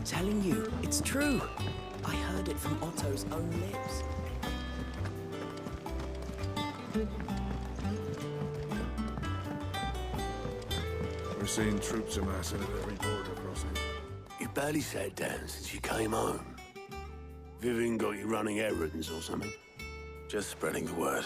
telling you, it's true. I heard it from Otto's own lips. We're seeing troops amassing at every border crossing. You barely sat down since you came home. Vivian got you running errands or something? Just spreading the word.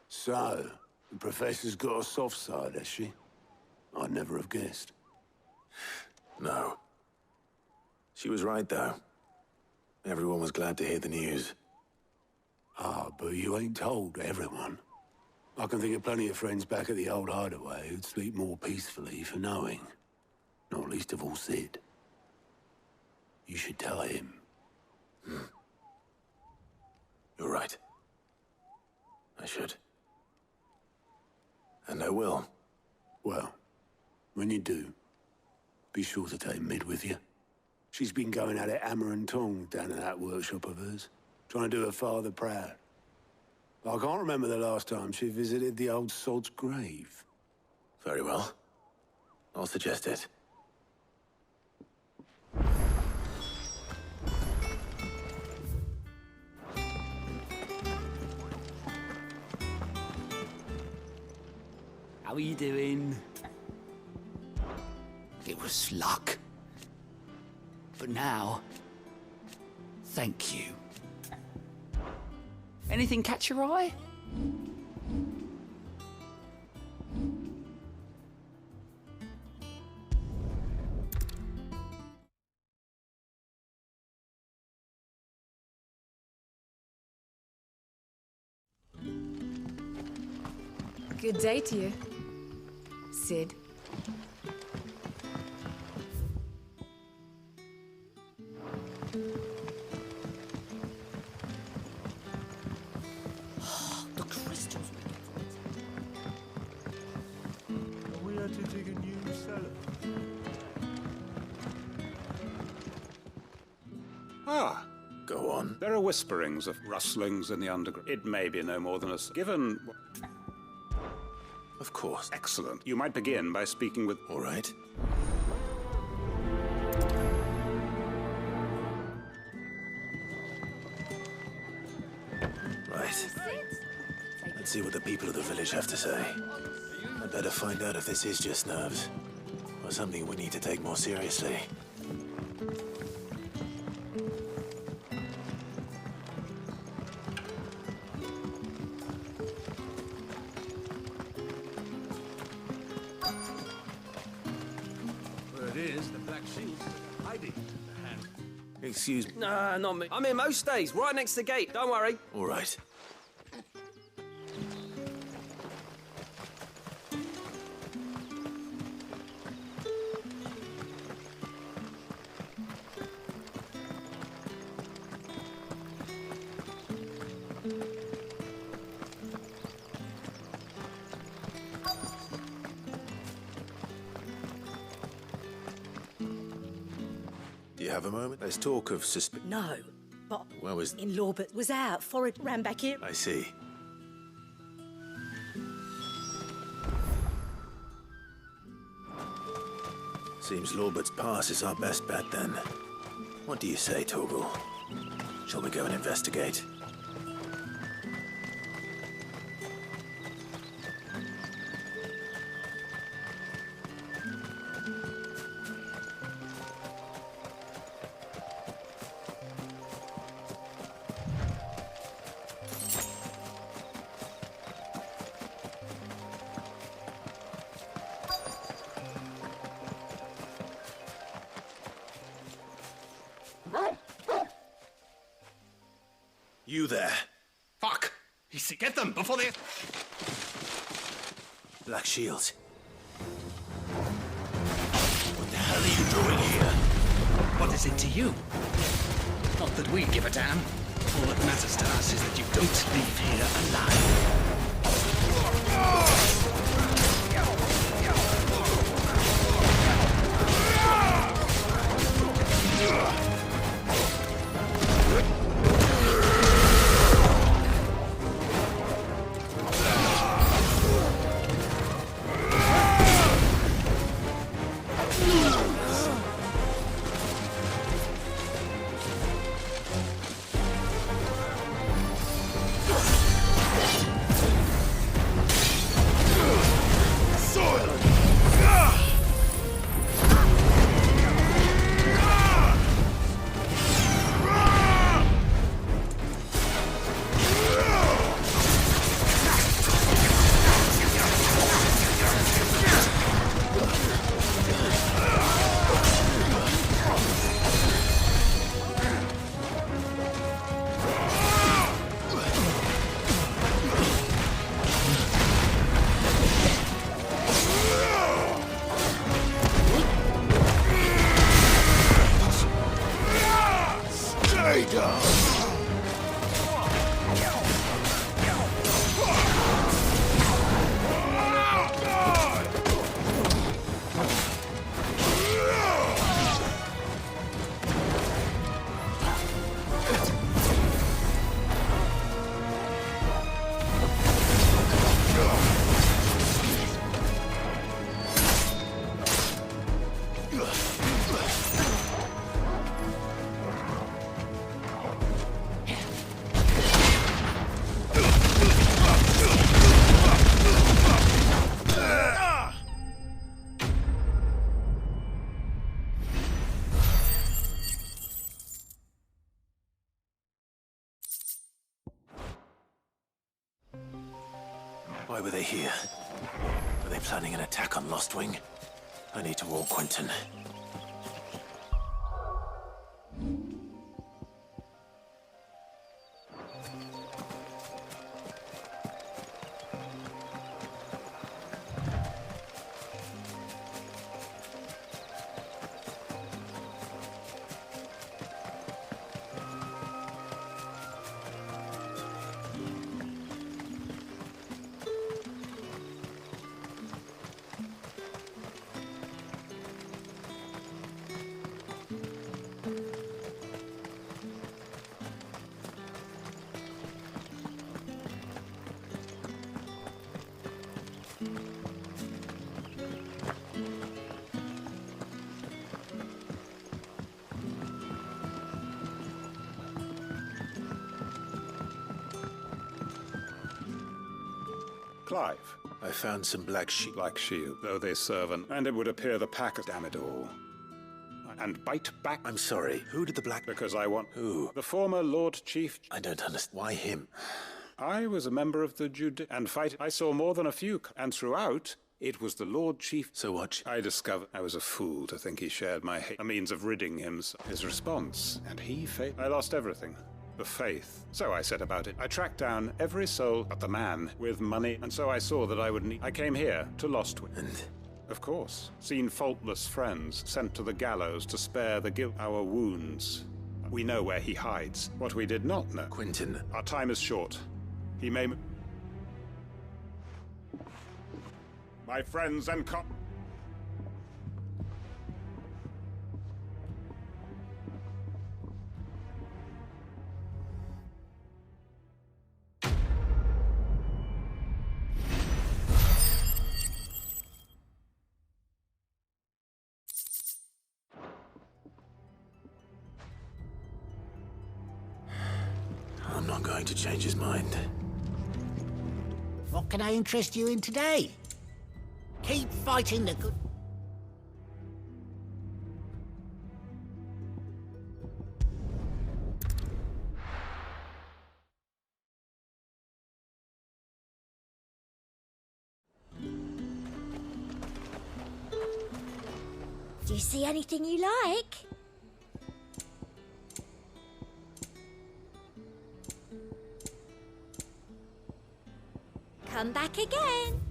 So, the Professor's got a soft side, has she? I'd never have guessed. No. She was right, though. Everyone was glad to hear the news. Ah, but you ain't told everyone. I can think of plenty of friends back at the old hideaway who'd sleep more peacefully for knowing. Not least of all Sid. You should tell him. You're right. I should. And I will. Well, when you do, be sure to take Mid with you. She's been going at it hammer and tongs down in that workshop of hers, trying to do her father proud. I can't remember the last time she visited the old sod's grave. Very well. I'll suggest it. How are you doing? It was luck. But now, thank you. Anything catch your eye? Good day to you, Sid. The crystals. Are we had to dig a new cellar? Ah, Go on. there are whisperings of rustlings in the underground. It may be no more than a... Given... Of course. Excellent. You might begin by speaking with... All right. Right. Let's see what the people of the village have to say. I'd better find out if this is just nerves, or something we need to take more seriously. Where it is, the Black Shield's hiding the hand. Excuse me. Nah, not me. I'm here most days, right next to the gate. Don't worry. All right. Do you have a moment? There's talk of No, but Where was... in-law but was out. Forrest ran back in. I see. Seems Lorbert's pass is our best bet, then. What do you say, Torgal? Shall we go and investigate? You there. Fuck! Get them before they... Black Shield. What the hell are you doing here? What is it to you? Not that we give a damn. All that matters to us is that you don't leave here alive. Why were they here? Are they planning an attack on Lost Wing? I need to warn Quentin. Clive. I found some black sheep. Black shield, though they serve and it would appear the pack, damn it all. And bite back. I'm sorry. Who did the black... Because I want... Who? The former Lord Chief... I don't understand. Why him? I was a member of the and fight. I saw more than a few, and throughout, it was the Lord Chief. So what? I discovered I was a fool to think he shared my hate. A means of ridding him. His response. And he failed. I lost everything. The faith. So I set about it. I tracked down every soul but the man with money, and so I saw that I would need... I came here to Lostwing. And... Of course. Seen faultless friends sent to the gallows to spare the guilt. Our wounds. We know where he hides. What we did not know. Quentin. Our time is short. He may... My friends and I'm not going to change his mind. What can I interest you in today? Keep fighting the good... Do you see anything you like? Come back again.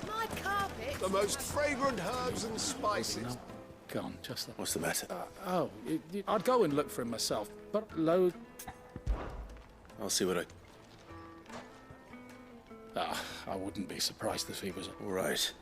My carpet. The most fragrant herbs and spices. Gone, just that. What's the matter? I'd go and look for him myself, but I'll see what I wouldn't be surprised if he was... All right.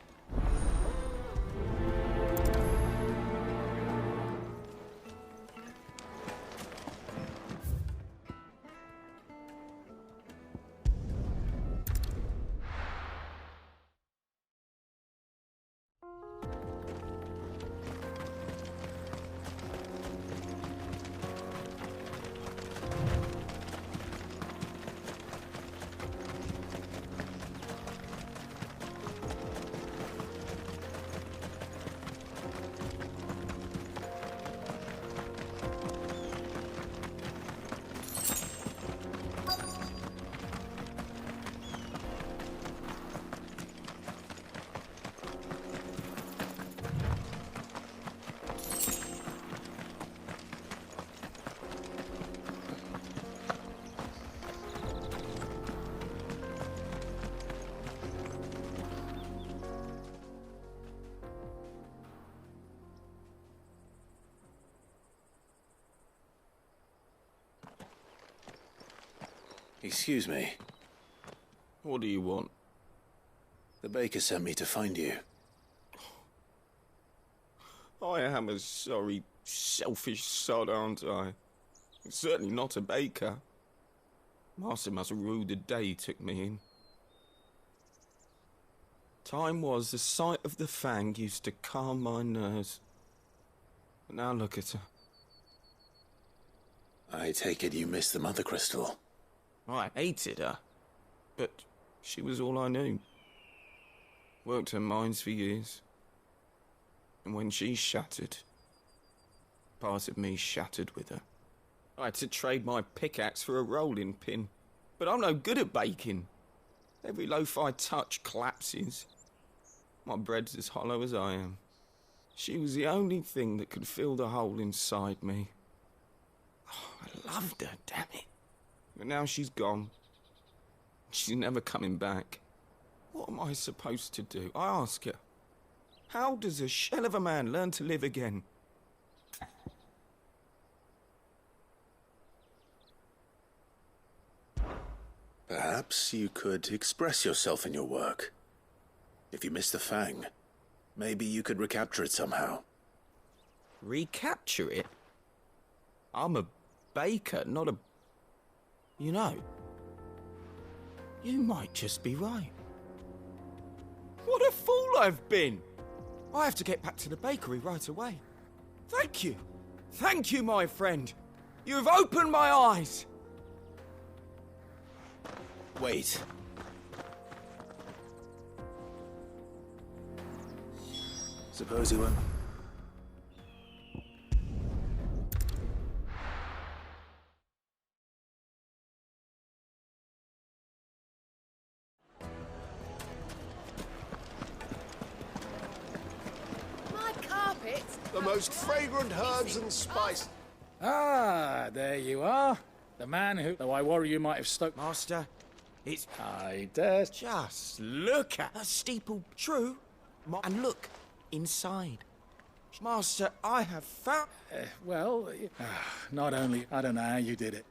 Excuse me. What do you want? The baker sent me to find you. I am a sorry, selfish sod, aren't I? Certainly not a baker. Master must have ruled the day he took me in. Time was the sight of the fang used to calm my nerves. But now look at her. I take it you missed the Mother Crystal. I hated her, but she was all I knew. Worked her mines for years. And when she shattered, part of me shattered with her. I had to trade my pickaxe for a rolling pin, but I'm no good at baking. Every loaf I touch collapses. My bread's as hollow as I am. She was the only thing that could fill the hole inside me. Oh, I loved her, damn it. But now she's gone. She's never coming back. What am I supposed to do? I ask her. How does a shell of a man learn to live again? Perhaps you could express yourself in your work. If you miss the Fang, maybe you could recapture it somehow. Recapture it? I'm a baker, not a... You know, you might just be right. What a fool I've been! I have to get back to the bakery right away. Thank you. Thank you, my friend. You've opened my eyes. Wait. Suppose you won't. My carpet. The most fragrant herbs and spices. Ah, there you are. The man who, though I worry you might have stoked... Master, it's... I dare... Just look at the steeple. True. And look, inside. Master, I have found... well, not only... I don't know how you did it.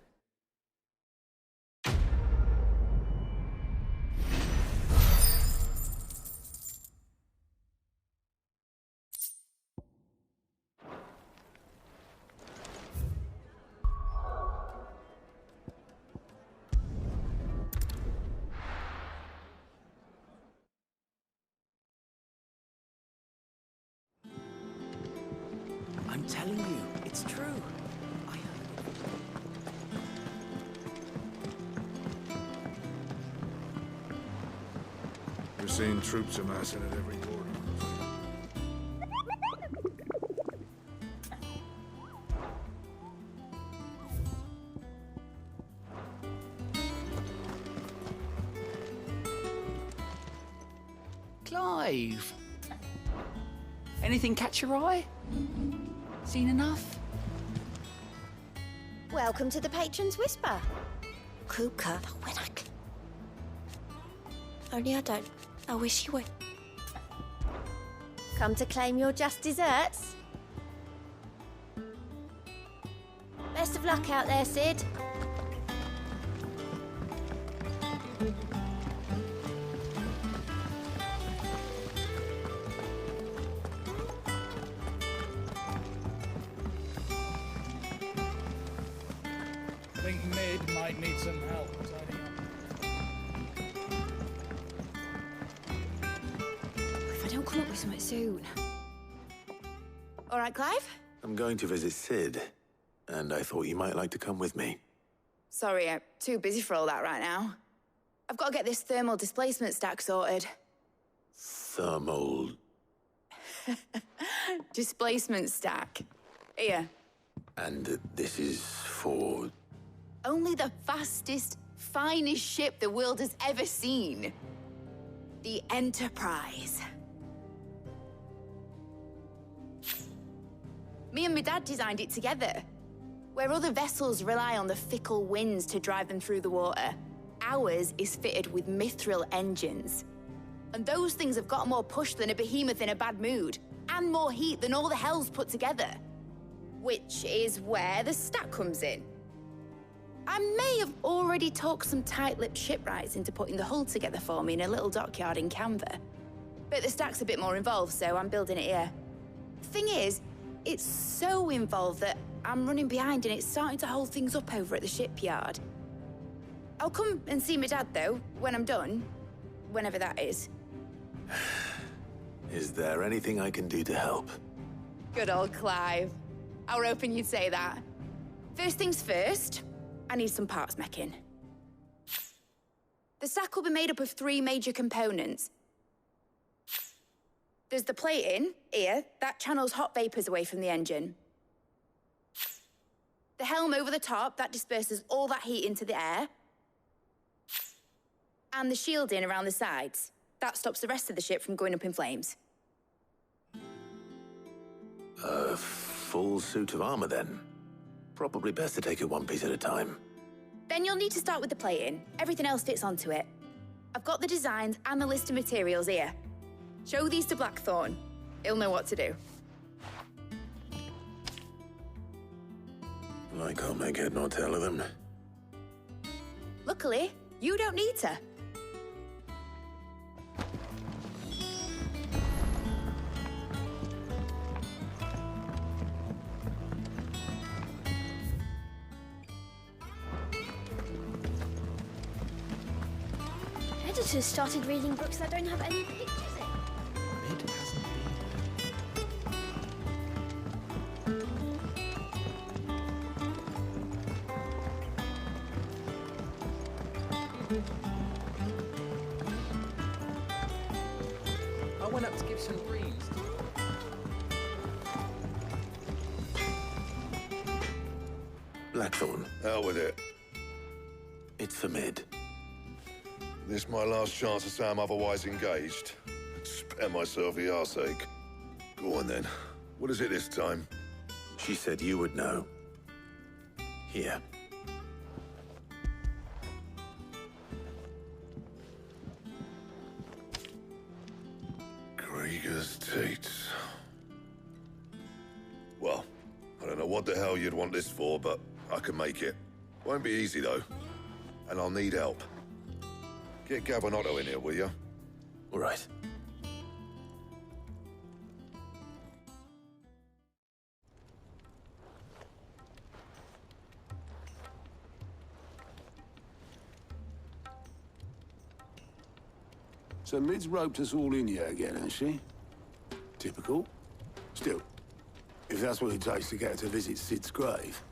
I'm telling you, it's true. I heard We're seeing troops amassing at every border. Clive! Anything catch your eye? Seen enough? Welcome to the Patron's Whisper. Kruka. Only I wish you would. Come to claim your just desserts? Best of luck out there, Sid. I think Mid might need some help tidying up. If I don't come up with something soon. All right, Clive? I'm going to visit Sid, and I thought you might like to come with me. Sorry, I'm too busy for all that right now. I've got to get this thermal displacement stack sorted. Thermal... Displacement stack. Here. And this is for... Only the fastest, finest ship the world has ever seen. The Enterprise. Me and my dad designed it together. Where other vessels rely on the fickle winds to drive them through the water, ours is fitted with mithril engines. And those things have got more push than a behemoth in a bad mood, and more heat than all the hells put together. Which is where the stack comes in. I may have already talked some tight-lipped shipwrights into putting the hull together for me in a little dockyard in Canva. But the stack's a bit more involved, so I'm building it here. Thing is, it's so involved that I'm running behind and it's starting to hold things up over at the shipyard. I'll come and see my dad, though, when I'm done. Whenever that is. Is there anything I can do to help? Good old Clive. I were hoping you'd say that. First things first, I need some parts mecking. The stack will be made up of 3 major components. There's the plating, here, that channels hot vapors away from the engine. The helm over the top, that disperses all that heat into the air. And the shielding around the sides. That stops the rest of the ship from going up in flames. A full suit of armor, then. Probably best to take it one piece at a time. Then you'll need to start with the plating. Everything else fits onto it. I've got the designs and the list of materials here. Show these to Blackthorn. He'll know what to do. I can't make head nor tail of them. Luckily, you don't need to. Editors started reading books that don't have any pictures in. It hasn't been. I went up to give some greens. Blackthorn, Hell with it. it's for mid. This my last chance to say I'm otherwise engaged. Spare myself the arseache. Go on then. What is it this time? She said you would know. Here. Krieger's teats. Well, I don't know what the hell you'd want this for, but I can make it. Won't be easy, though. And I'll need help. Get Gabonotto in here, will you? All right. So Mid's roped us all in here again, has she? Typical. Still, if that's what it takes to get her to visit Sid's grave,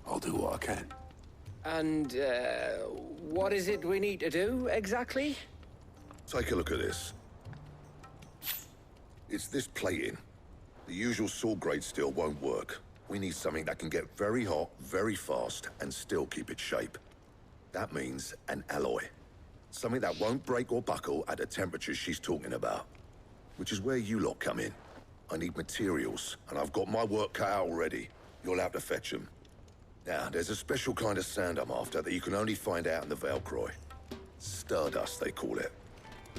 I'll do what I can. And, what is it we need to do, exactly? Take a look at this. It's this plating. The usual sword-grade steel won't work. We need something that can get very hot, very fast, and still keep its shape. That means an alloy. Something that won't break or buckle at the temperatures she's talking about. Which is where you lot come in. I need materials, and I've got my work cut out already. You'll have to fetch them. Now, there's a special kind of sand I'm after that you can only find out in the Valcroy. Stardust, they call it.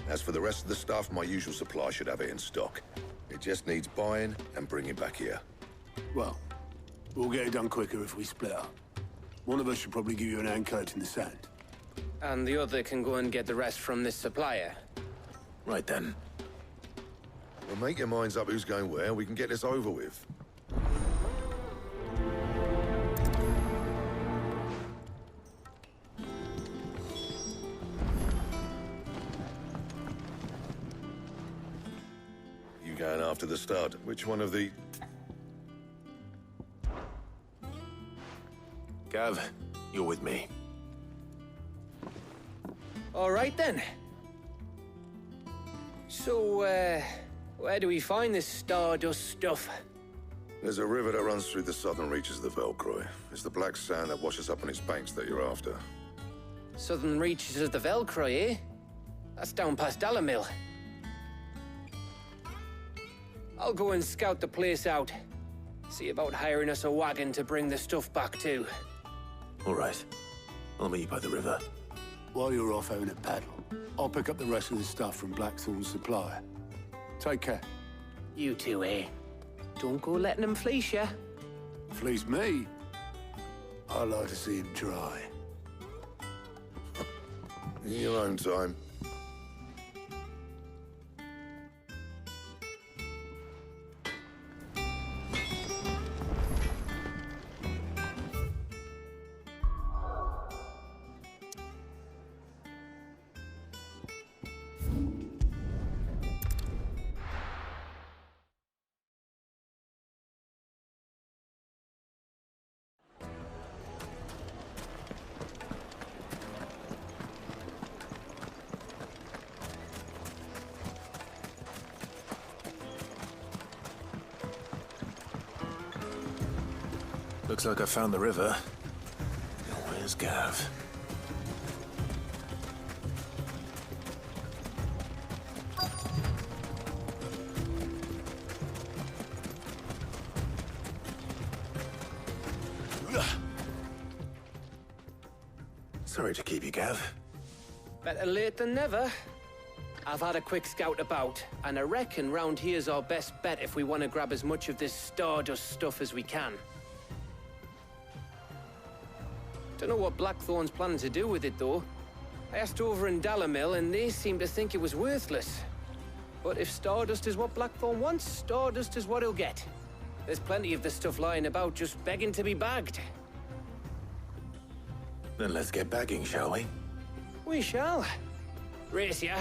As for the rest of the stuff, my usual supply should have it in stock. It just needs buying and bringing back here. Well, we'll get it done quicker if we split up. One of us should probably give you an hand coating the sand. And the other can go and get the rest from this supplier. Right then. Well, make your minds up who's going where, we can get this over with. You going after the stud? Which one of the... Gav, you're with me. All right, then. So, where do we find this Stardust stuff? There's a river that runs through the southern reaches of the Velcroy. It's the black sand that washes up on its banks that you're after. Southern reaches of the Velcroy, eh? That's down past Dalamil. I'll go and scout the place out. See about hiring us a wagon to bring the stuff back to. All right. I'll meet you by the river. While you're off having a paddle, I'll pick up the rest of the stuff from Blackthorn's supplier. Take care. You two, eh? Don't go letting them fleece ya. Fleece me? I like to see him try. In your own time. Looks like I found the river. Where's Gav? Sorry to keep you, Gav. Better late than never. I've had a quick scout about, and I reckon round here's our best bet if we want to grab as much of this Stardust stuff as we can. Don't know what Blackthorn's planning to do with it, though. I asked over in Dalamil, and they seem to think it was worthless. But if Stardust is what Blackthorn wants, Stardust is what he'll get. There's plenty of the stuff lying about, just begging to be bagged. Then let's get bagging, shall we? We shall. Race ya.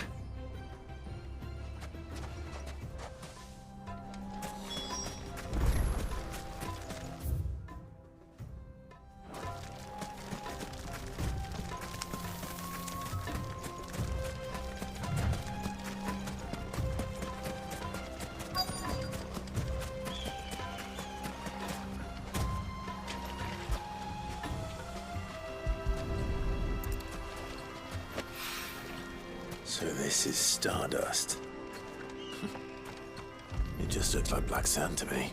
So this is Stardust. It just looked like black sand to me.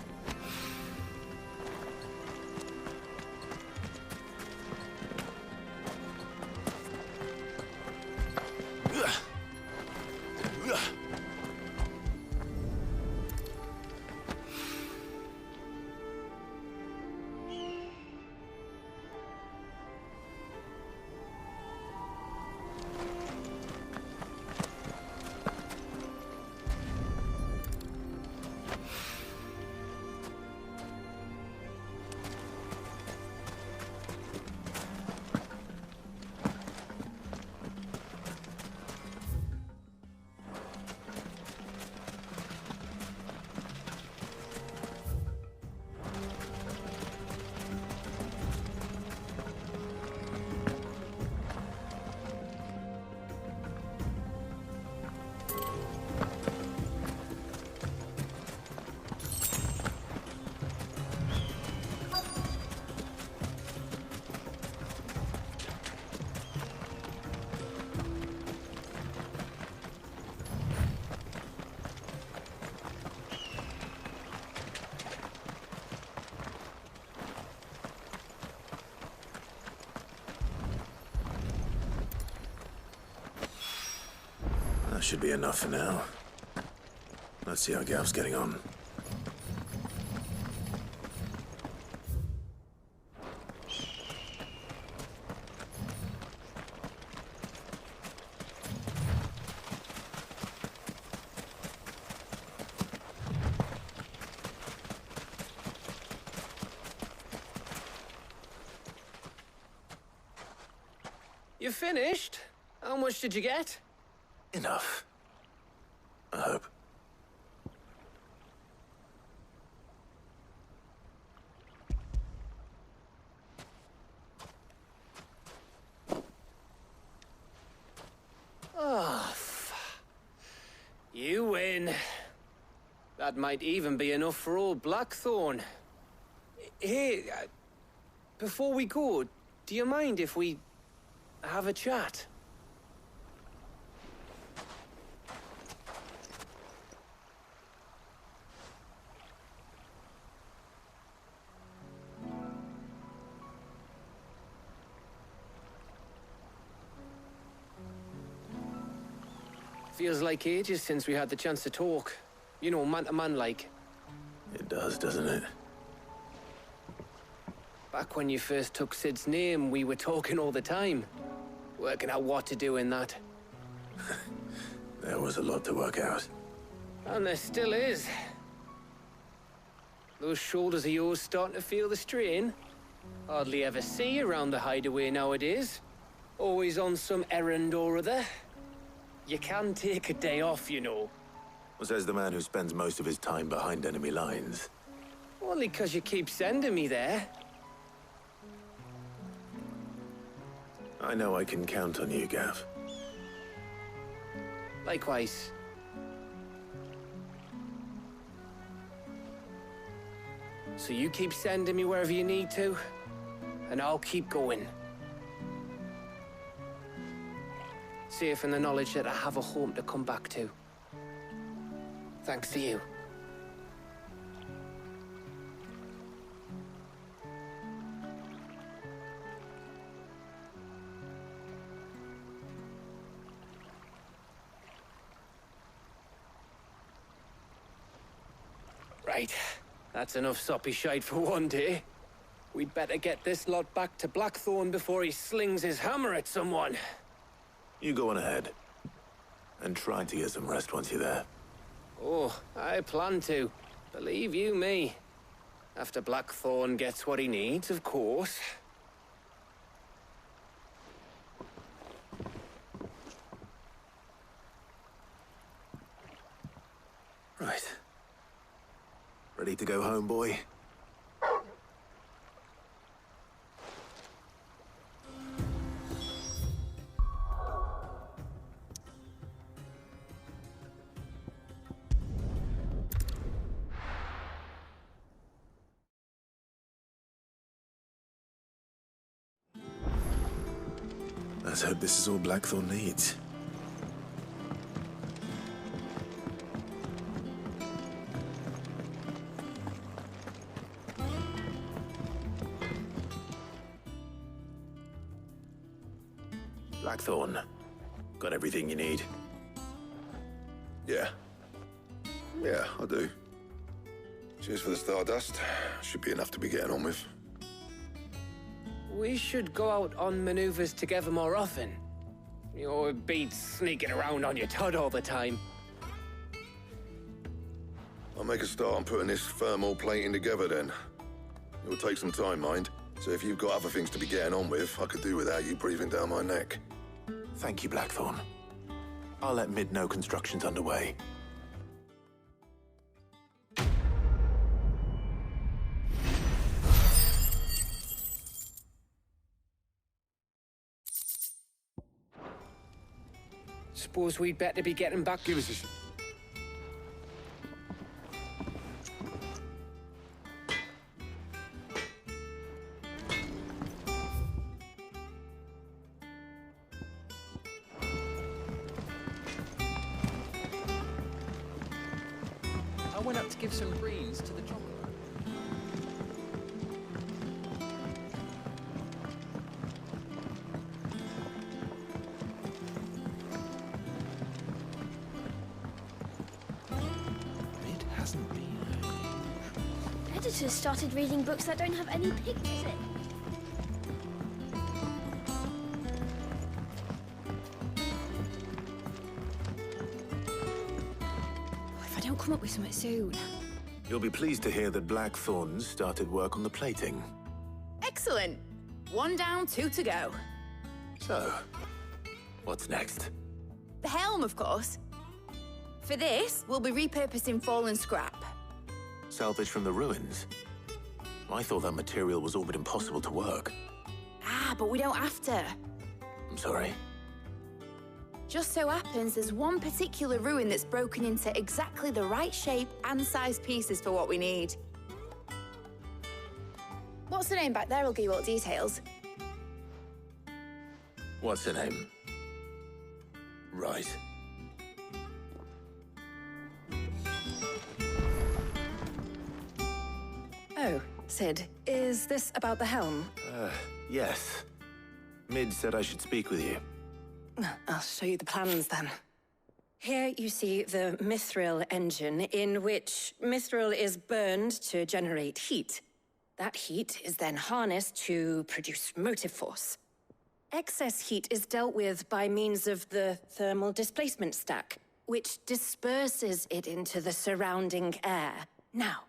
That should be enough for now. Let's see how Gav's getting on. You finished? How much did you get? Enough. I hope. Oh, you win. That might even be enough for old Blackthorn. Hey, before we go, do you mind if we have a chat? Feels like ages since we had the chance to talk. You know, man to man like. It does, doesn't it? Back when you first took Sid's name, we were talking all the time. Working out what to do in that. There was a lot to work out. And there still is. Those shoulders of yours starting to feel the strain. Hardly ever see you around the hideaway nowadays. Always on some errand or other. You can take a day off, you know. Says the man who spends most of his time behind enemy lines. Only 'cause you keep sending me there. I know I can count on you, Gav. Likewise. So you keep sending me wherever you need to, and I'll keep going. Safe in the knowledge that I have a home to come back to. Thanks to you. Right. That's enough soppy shite for one day. We'd better get this lot back to Blackthorn before he slings his hammer at someone. You go on ahead. And try to get some rest once you're there. Oh, I plan to. Believe you me. After Blackthorn gets what he needs, of course. Right. Ready to go home, boy? Let's hope this is all Blackthorn needs. Blackthorn, got everything you need? Yeah. Yeah, I do. Cheers for the Stardust. Should be enough to be getting on with. We should go out on maneuvers together more often. You're beat sneaking around on your Todd all the time. I'll make a start on putting this thermal plating together then. It'll take some time, mind. So if you've got other things to be getting on with, I could do without you breathing down my neck. Thank you, Blackthorn. I'll let Mid know construction's underway. Suppose we'd better be getting back. Give us a... I went up to give some greens to the chocolate. It hasn't been. Editors started reading books that don't have any pictures in. If I don't come up with something soon. You'll be pleased to hear that Blackthorn's started work on the plating. Excellent. 1 down, 2 to go. So, what's next? The helm, of course. For this, we'll be repurposing fallen scrap. Salvage from the ruins? I thought that material was all but impossible to work. Ah, but we don't have to. I'm sorry. Just so happens there's one particular ruin that's broken into exactly the right shape and size pieces for what we need. What's the name back there? I'll give you all the details. What's her name? Right. Oh, Sid, is this about the helm? Yes. Mid said I should speak with you. I'll show you the plans then. Here you see the mithril engine, in which mithril is burned to generate heat. That heat is then harnessed to produce motive force. Excess heat is dealt with by means of the thermal displacement stack, which disperses it into the surrounding air. Now,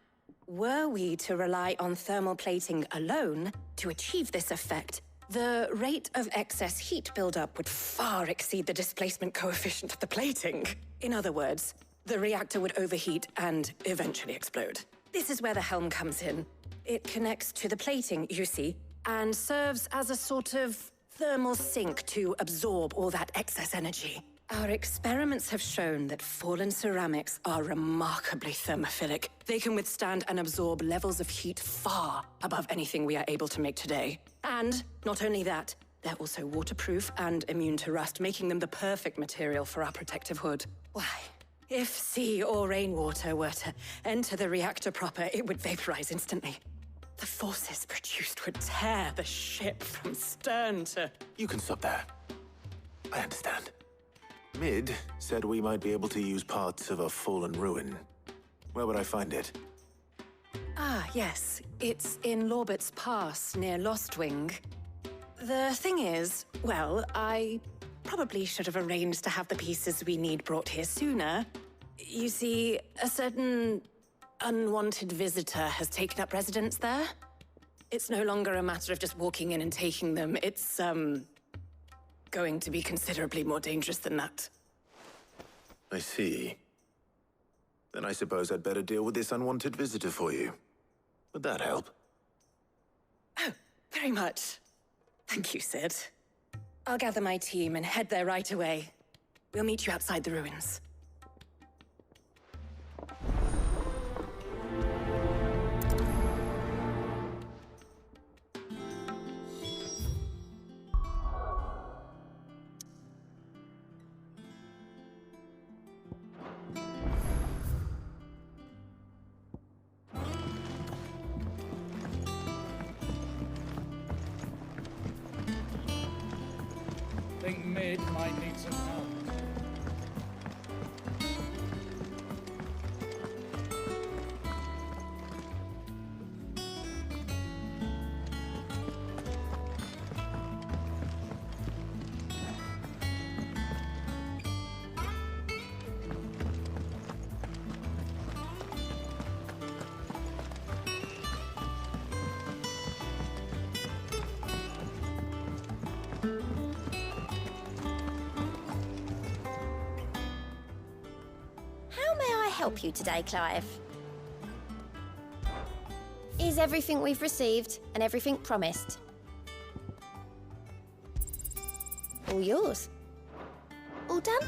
were we to rely on thermal plating alone to achieve this effect, the rate of excess heat buildup would far exceed the displacement coefficient of the plating. In other words, the reactor would overheat and eventually explode. This is where the helm comes in. It connects to the plating, you see, and serves as a sort of thermal sink to absorb all that excess energy. Our experiments have shown that fallen ceramics are remarkably thermophilic. They can withstand and absorb levels of heat far above anything we are able to make today. And not only that, they're also waterproof and immune to rust, making them the perfect material for our protective hood. Why, if sea or rainwater were to enter the reactor proper, it would vaporize instantly. The forces produced would tear the ship from stern to... You can stop there. I understand. Mid said we might be able to use parts of a fallen ruin. Where would I find it? Ah, yes. It's in Lorbert's Pass, near Lostwing. The thing is, well, I probably should have arranged to have the pieces we need brought here sooner. You see, a certain unwanted visitor has taken up residence there. It's no longer a matter of just walking in and taking them. It's, going to be considerably more dangerous than that. I see. Then I suppose I'd better deal with this unwanted visitor for you. Would that help? Oh, very much. Thank you, Sid. I'll gather my team and head there right away. We'll meet you outside the ruins. Think Mid might need some help. Help you today, Clive? Is everything we've received and everything promised? All yours. All done?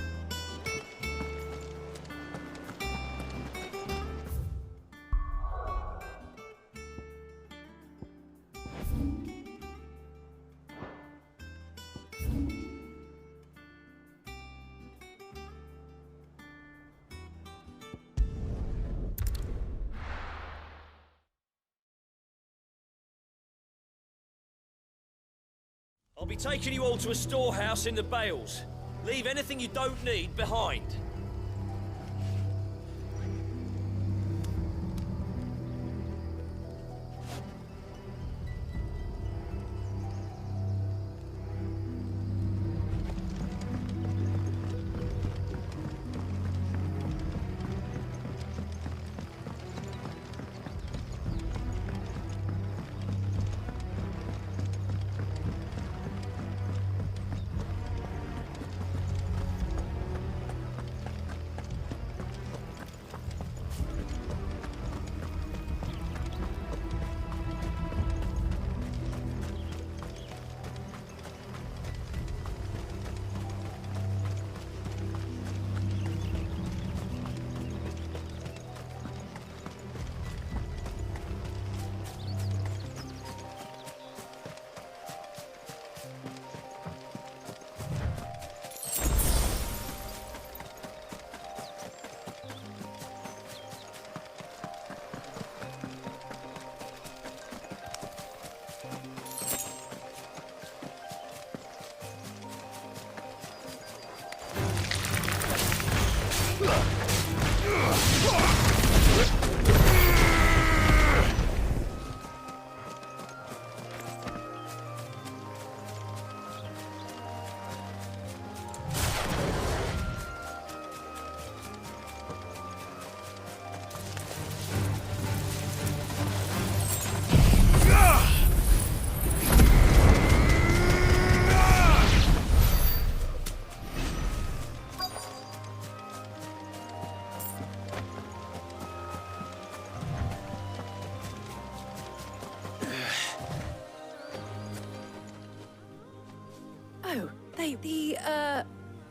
I'll be taking you all to a storehouse in the Bales. Leave anything you don't need behind.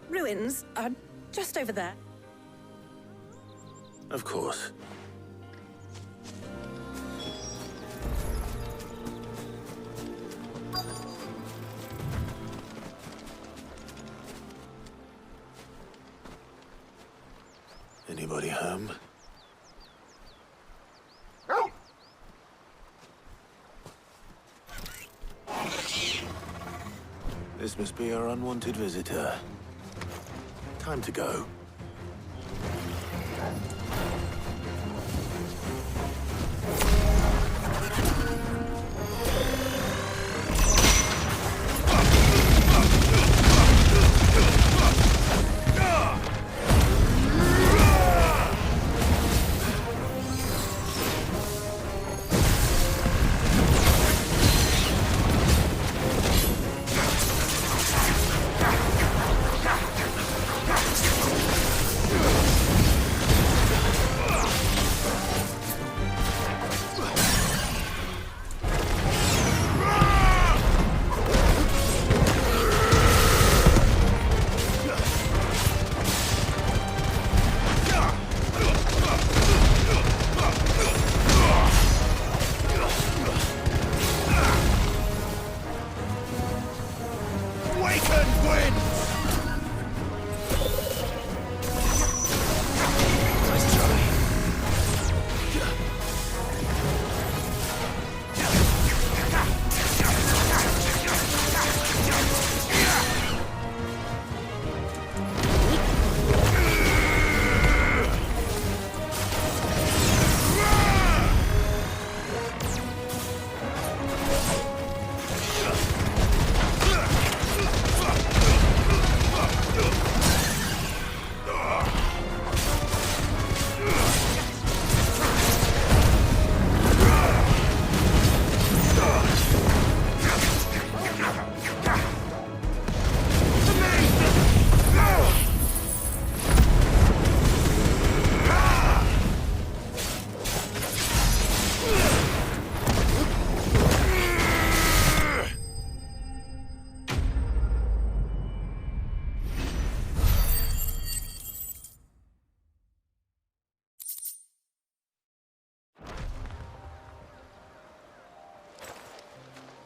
ruins are just over there. Of course. Anybody home? This must be our unwanted visitor. Time to go.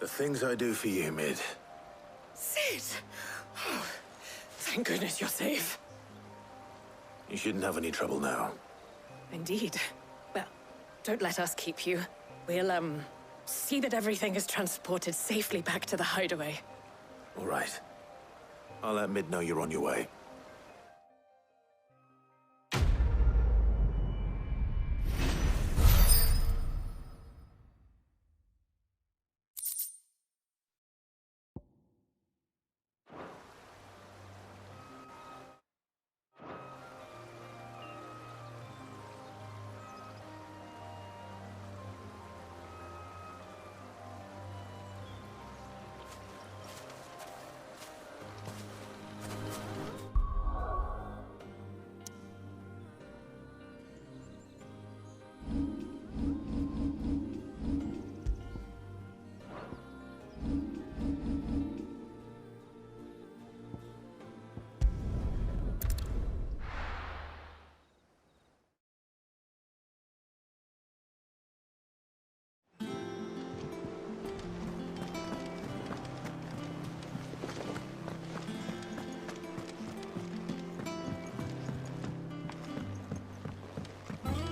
The things I do for you, Mid. Sid! Oh, thank goodness you're safe. You shouldn't have any trouble now. Indeed. Well, don't let us keep you. We'll, see that everything is transported safely back to the hideaway. All right. I'll let Mid know you're on your way.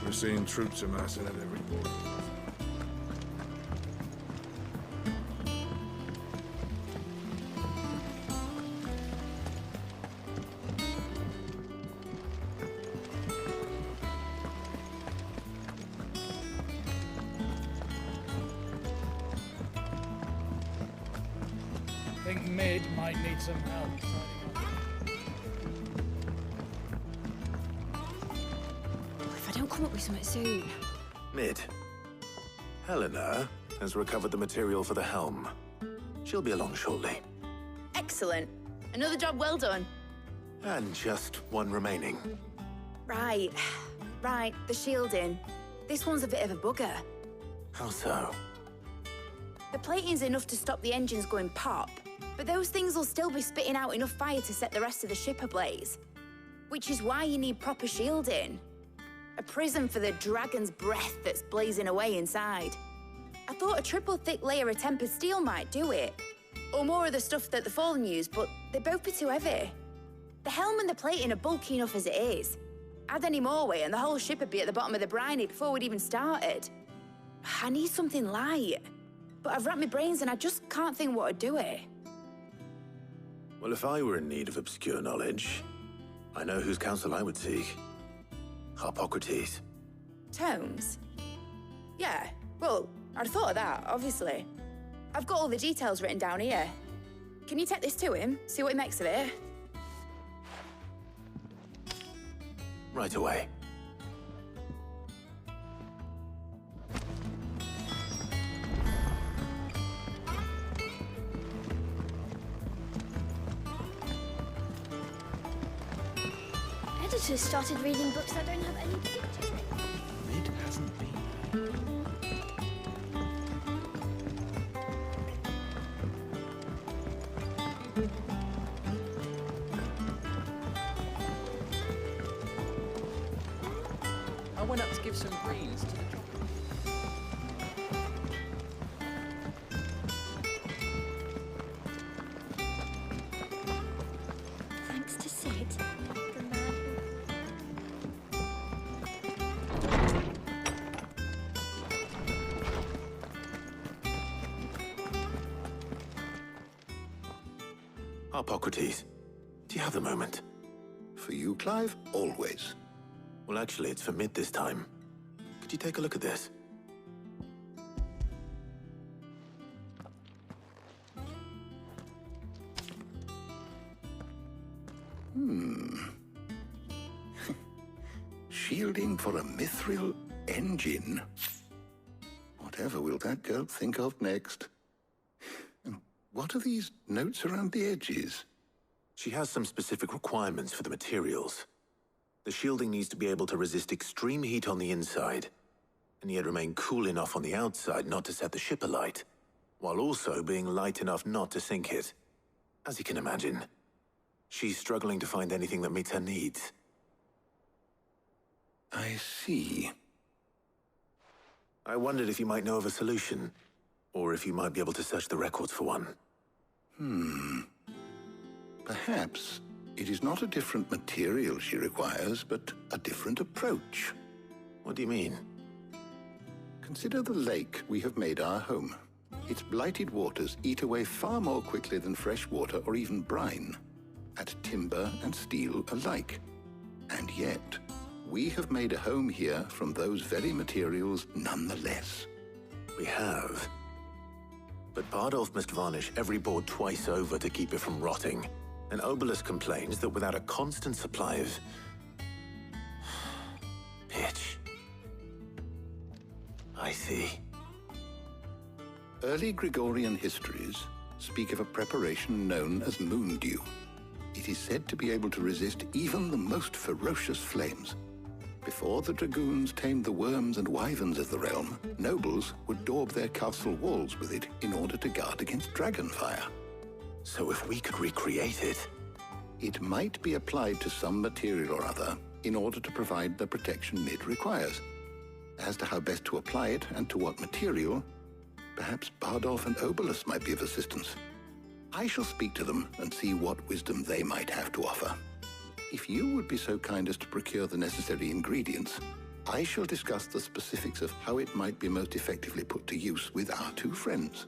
We're seeing troops amassing at every point. I think Mid might need some help. If I don't come up with something soon. Mid. Helena has recovered the material for the helm. She'll be along shortly. Excellent. Another job well done. And just one remaining. Right. Right, the shielding. This one's a bit of a bugger. How so? The plating's enough to stop the engines going pop, But those things will still be spitting out enough fire to set the rest of the ship ablaze. Which is why you need proper shielding. A prison for the dragon's breath that's blazing away inside. I thought a triple thick layer of tempered steel might do it. Or more of the stuff that the Fallen use, but they'd both be too heavy. The helm and the plating are bulky enough as it is. Add any more weight and the whole ship would be at the bottom of the briny before we'd even started. I need something light. But I've racked my brains and I just can't think what would do it. Well, if I were in need of obscure knowledge, I know whose counsel I would seek. Harpocrates. Tomes? Yeah, well, I'd have thought of that, obviously. I've got all the details written down here. Can you take this to him, see what he makes of it? Right away. Editors started reading books that don't have any pictures. Mid hasn't been. I went up to give some greens to the job. Thanks to Sid, the man Harpocrates, do you have a moment? For you, Clive? Always. Well, actually, it's for Mid this time. Could you take a look at this? Shielding for a mithril engine. Whatever will that girl think of next? And what are these notes around the edges? She has some specific requirements for the materials. The shielding needs to be able to resist extreme heat on the inside, and yet remain cool enough on the outside not to set the ship alight, while also being light enough not to sink it. As you can imagine, she's struggling to find anything that meets her needs. I see. I wondered if you might know of a solution, or if you might be able to search the records for one. Perhaps it is not a different material she requires, but a different approach. What do you mean? Consider the lake we have made our home. Its blighted waters eat away far more quickly than fresh water or even brine, at timber and steel alike. And yet, we have made a home here from those very materials nonetheless. We have. But Bardolph must varnish every board twice over to keep it from rotting. And Obelus complains that without a constant supply of pitch. I see. Early Gregorian histories speak of a preparation known as moon dew. It is said to be able to resist even the most ferocious flames. Before the dragoons tamed the worms and wyverns of the realm, nobles would daub their castle walls with it in order to guard against dragonfire. So if we could recreate it... It might be applied to some material or other in order to provide the protection Mid requires. As to how best to apply it and to what material, perhaps Bardolph and Obelus might be of assistance. I shall speak to them and see what wisdom they might have to offer. If you would be so kind as to procure the necessary ingredients, I shall discuss the specifics of how it might be most effectively put to use with our two friends.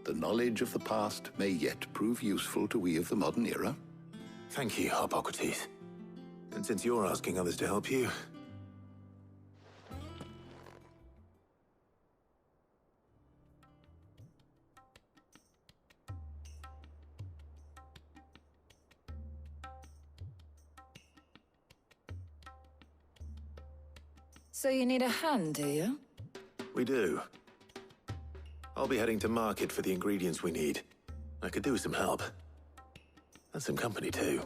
The knowledge of the past may yet prove useful to we of the modern era. Thank you, Harpocrates. And since you're asking others to help you... So you need a hand, do you? We do. I'll be heading to market for the ingredients we need. I could do with some help. And some company, too.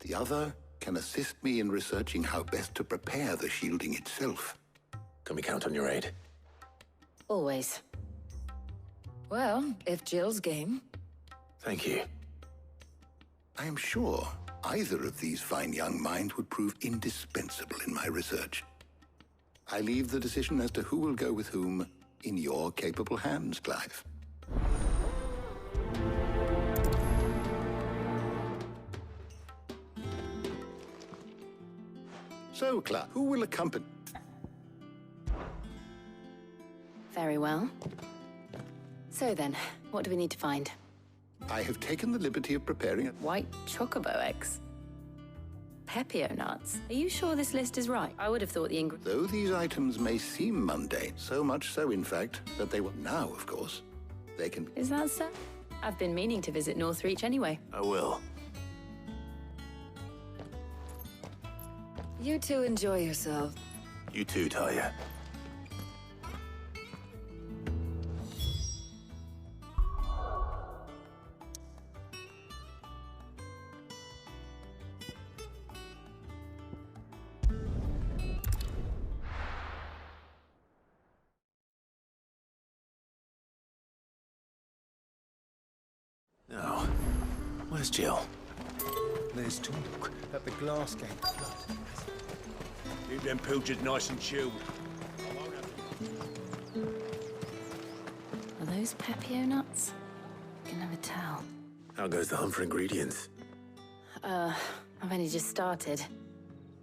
The other can assist me in researching how best to prepare the shielding itself. Can we count on your aid? Always. Well, if Jill's game. Thank you. I am sure either of these fine young minds would prove indispensable in my research. I leave the decision as to who will go with whom in your capable hands, Clive. So, Clive, who will accompany... Very well. So then, what do we need to find? I have taken the liberty of preparing a... White chocobo eggs. Pepio nuts. Are you sure this list is right? I would have thought the Though these items may seem mundane, so much so, in fact, that they will now, of course, they can... Is that so? I've been meaning to visit Northreach anyway. I will. You two enjoy yourself. You too, Talia. Now, where's Jill? There's talk that the glass gate flood. Keep them pilchards nice and chilled. Are those Pepio nuts? I can never tell. How goes the hunt for ingredients? I've only just started.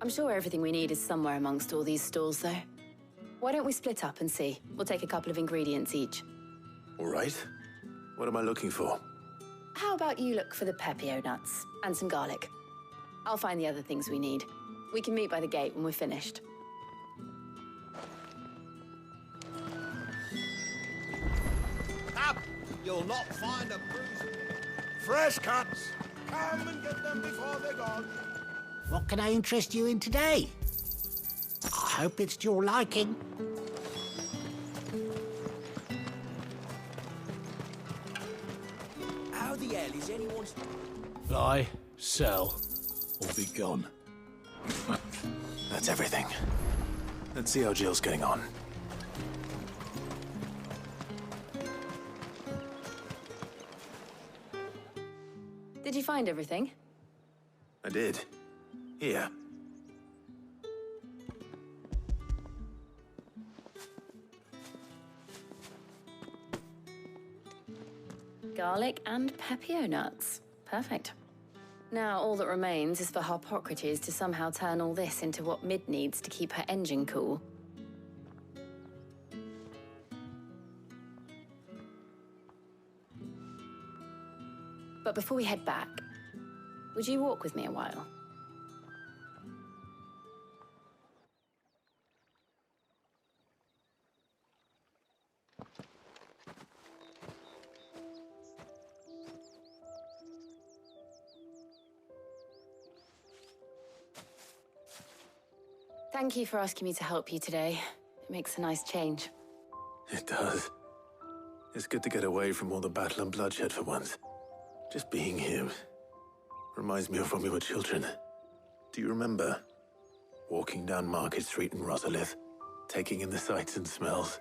I'm sure everything we need is somewhere amongst all these stalls, though. Why don't we split up and see? We'll take a couple of ingredients each. All right. What am I looking for? How about you look for the Pepio nuts and some garlic? I'll find the other things we need. We can meet by the gate when we're finished. Up! You'll not find a bruise. Fresh cuts! Come and get them before they're gone. What can I interest you in today? I hope it's to your liking. How the hell is anyone... Buy, sell, or be gone. That's everything. Let's see how Jill's getting on. Did you find everything? I did. Here. Garlic and Pepio nuts. Perfect. Now, all that remains is for Harpocrates to somehow turn all this into what Mid needs to keep her engine cool. But before we head back, would you walk with me a while? Thank you for asking me to help you today. It makes a nice change. It does. It's good to get away from all the battle and bloodshed for once. Just being here reminds me of when we were children. Do you remember? Walking down Market Street in Rosalith, taking in the sights and smells.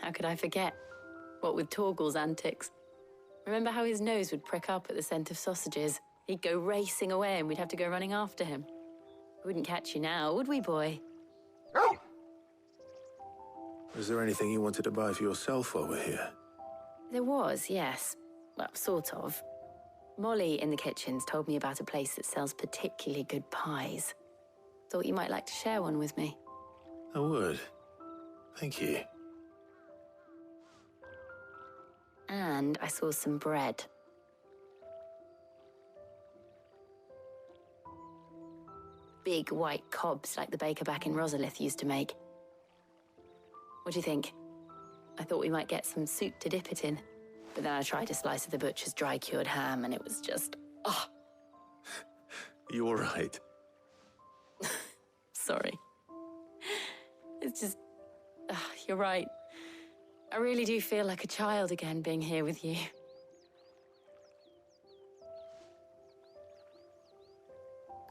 How could I forget? What with Torgal's antics. Remember how his nose would prick up at the scent of sausages? He'd go racing away and we'd have to go running after him. We wouldn't catch you now, would we, boy? Was there anything you wanted to buy for yourself while we're here? There was, yes. Well, sort of. Molly in the kitchens told me about a place that sells particularly good pies. Thought you might like to share one with me. I would. Thank you. And I saw some bread. Big white cobs like the baker back in Rosalith used to make. What do you think? I thought we might get some soup to dip it in. But then I tried a slice of the butcher's dry-cured ham and it was just... oh! You all right? Sorry. It's just... you're right. I really do feel like a child again being here with you.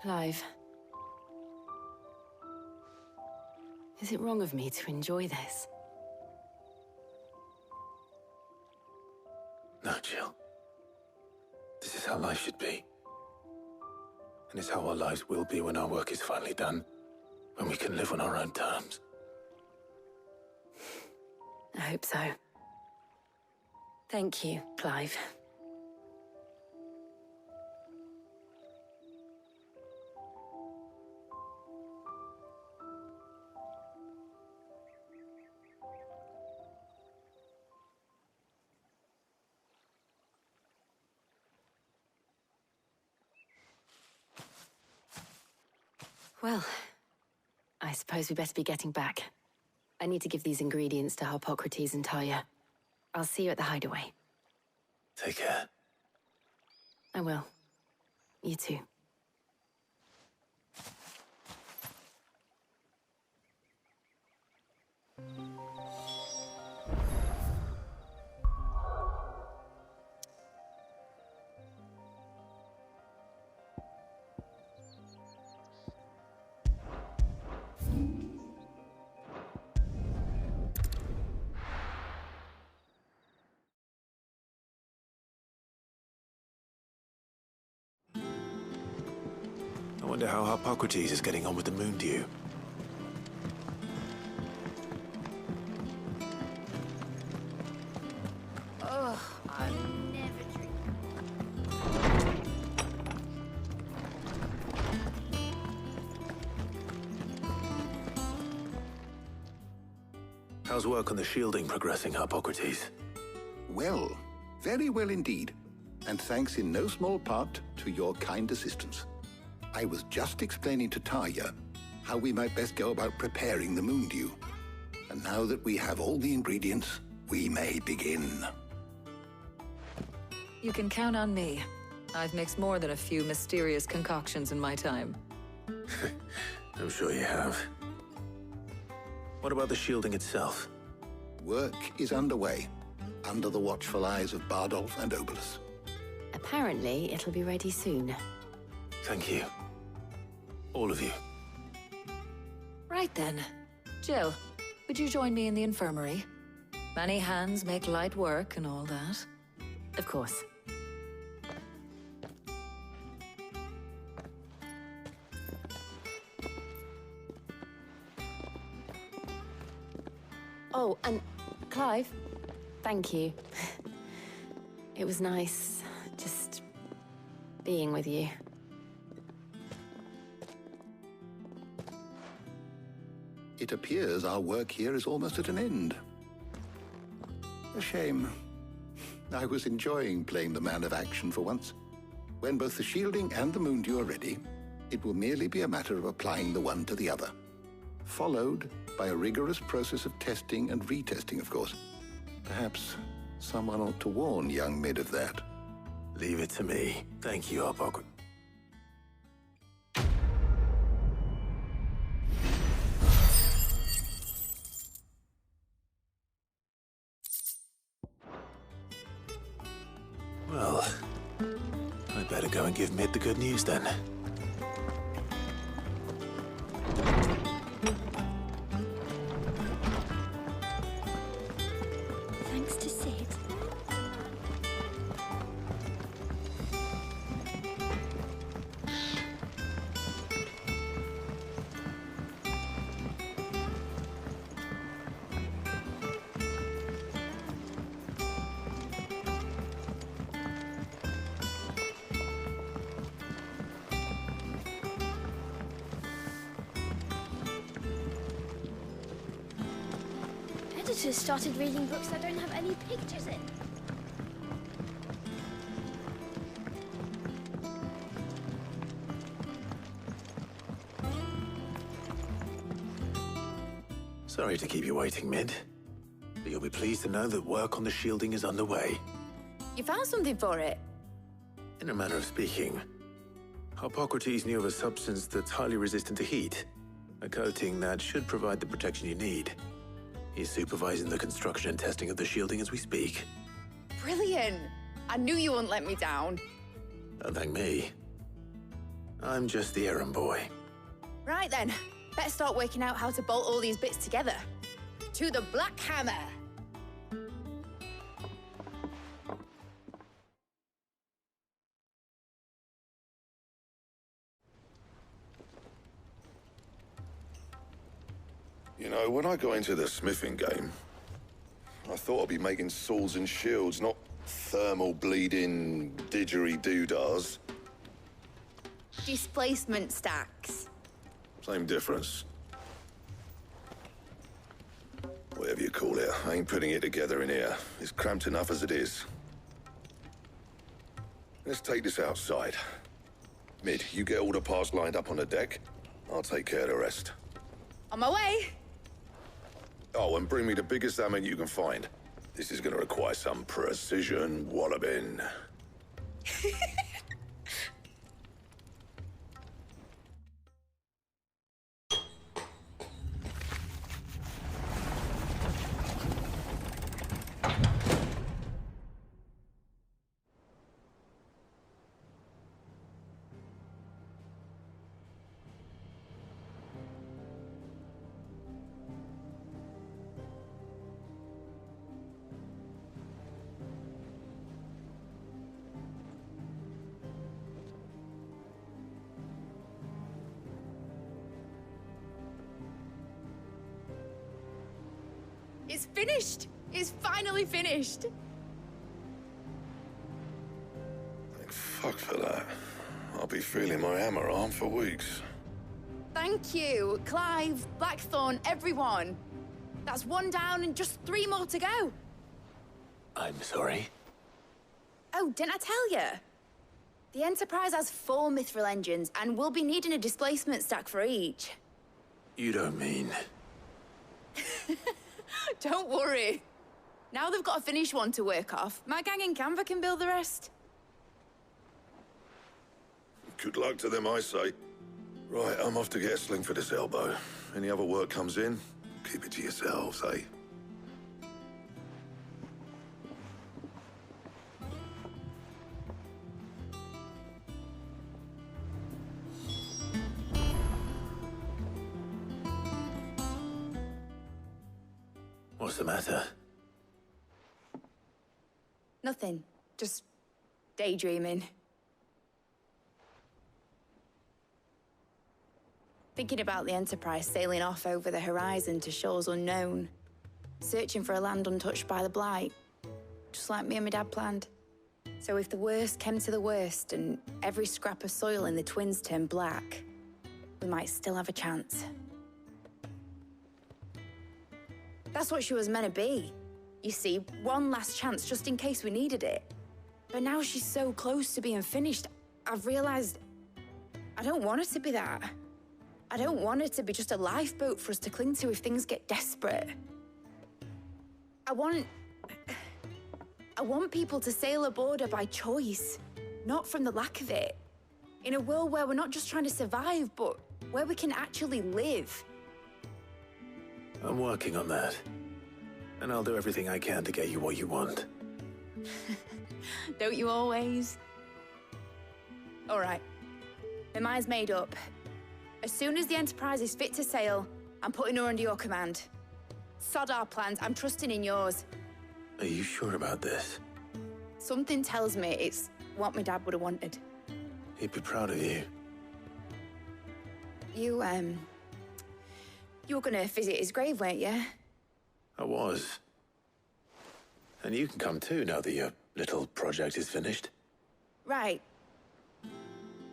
Clive. Is it wrong of me to enjoy this? No, Jill. how life should be. And it's how our lives will be when our work is finally done. When we can live on our own terms. I hope so. Thank you, Clive. Well, I suppose we better be getting back. I need to give these ingredients to Harpocrates and Talia. I'll see you at the hideaway. Take care. I will. You too. I wonder how Harpocrates is getting on with the moon dew. Ugh, I never drink. How's work on the shielding progressing, Harpocrates? Well, very well indeed. And thanks in no small part to your kind assistance. I was just explaining to Talia how we might best go about preparing the moon dew. And now that we have all the ingredients, we may begin. You can count on me. I've mixed more than a few mysterious concoctions in my time. I'm sure you have. What about the shielding itself? Work is underway, under the watchful eyes of Bardolph and Obolus. Apparently, it'll be ready soon. Thank you. All of you. Right then. Jill, would you join me in the infirmary? Many hands make light work and all that. Of course. Oh, and Clive, thank you. It was nice just being with you. It appears our work here is almost at an end. A shame. I was enjoying playing the man of action for once. When both the shielding and the moon dew are ready, it will merely be a matter of applying the one to the other. Followed by a rigorous process of testing and retesting, of course. Perhaps someone ought to warn young Mid of that. Leave it to me. Thank you, Harpocrates. Well, I'd better go and give Mid the good news then. Thanks to Sid. Editors started reading books that don't have any pictures in. Sorry to keep you waiting, Mid. But you'll be pleased to know that work on the shielding is underway. You found something for it? In a manner of speaking, Harpocrates knew of a substance that's highly resistant to heat. A coating that should provide the protection you need. He's supervising the construction and testing of the shielding as we speak. Brilliant! I knew you wouldn't let me down. Don't thank me. I'm just the errand boy. Right then, better start working out how to bolt all these bits together. To the Black Hammer! You know, when I got into the smithing game, I thought I'd be making swords and shields, not thermal bleeding didgeridoo-dahs. Displacement stacks. Same difference. Whatever you call it, I ain't putting it together in here. It's cramped enough as it is. Let's take this outside. Mid, you get all the parts lined up on the deck. I'll take care of the rest. On my way. Oh, and bring me the biggest hammer you can find. This is gonna require some precision walloping. It's finished! It's finally finished! Thank fuck for that. I'll be feeling my hammer arm for weeks. Thank you, Clive, Blackthorn, everyone. That's one down and just 3 more to go. I'm sorry. Oh, didn't I tell you? The Enterprise has 4 mithril engines, and we'll be needing a displacement stack for each. You don't mean... Don't worry. Now they've got a finished one to work off, my gang in Canva can build the rest. Good luck to them, I say. Right, I'm off to get a sling for this elbow. Any other work comes in, keep it to yourselves, eh? What's the matter? Nothing. Just daydreaming. Thinking about the Enterprise sailing off over the horizon to shores unknown. Searching for a land untouched by the Blight. Just like me and my dad planned. So if the worst came to the worst and every scrap of soil in the Twins turned black, we might still have a chance. That's what she was meant to be. You see, one last chance just in case we needed it. But now she's so close to being finished, I've realized I don't want her to be that. I don't want her to be just a lifeboat for us to cling to if things get desperate. I want people to sail aboard her by choice, not from the lack of it. In a world where we're not just trying to survive, but where we can actually live. I'm working on that. And I'll do everything I can to get you what you want. Don't you always? All right. My mind's made up. As soon as the Enterprise is fit to sail, I'm putting her under your command. Sod our plans, I'm trusting in yours. Are you sure about this? Something tells me it's what my dad would have wanted. He'd be proud of you. You were gonna visit his grave, weren't you? I was. And you can come too now that your little project is finished. Right.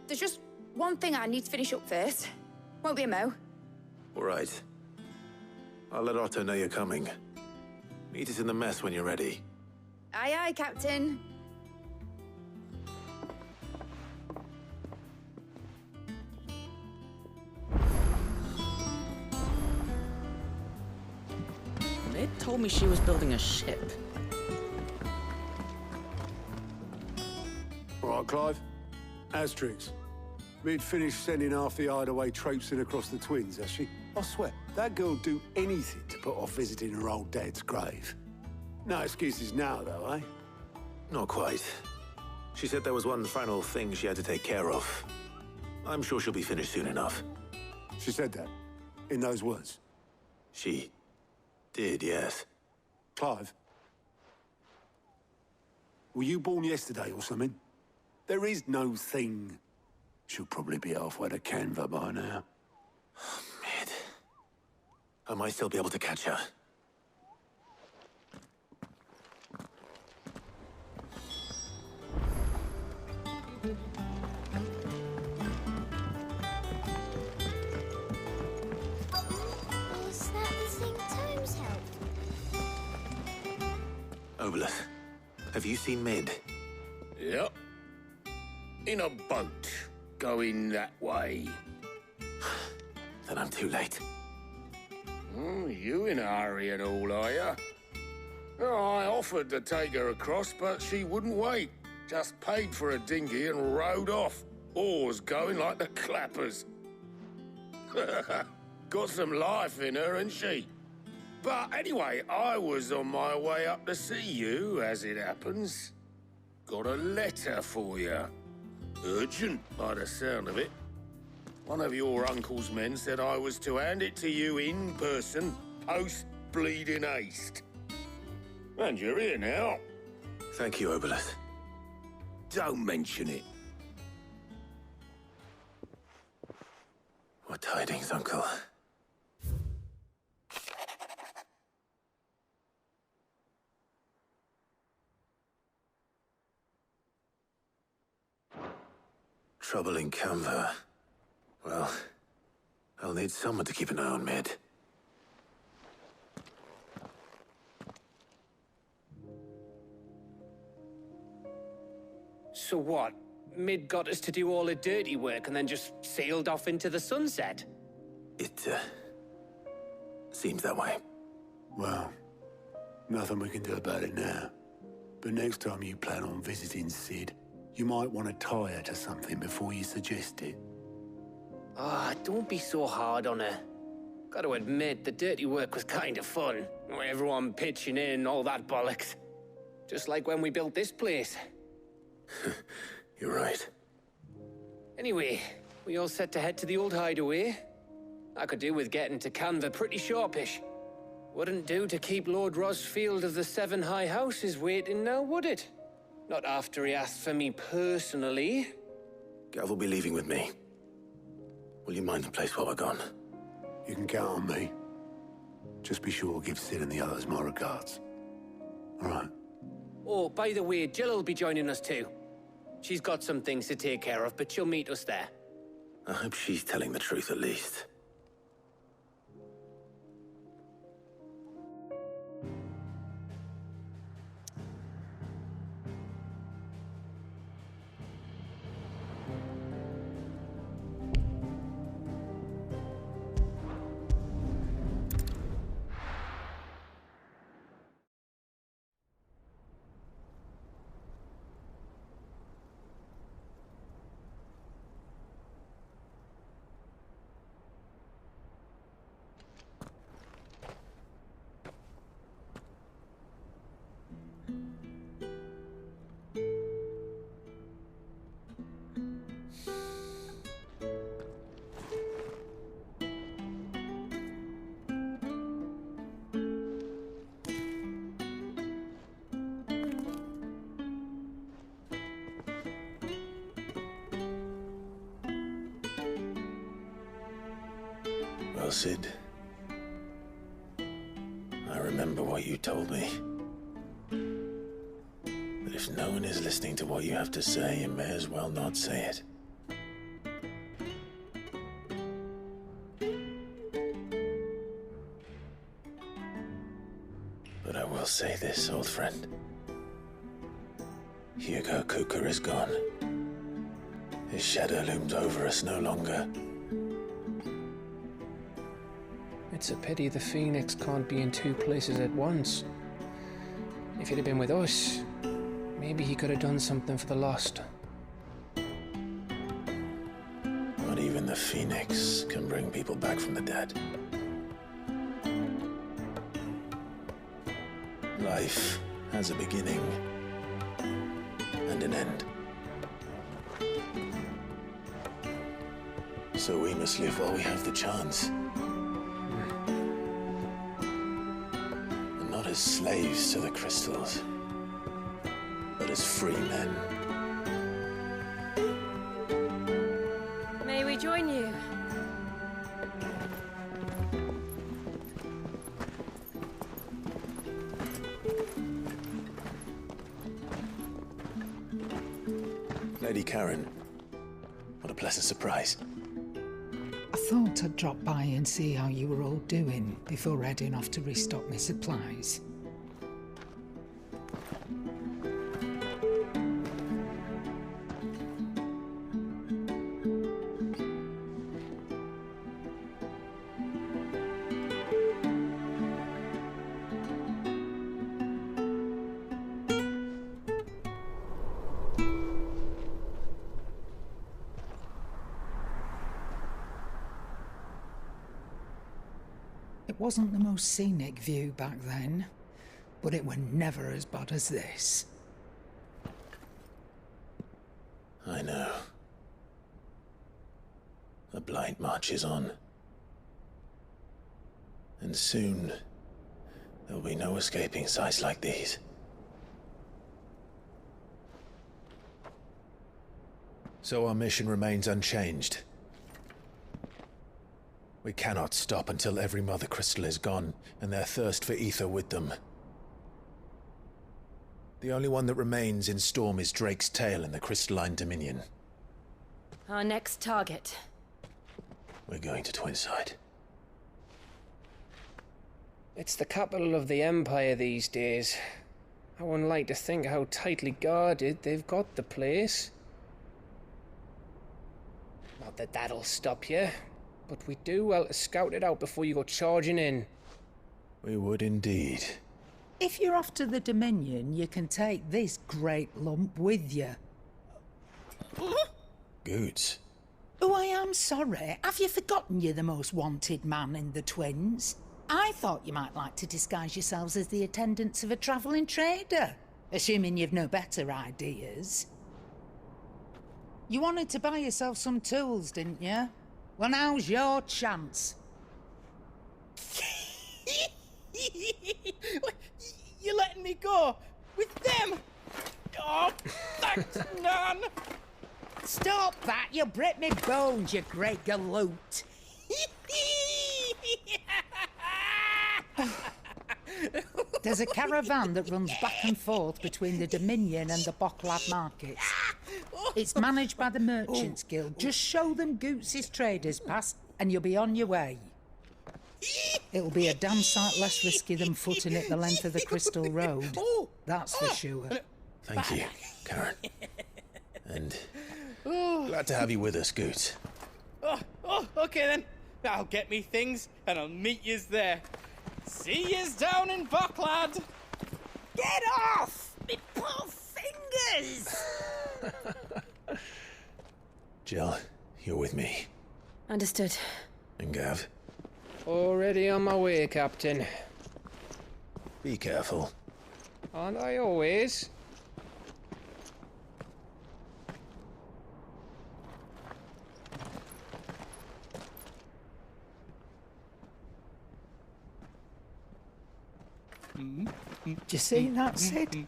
There's just one thing I need to finish up first. Won't be a mo. All right. I'll let Otto know you're coming. Meet us in the mess when you're ready. Aye, aye, Captain. Mid told me she was building a ship. All right, Clive. Asterix. We'd finished sending half the hideaway traipsing across the Twins, has she? I swear, that girl'd do anything to put off visiting her old dad's grave. No excuses now, though, eh? Not quite. She said there was one final thing she had to take care of. I'm sure she'll be finished soon enough. She said that? In those words? She did, yes. Clive? Were you born yesterday or something? There is no thing. She'll probably be halfway to Canva by now. I might still be able to catch her. Is that the thing Tomes helped? Obolus, have you seen Mid? Yep. In a boat, going that way. Then I'm too late. You in a hurry and all, are you? I offered to take her across, but she wouldn't wait. Just paid for a dinghy and rowed off. Oars going like the clappers. Got some life in her, ain't she? But anyway, I was on my way up to see you, as it happens. Got a letter for you. Urgent, by the sound of it. One of your uncle's men said I was to hand it to you in person, post-bleeding haste. And you're here now. Thank you, Obolus. Don't mention it. What tidings, Uncle? Trouble in Canva. Well, I'll need someone to keep an eye on Mid. So what? Mid got us to do all the dirty work and then just sailed off into the sunset? It, seems that way. Well, nothing we can do about it now. But next time you plan on visiting Sid, you might want to tie her to something before you suggest it. Ah, don't be so hard on her. Gotta admit, the dirty work was kind of fun. Everyone pitching in, all that bollocks. Just like when we built this place. You're right. Anyway, we all set to head to the old hideaway. I could do with getting to Canva pretty sharpish. Wouldn't do to keep Lord Rosfield of the Seven High Houses waiting now, would it? Not after he asked for me personally. Gav will be leaving with me. Will you mind the place while we're gone? You can count on me. Just be sure to give Sid and the others my regards. All right. Oh, by the way, Jill will be joining us too. She's got some things to take care of, but she'll meet us there. I hope she's telling the truth at least. Well, Sid, I remember what you told me. That if no one is listening to what you have to say, you may as well not say it. But I will say this, old friend. Hugo Cooker is gone. His shadow looms over us no longer. It's a pity the Phoenix can't be in two places at once. If he'd have been with us, maybe he could have done something for the lost. Not even the Phoenix can bring people back from the dead. Life has a beginning and an end. So we must live while we have the chance. And not as slaves to the crystals, but as free men. May we join you? Lady Karen, what a pleasant surprise. I thought I'd drop by and see how you were all doing before heading off to restock my supplies. It wasn't the most scenic view back then, but it were never as bad as this. I know. The blight marches on. And soon, there'll be no escaping sights like these. So our mission remains unchanged. We cannot stop until every Mother Crystal is gone, and their thirst for ether with them. The only one that remains in Storm is Drake's tail in the Crystalline Dominion. Our next target. We're going to Twinside. It's the capital of the Empire these days. I wouldn't like to think how tightly guarded they've got the place. Not that that'll stop you, but we do well to scout it out before you go charging in. We would indeed. If you're off to the Dominion, you can take this great lump with you. Goods. Oh, I am sorry. Have you forgotten you're the most wanted man in the Twins? I thought you might like to disguise yourselves as the attendants of a travelling trader, assuming you've no better ideas. You wanted to buy yourself some tools, didn't you? Well, now's your chance. You're letting me go with them? Oh, thanks, Nan. Stop that! You'll break me bones, you great galoot. There's a caravan that runs back and forth between the Dominion and the Bocklad markets. It's managed by the Merchants Guild. Just show them Goots' traders pass and you'll be on your way. It'll be a damn sight less risky than footing it the length of the Crystal Road. That's for sure. Thank you, Karen. And glad to have you with us, Goots. Okay then. I'll get me things and I'll meet yous there. See yous down in Bocklad. Get off! Me poor fingers! Jill, you're with me. Understood. And Gav? Already on my way, Captain. Be careful. Aren't I always? Do you see that, Sid?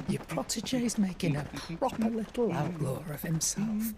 Your protege's making a proper little outlaw of himself.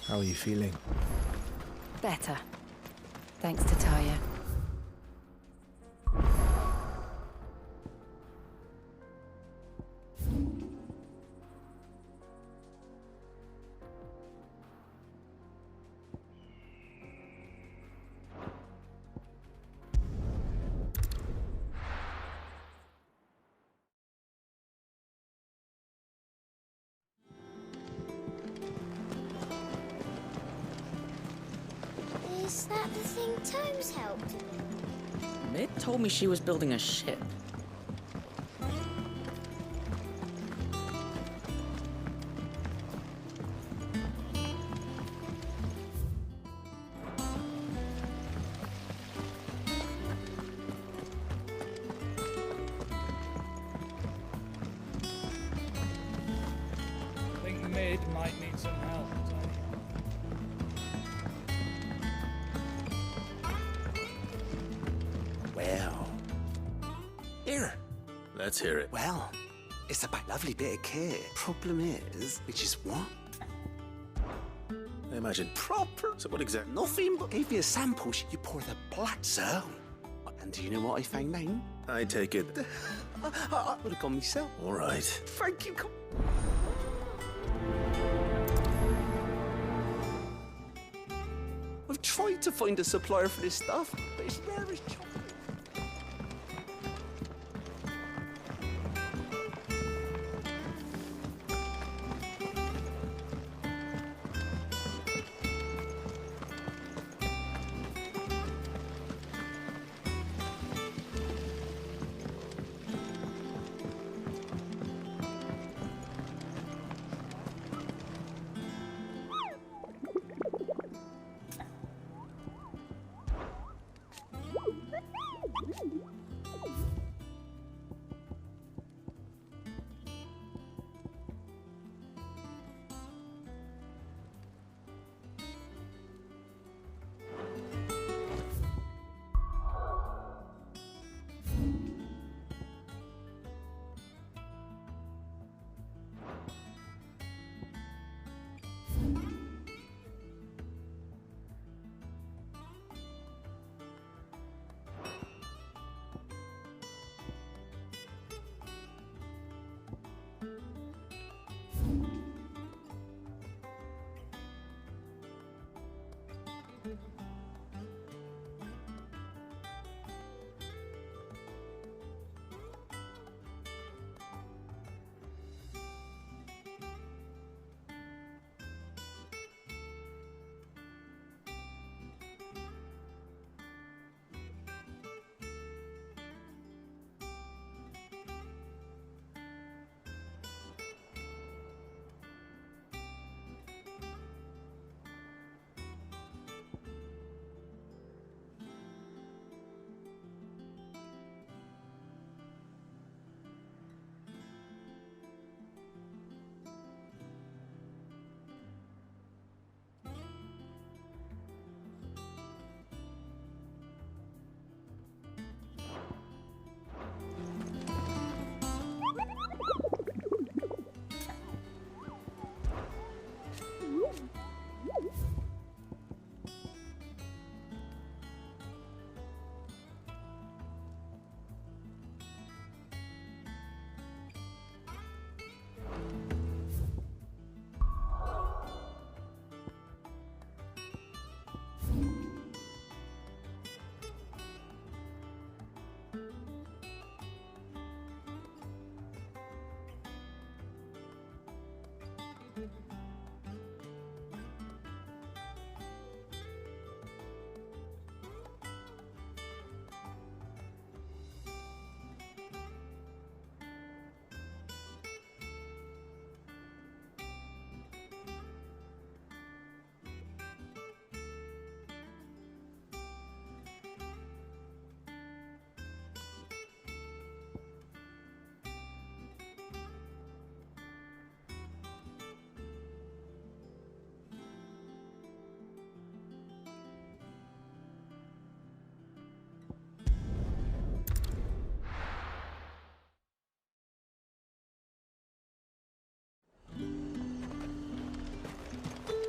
How are you feeling? Better. Thanks to Taya. Is that the thing Tomes helped? Mid told me she was building a ship. I think Mid might need some help, Well. Here. Let's hear it. Well, it's a lovely bit of kit. Problem is, which is what? I imagine. Proper. So what exactly? Nothing but give you a sample. You pour the blood zone. And do you know what I found out? I take it. I would have gone myself. All right. Thank you. I've tried to find a supplier for this stuff, but it's rare as chocolate.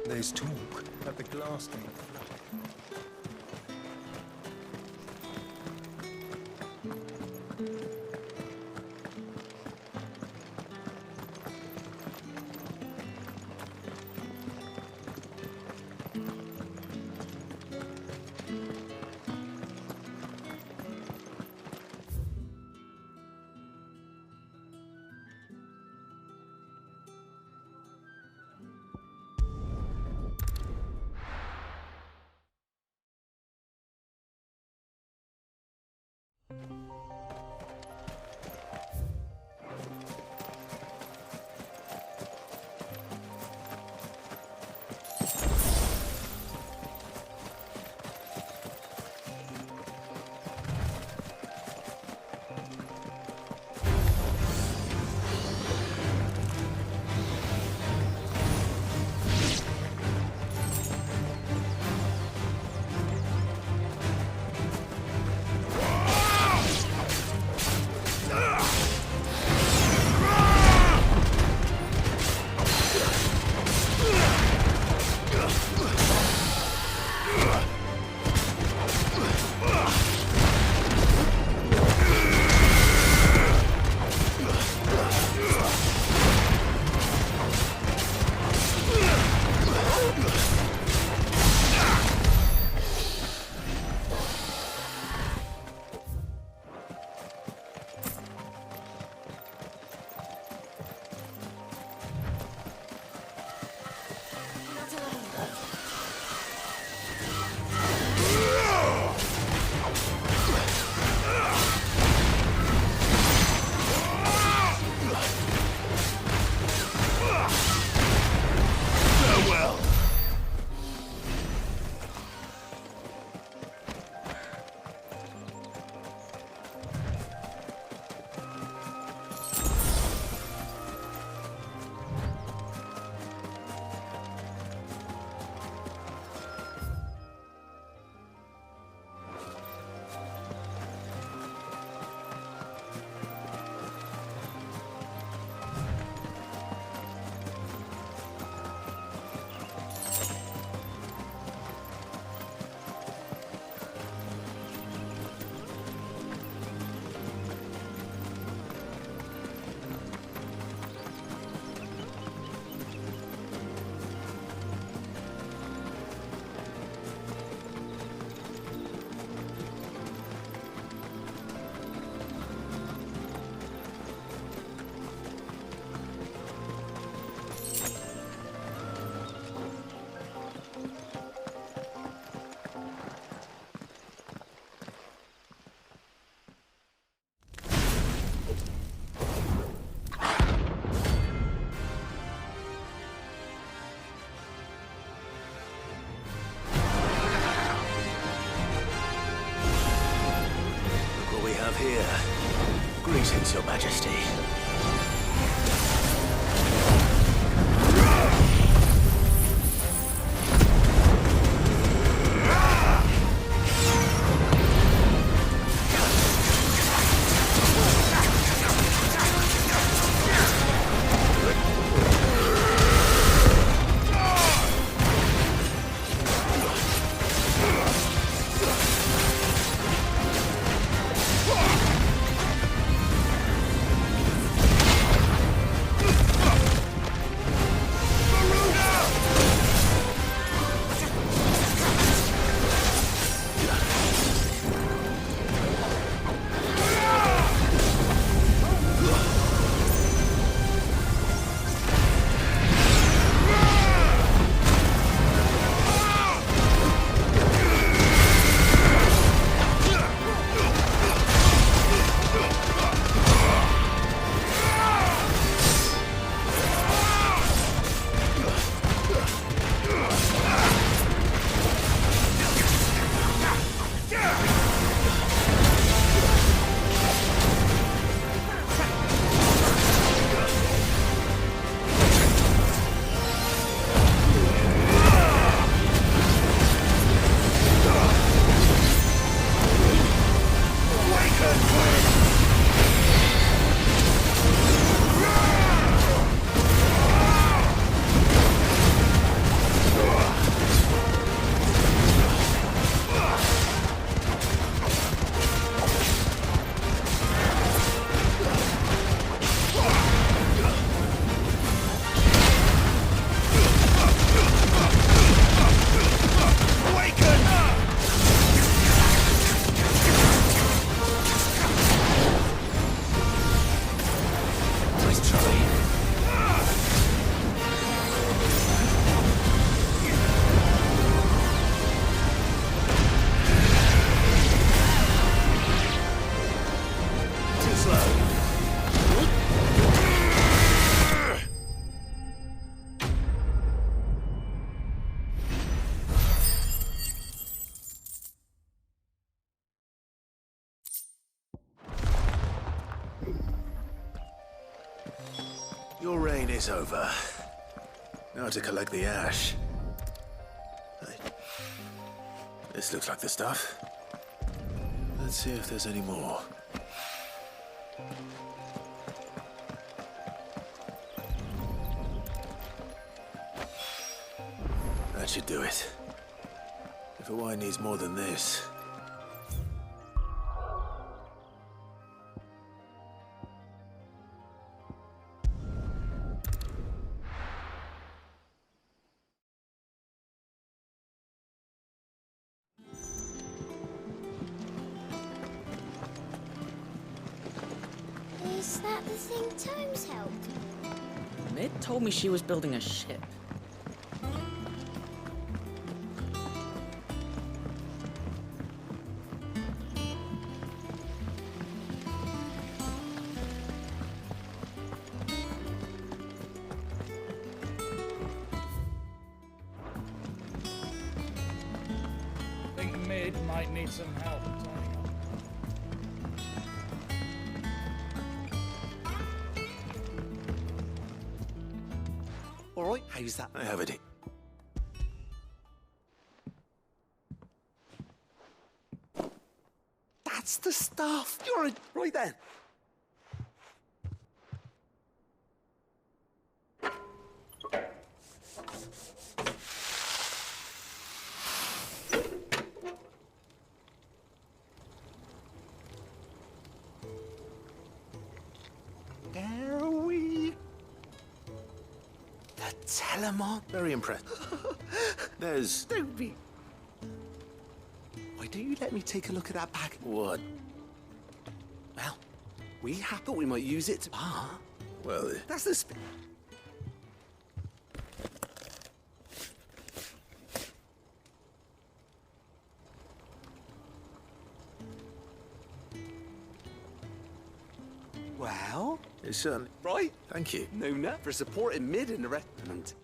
There's talk that the glass gate Here. Greetings, Your Majesty. Your reign is over. Now to collect the ash. Hey. This looks like the stuff. Let's see if there's any more. That should do it. If a wine needs more than this. Is that the thing Tomes helped? Mid told me she was building a ship. I think Mid might need some help tying up. All right, how's that? I have it. That's the stuff. You're right then. There we. The Telemon. Very impressed. There's... Don't be. Why don't you let me take a look at that bag? What? Well, we thought we might use it to... Ah. Well, That's the spin. Well, it's certainly... right. Thank you. No nut for supporting Mid in the restaurant.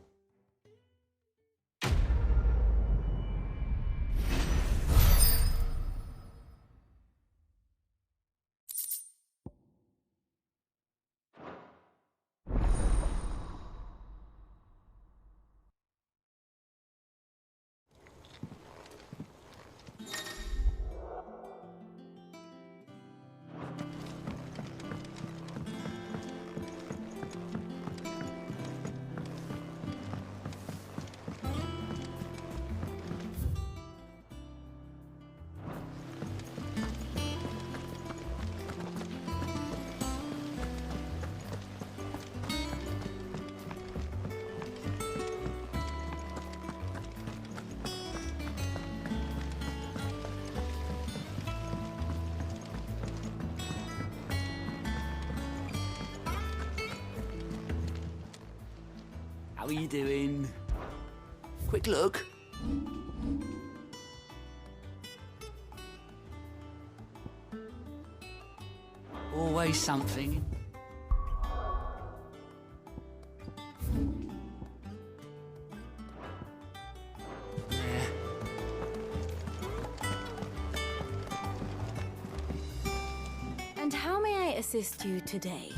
How are you doing? Quick look. Always something. And how may I assist you today?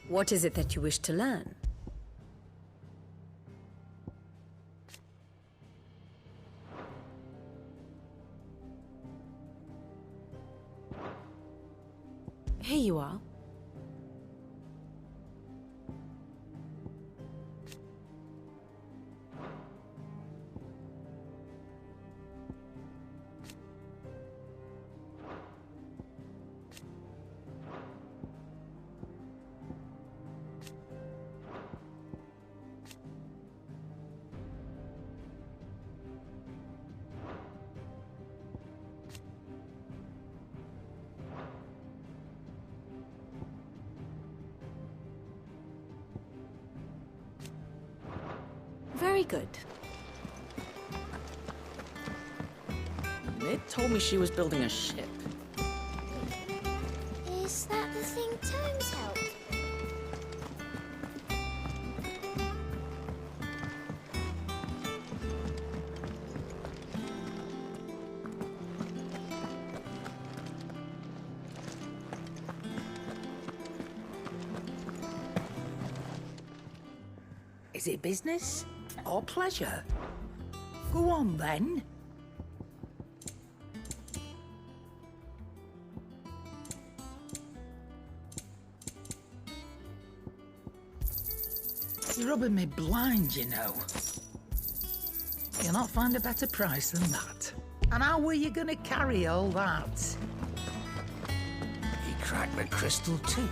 What is it that you wish to learn? Here you are. Very good. Mid told me she was building a ship. Is that the thing Tomes helped? Is it business or pleasure? Go on then. You're rubbing me blind, you know. You'll not find a better price than that. And how were you gonna carry all that? He cracked the crystal too.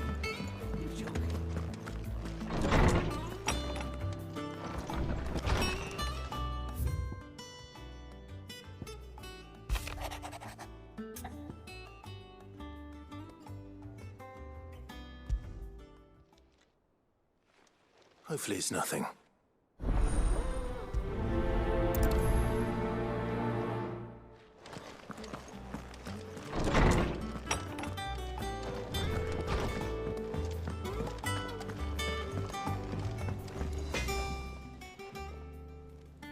Hopefully it's nothing.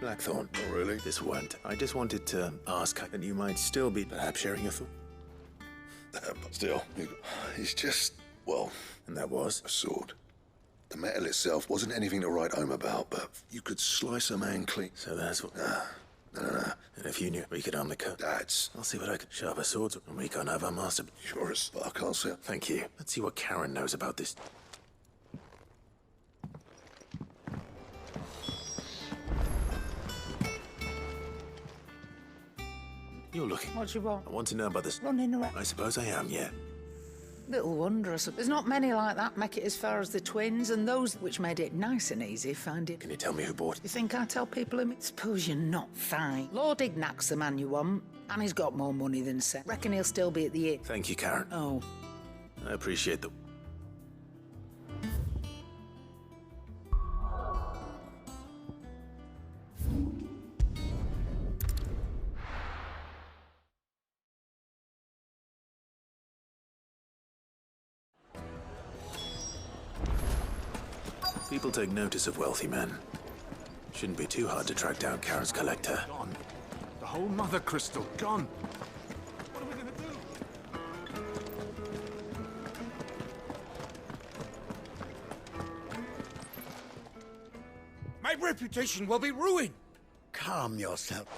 Blackthorn. Oh, really? This won't. I just wanted to ask that you might still be perhaps sharing your thought. But still, it's just, well... And that was? A sword. The metal itself wasn't anything to write home about, but you could slice a man clean. So that's what... No. And if you knew, we could undercut. That's... I'll see what I can... Sharper swords, and we can't have our master... Sure as I can't see it. Thank you. Let's see what Karen knows about this. You're looking. What do you want? I want to know about this. Running around. I suppose I am, yeah. Little wonder. There's not many like that make it as far as the twins, and those which made it nice and easy find it. Can you tell me who bought it? You think I tell people who... Suppose you're not fine. Lord Ignac's the man you want, and he's got more money than Seth. Reckon he'll still be at the inn. Thank you, Karen. Oh. I appreciate the... People take notice of wealthy men. Shouldn't be too hard to track down Karen's collector. Gone. The whole mother crystal gone. What are we gonna do? My reputation will be ruined. Calm yourself.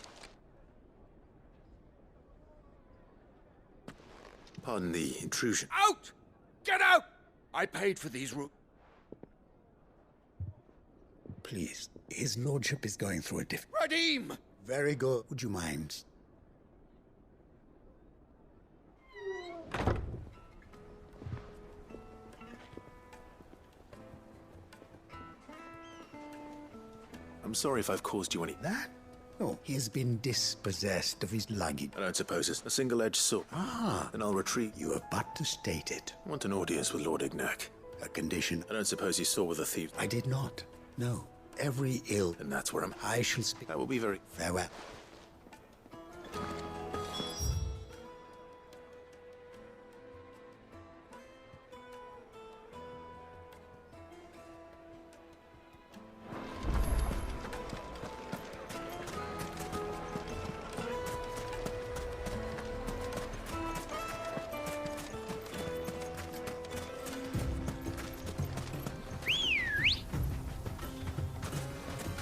Pardon the intrusion. Out! Get out! I paid for these rooms. Please, his lordship is going through a Redeem! Very good. Would you mind? I'm sorry if I've caused you any... That? No, he has been dispossessed of his luggage. I don't suppose it's a single-edged sword. Ah. Then I'll retreat. You have but to state it. I want an audience with Lord Ignac. A condition. I don't suppose you saw with the thief. I did not. No. Every ill. And that's where I'm... I shall speak. That will be very... Farewell.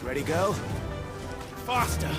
Ready, go? Faster!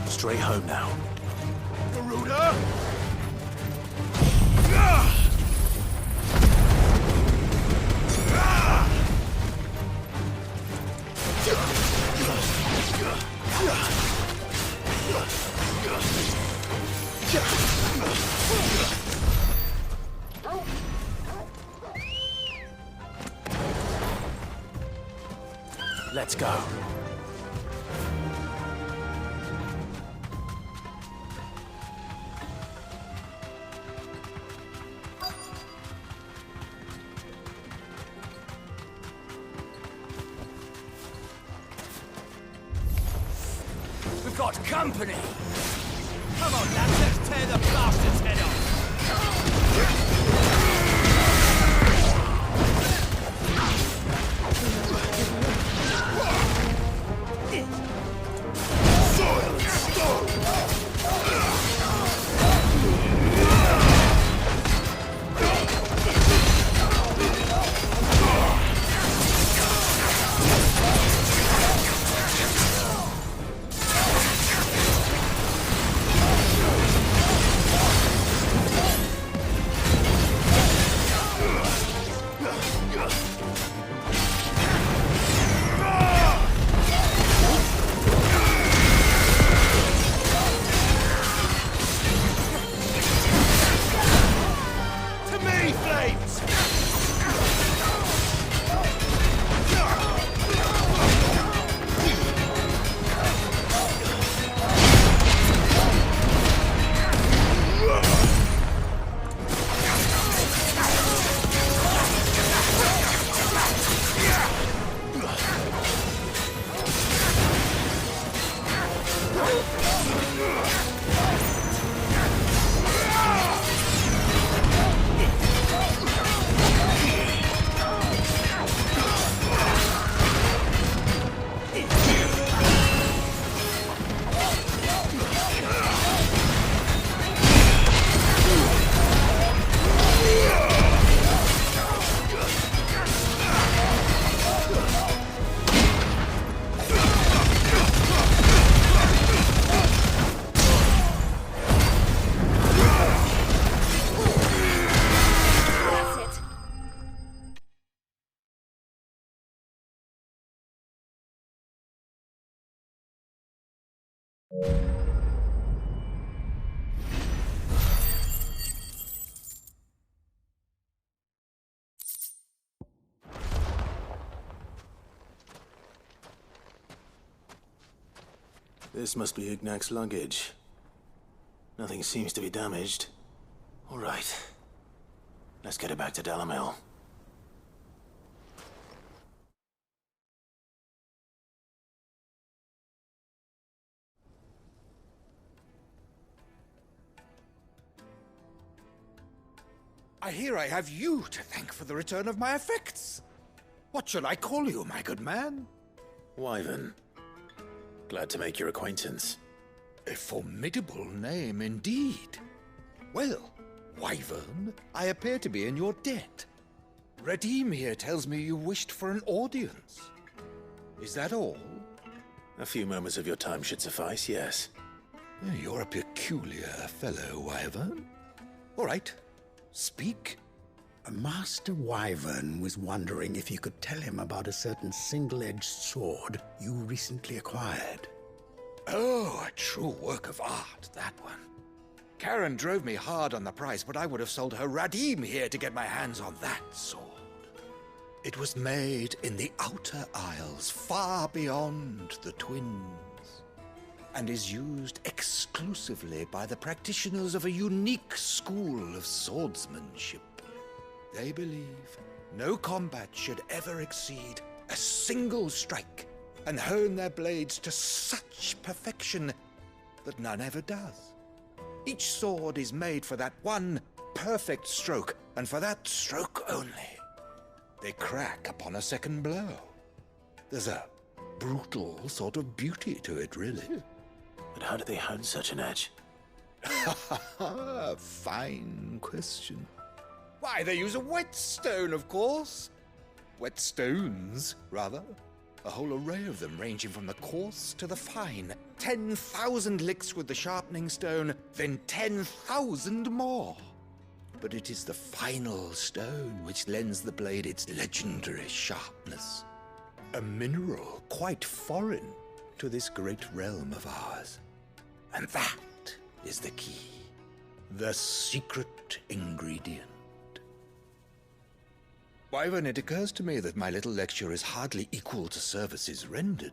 Straight home now. Garuda! Let's go. We've got company! Come on, lads, let's tear the bastard's head off! Soil and stone! This must be Ignac's luggage. Nothing seems to be damaged. All right. Let's get it back to Dalamil. I hear I have you to thank for the return of my effects. What shall I call you, my good man? Wyvern. Glad to make your acquaintance. A formidable name indeed. Well, Wyvern, I appear to be in your debt. Redeem here tells me you wished for an audience. Is that all? A few moments of your time should suffice, yes. You're a peculiar fellow, Wyvern. All right, speak. Master Wyvern was wondering if you could tell him about a certain single-edged sword you recently acquired. Oh, a true work of art, that one. Karen drove me hard on the price, but I would have sold her Radim here to get my hands on that sword. It was made in the Outer Isles, far beyond the Twins, and is used exclusively by the practitioners of a unique school of swordsmanship. They believe no combat should ever exceed a single strike, and hone their blades to such perfection that none ever does. Each sword is made for that one perfect stroke, and for that stroke only. They crack upon a second blow. There's a brutal sort of beauty to it, really. But how do they hone such an edge? Fine question. Why, they use a whetstone, of course. Whetstones, rather. A whole array of them, ranging from the coarse to the fine. 10,000 licks with the sharpening stone, then 10,000 more. But it is the final stone which lends the blade its legendary sharpness. A mineral quite foreign to this great realm of ours. And that is the key. The secret ingredient. Wyvern, it occurs to me that my little lecture is hardly equal to services rendered.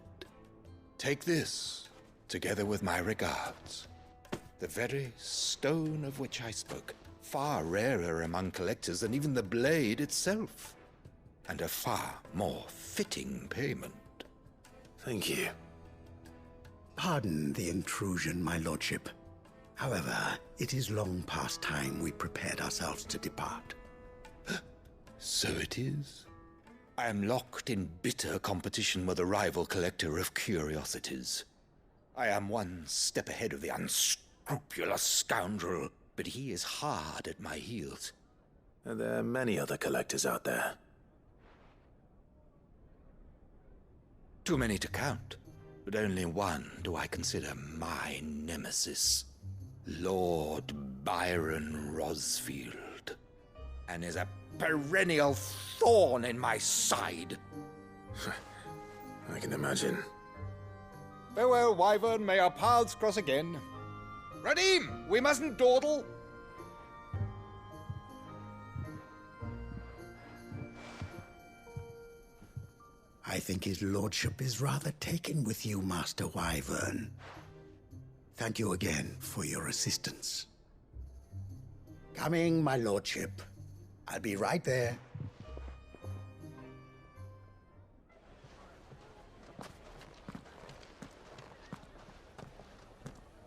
Take this, together with my regards. The very stone of which I spoke, far rarer among collectors than even the blade itself, and a far more fitting payment. Thank you. Pardon the intrusion, my lordship. However, it is long past time we prepared ourselves to depart. So it is. I am locked in bitter competition with a rival collector of curiosities. I am one step ahead of the unscrupulous scoundrel, but he is hard at my heels. Are there many other collectors out there? Too many to count, but only one do I consider my nemesis. Lord Byron Rosfield, and is a perennial thorn in my side. I can imagine. Farewell, Wyvern. May our paths cross again. Radim, we mustn't dawdle. I think his lordship is rather taken with you, Master Wyvern. Thank you again for your assistance. Coming, my lordship. I'll be right there.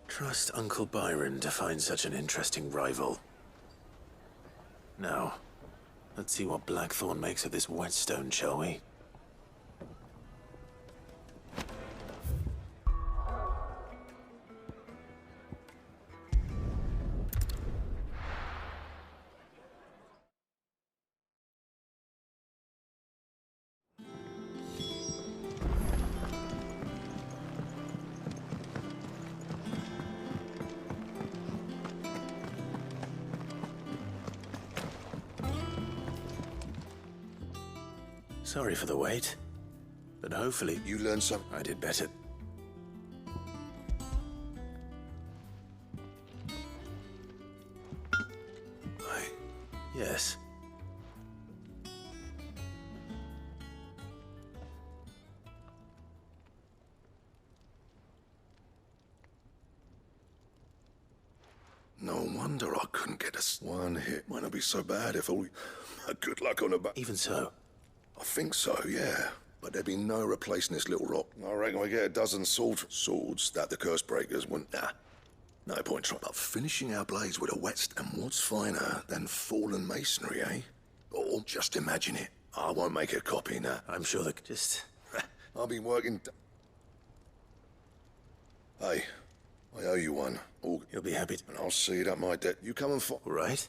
Trust Uncle Byron to find such an interesting rival. Now, let's see what Blackthorn makes of this whetstone, shall we? Sorry for the wait, but hopefully... You learned something? I did better. Yes. No wonder I couldn't get us one hit. Might not be so bad if all... Good luck on the back. Even so. I think so, yeah. But there'd be no replacing this little rock. I reckon we get a dozen swords that the curse breakers wouldn't... Nah. No point trying. But finishing our blades with a whetstone, and what's finer than fallen masonry, eh? Or just imagine it. I won't make a copy now. I'm sure that just... I'll be working... Hey, I owe you one. You'll be happy to... And I'll see that my debt. You come and fight. Right?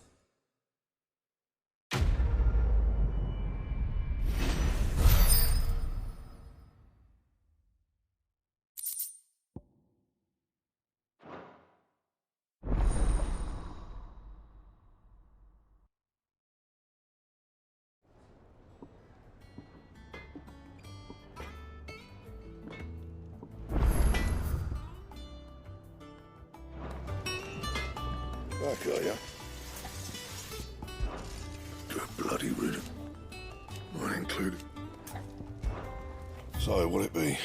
Back, are ya? Good bloody rid. Mine included. So, what'll it be?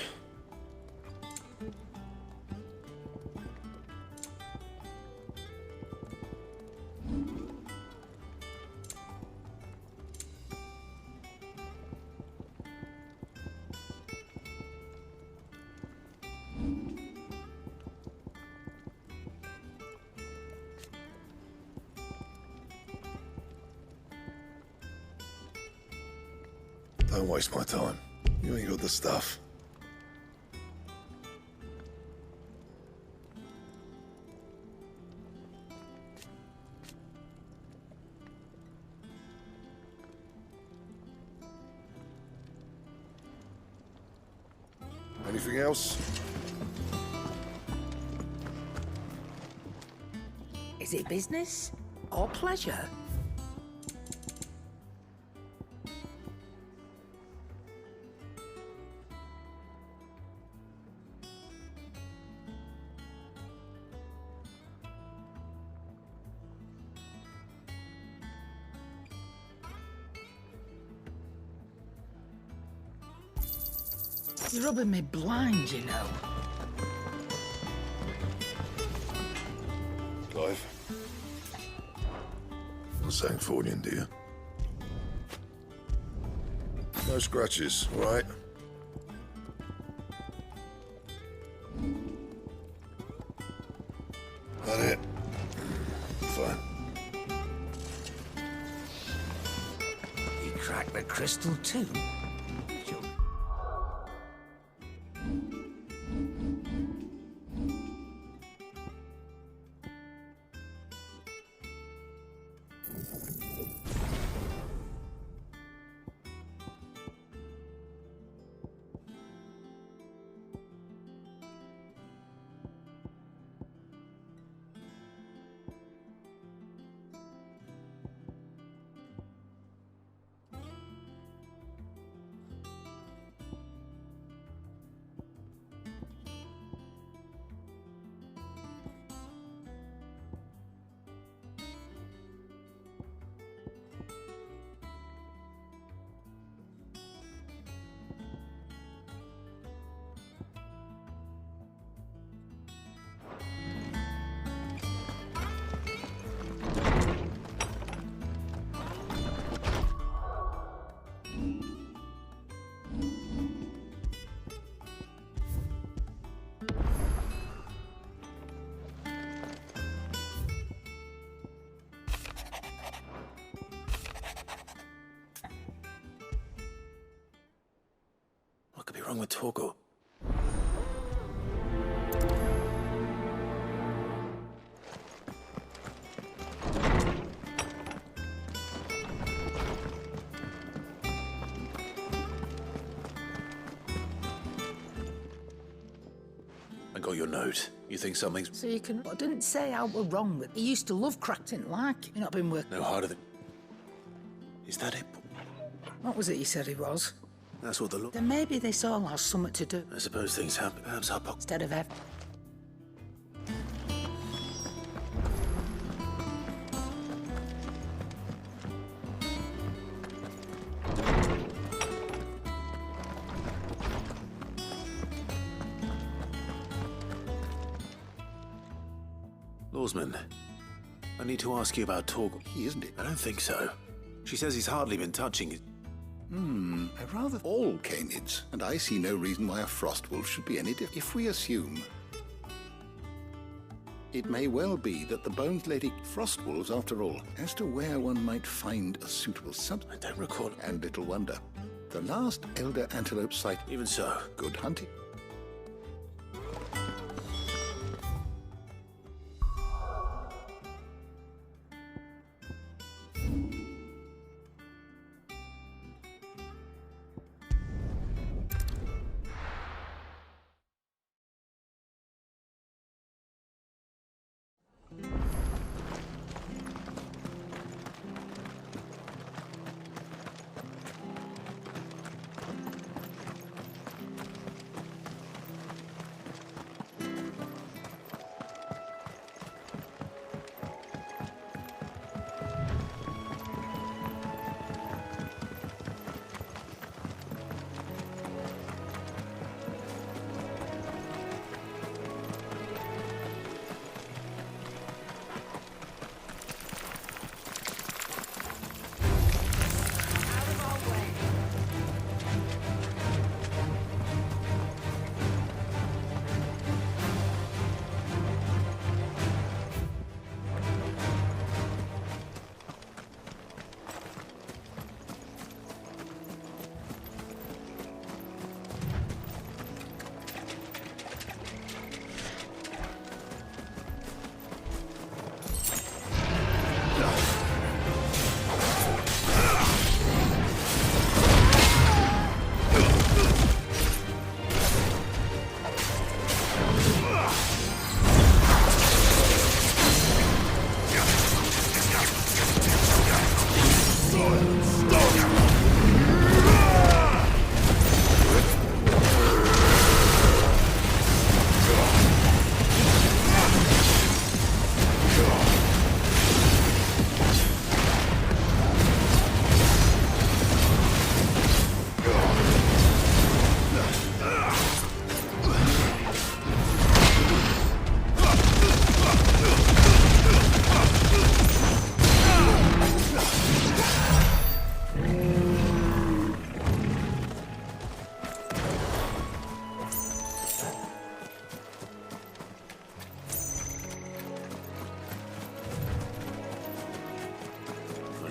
Don't waste my time. You ain't got the stuff. Anything else? Is it business or pleasure? You're rubbing me blind, you know. Clive. Not saying Fordian, do you? No scratches, all right? That it? Fine. You cracked the crystal too? What could be wrong with Torgo? I got your note. You think something's... So you can... I didn't say how we're wrong with... He used to love crack, didn't like. You've not been working... No harder than... Is that it? What was it he said he was? That's what the look... Then maybe this all has something to do... I suppose things happen. Perhaps our... Instead of ever... Lawsman, I need to ask you about Torgo. He isn't it? I don't think so. She says he's hardly been touching it. I rather all canids, and I see no reason why a frostwolf should be any different. If we assume... It may well be that the Bones Lady frostwolves, after all, as to where one might find a suitable substance. I don't recall. And little wonder. The last elder antelope site... Even so. Good hunting.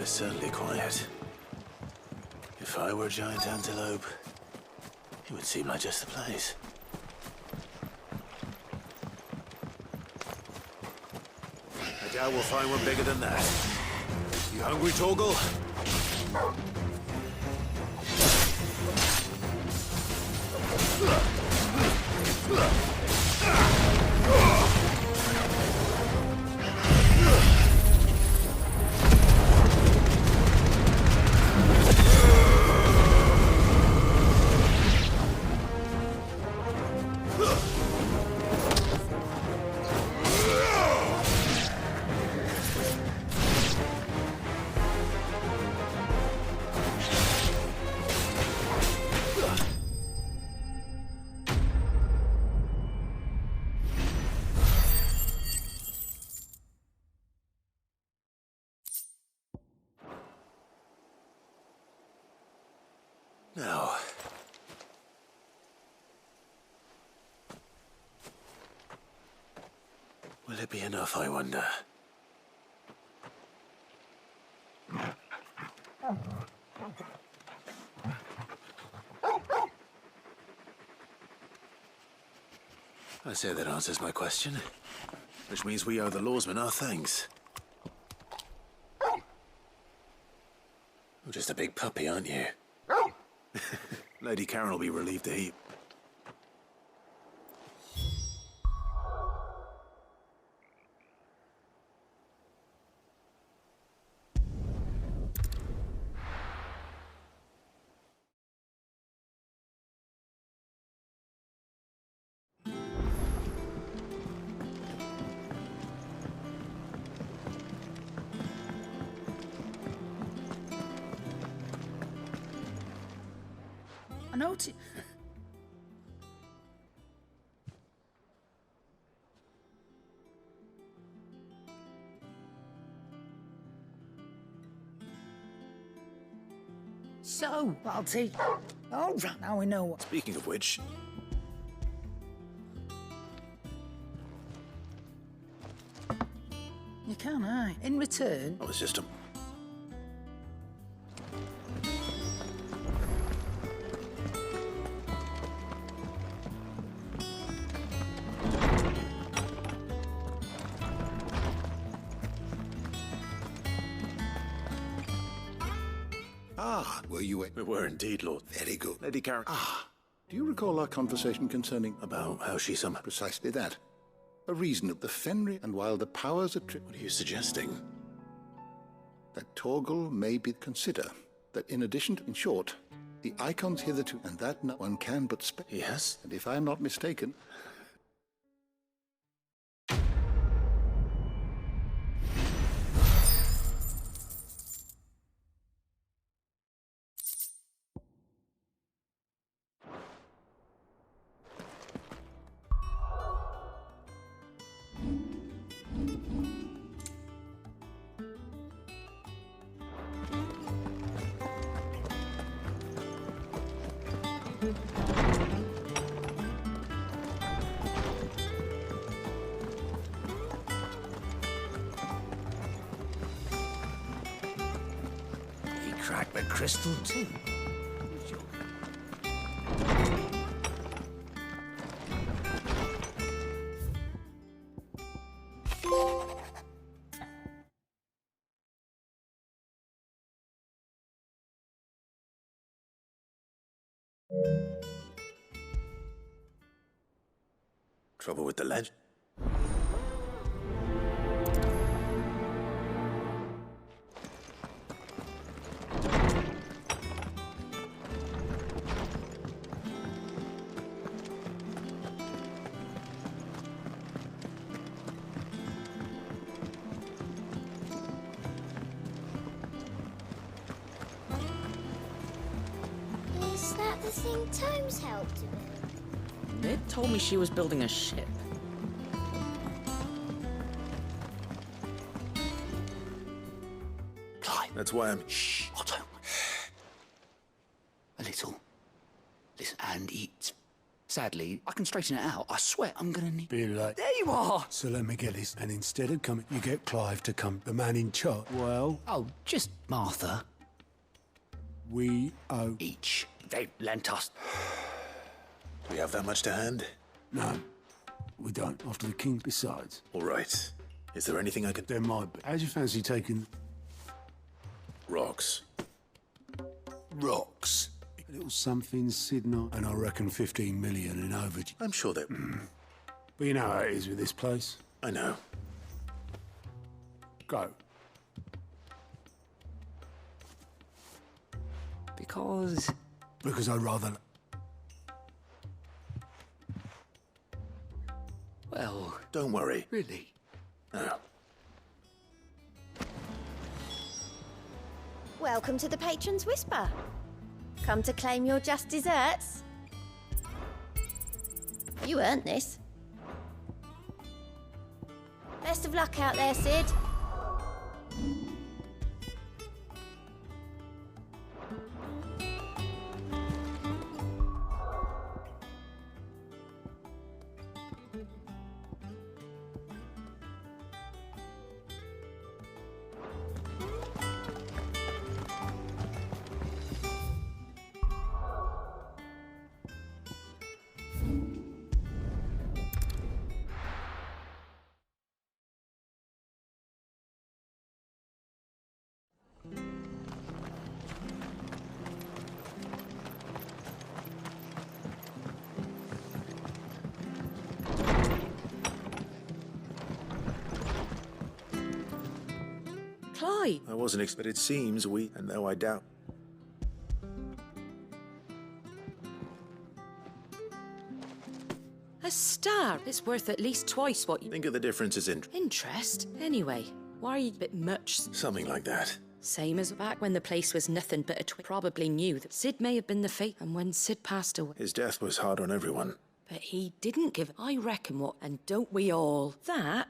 It's certainly quiet. If I were a giant antelope, it would seem like just the place. I doubt we'll find one bigger than that. You hungry, Torgal? Now, will it be enough, I wonder? I say that answers my question, which means we owe the lawsmen our thanks. You're just a big puppy, aren't you? Lady Karen will be relieved to hear. I noticed. So, I'll teach. All right, now we know what. Speaking of which, You can, aye. In return. oh, it's just a. Ah, were you a... We were indeed, Lord. Very good. Lady Karen. Ah, do you recall our conversation concerning... About how she some... Precisely that. A reason of the Fenrir, and while the powers are... What are you suggesting? That Torgal may be... Consider that in addition to... In short, the icons hitherto... And that no one can but... Yes? And if I am not mistaken... He cracked the crystal too. Trouble with the ledge? Is that the thing Tomes helped with? They told me she was building a ship. That's why I'm... Shh, Otto. A little. Listen, and eat. Sadly, I can straighten it out. I swear I'm gonna need... Be like... There you are! So let me get this. And instead of coming, you get Clive to come, the man in charge. Well... Oh, just Martha. We owe... Each. They lent us... Do we have that much to hand? No. We don't. After the king. Besides... All right. Is there anything I can... There might be. How'd you fancy taking... Rocks. Rocks? A little something, Sidney. And I reckon 15 million in overdue. I'm sure that... But you know how it is with this place. I know. Go. Because I'd rather... Well... Don't worry. Really? No. Welcome to the Patron's Whisper. Come to claim your just desserts? You earned this. Best of luck out there, Sid. Clive! I wasn't but it seems we... And though I doubt... A star! It's worth at least twice what you... Think of the differences in... Interest? Anyway, why are you a bit much? Something like that. Same as back when the place was nothing but a Probably knew that Sid may have been the fate, and when Sid passed away... His death was hard on everyone. But he didn't give... I reckon what... And don't we all? That...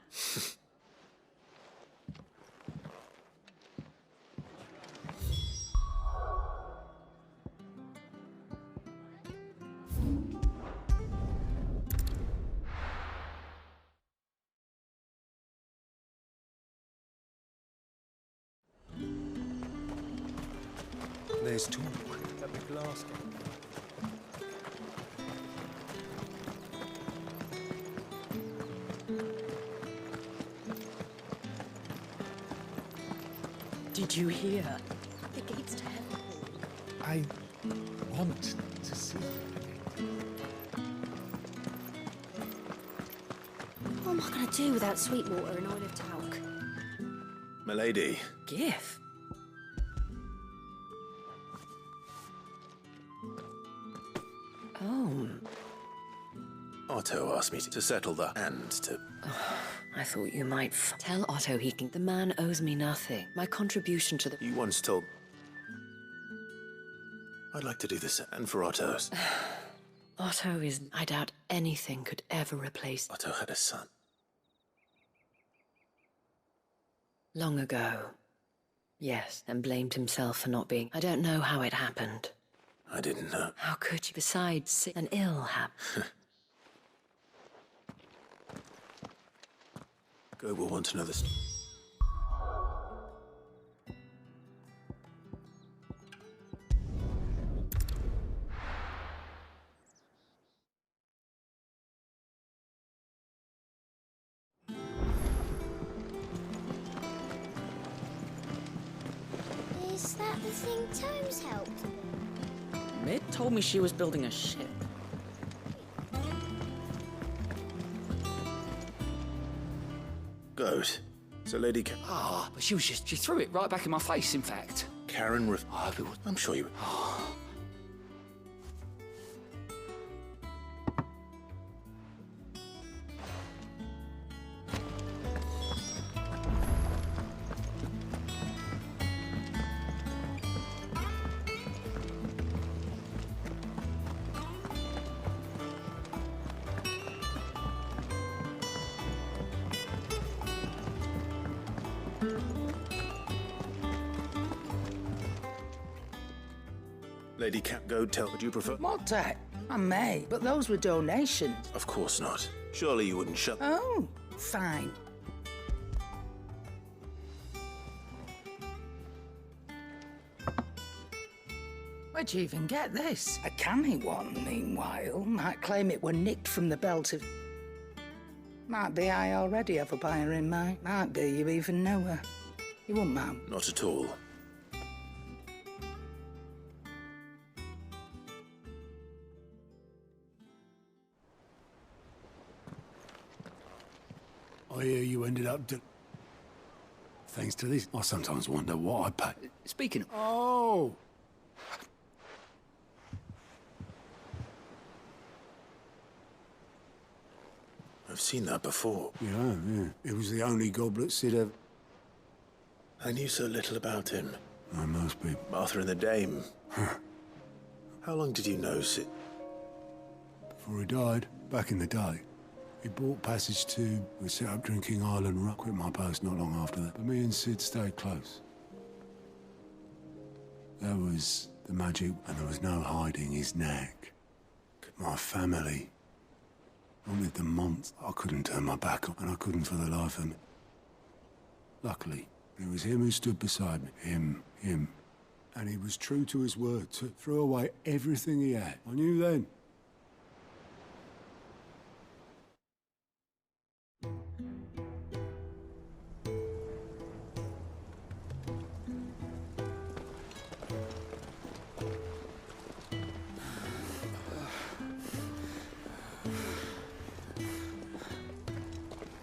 There's two. That big glass. Did you hear? The gates to heaven. I want to see. What am I going to do without Sweetwater and Oil of Talc? Milady. Giff? Oh. Otto asked me to settle the... and to... I thought you might tell Otto he can... The man owes me nothing. My contribution to the... You once told... I'd like to do this, and for Otto's. Otto is... I doubt anything could ever replace... Otto had a son. Long ago. Yes, and blamed himself for not being... I don't know how it happened. I didn't know. How could you? Besides, sick and ill happened. Go will want to know this. Is that the thing Tomes helped with? Mid told me she was building a ship. Good. So Lady Ah, but she threw it right back in my face, in fact. Karen I'm sure you... Lady Cat, go tell. Would you prefer? Mod that. I may, but those were donations. Of course not. Surely you wouldn't shut... Oh, fine. Where'd you even get this? A canny one, meanwhile, might claim it were nicked from the belt of... Might be I already have a buyer in mind. Might be you even know her. You wouldn't, ma'am? Not at all. I hear you ended up thanks to this. I sometimes wonder what I paid. Speaking of... Oh! I've seen that before. Yeah. It was the only goblet Sid ever... I knew so little about him. Most people. Arthur and the Dame. How long did you know Sid? Before he died, back in the day. He bought passage to... We set up drinking Island Rock. Quit my post not long after that. But me and Sid stayed close. That was the magic, and there was no hiding his knack. My family wanted the month. I couldn't turn my back on, and I couldn't for the life of me. Luckily, it was him who stood beside me. Him. And he was true to his word, threw away everything he had. I knew then.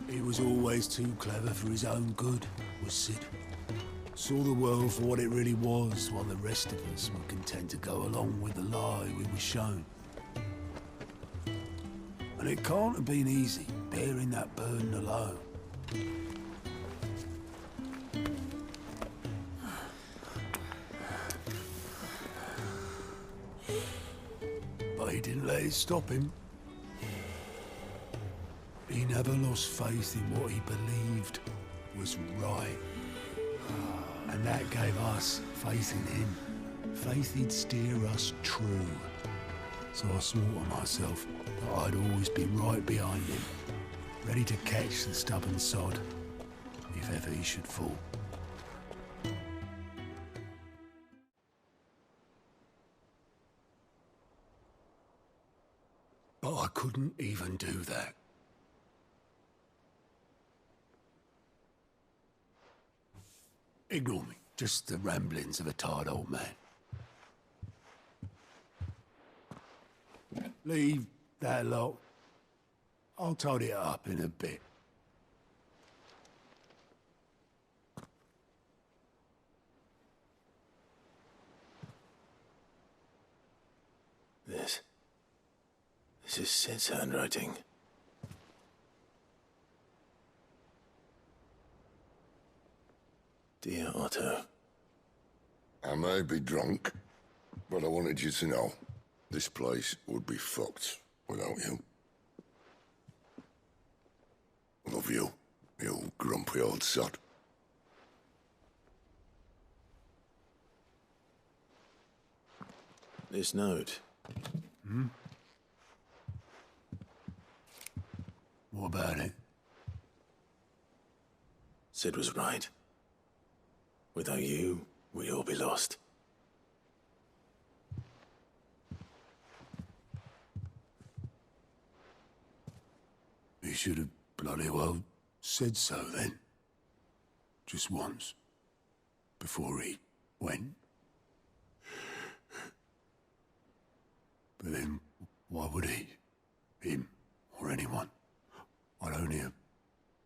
He was always too clever for his own good, was Sid. Saw the world for what it really was, while the rest of us were content to go along with the lie we were shown. And it can't have been easy, bearing that burden alone. But he didn't let it stop him. He never lost faith in what he believed was right. And that gave us faith in him. Faith he'd steer us true. So I swore to myself that I'd always be right behind him, ready to catch the stubborn sod, if ever he should fall. But I couldn't even do that. Ignore me. Just the ramblings of a tired old man. Leave that lot. I'll tidy it up in a bit. This is Sid's handwriting. Dear Otto. I may be drunk, but I wanted you to know this place would be fucked without you. Love you, you grumpy old sod. This note. What about it? Sid was right. Without you, we'd all be lost. He should have bloody well said so then. Just once. Before he went. But then, why would he? Him, or anyone? I'd only have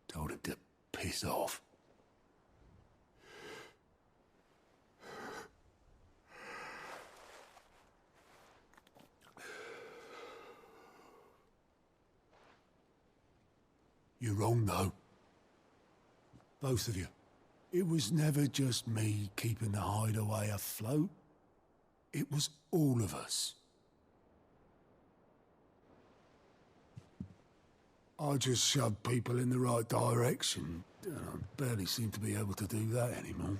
told him to piss off. You're wrong, though. Both of you. It was never just me keeping the hideaway afloat. It was all of us. I just shoved people in the right direction. And I barely seem to be able to do that anymore.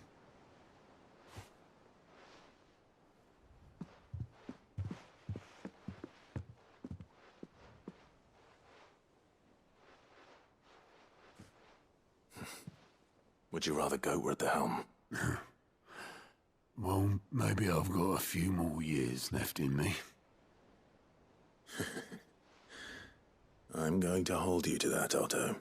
Would you rather go at the helm? Well, maybe I've got a few more years left in me. I'm going to hold you to that, Otto.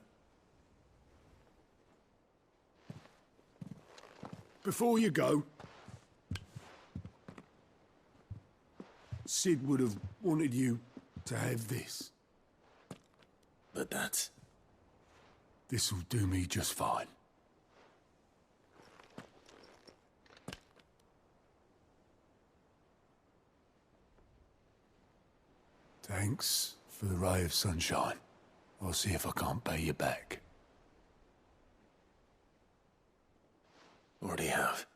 Before you go, Sid would have wanted you to have this. But that's... This'll do me just fine. Thanks for the ray of sunshine. I'll see if I can't pay you back. Already have.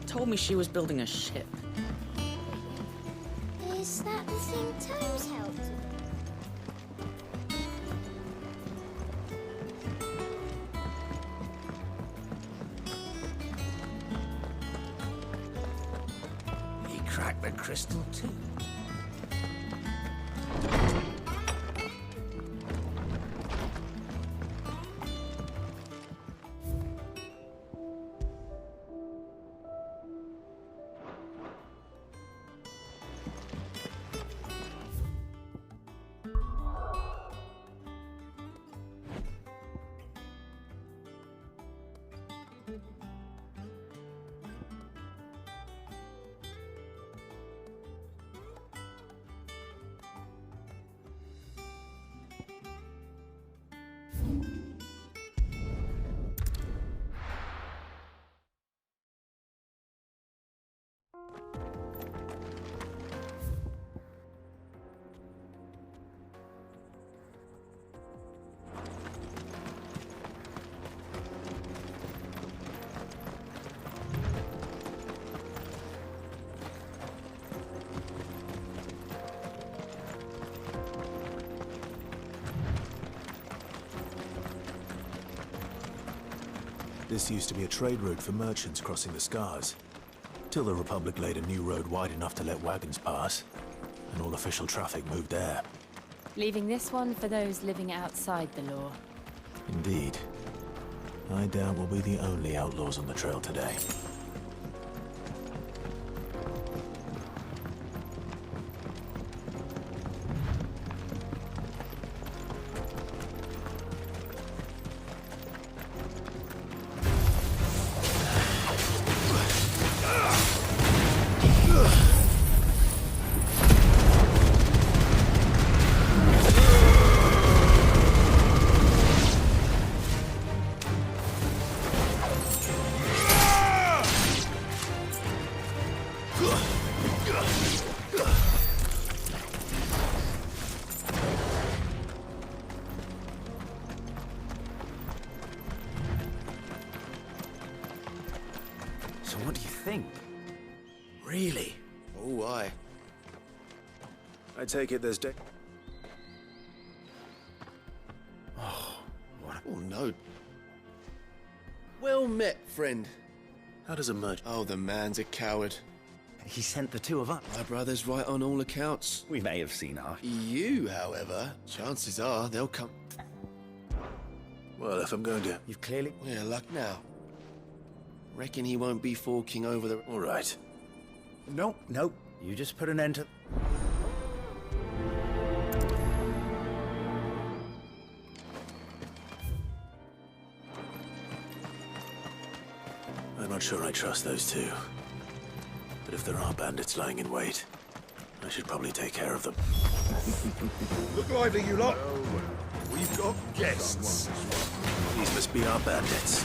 Told me she was building a ship. Is that the thing Tomes helped with? He cracked the crystal too. This used to be a trade route for merchants crossing the Scars, till the Republic laid a new road wide enough to let wagons pass, and all official traffic moved there. Leaving this one for those living outside the law. Indeed. I doubt we'll be the only outlaws on the trail today. So what do you think? Really? Oh, aye. I take it there's Oh, what? Oh, no. Well met, friend. How does a merchant... Oh, the man's a coward. He sent the two of us. My brother's right on all accounts. We may have seen our... You, however, chances are they'll come... Well, if I'm going to... You've clearly... We're luck now. Reckon he won't be forking over the... All right. Nope, nope. You just put an end to... I'm not sure I trust those two. But if there are bandits lying in wait, I should probably take care of them. Look lively, you lot. We've got guests. These must be our bandits.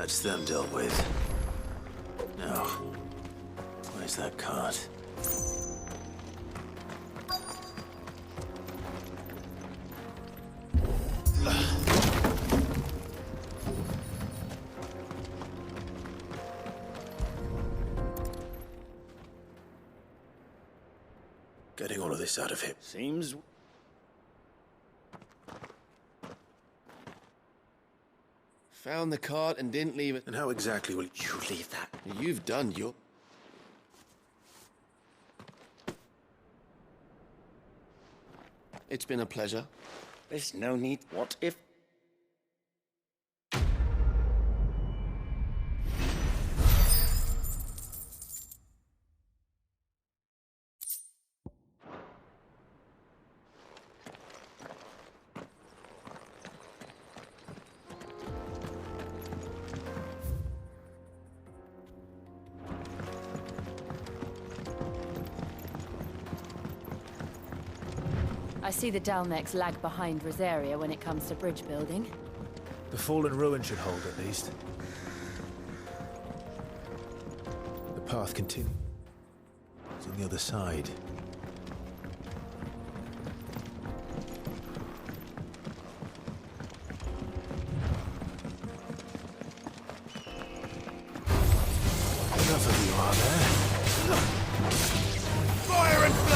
That's them dealt with. Now, where's that cart? Getting all of this out of him. Seems... Found the cart and didn't leave it. And how exactly will you leave that? You've done your... It's been a pleasure. There's no need. What if... I see the Dalnecs lag behind Rosaria when it comes to bridge building. The fallen ruin should hold, at least. The path continues. It's on the other side. Enough of you are there. Fire and flame!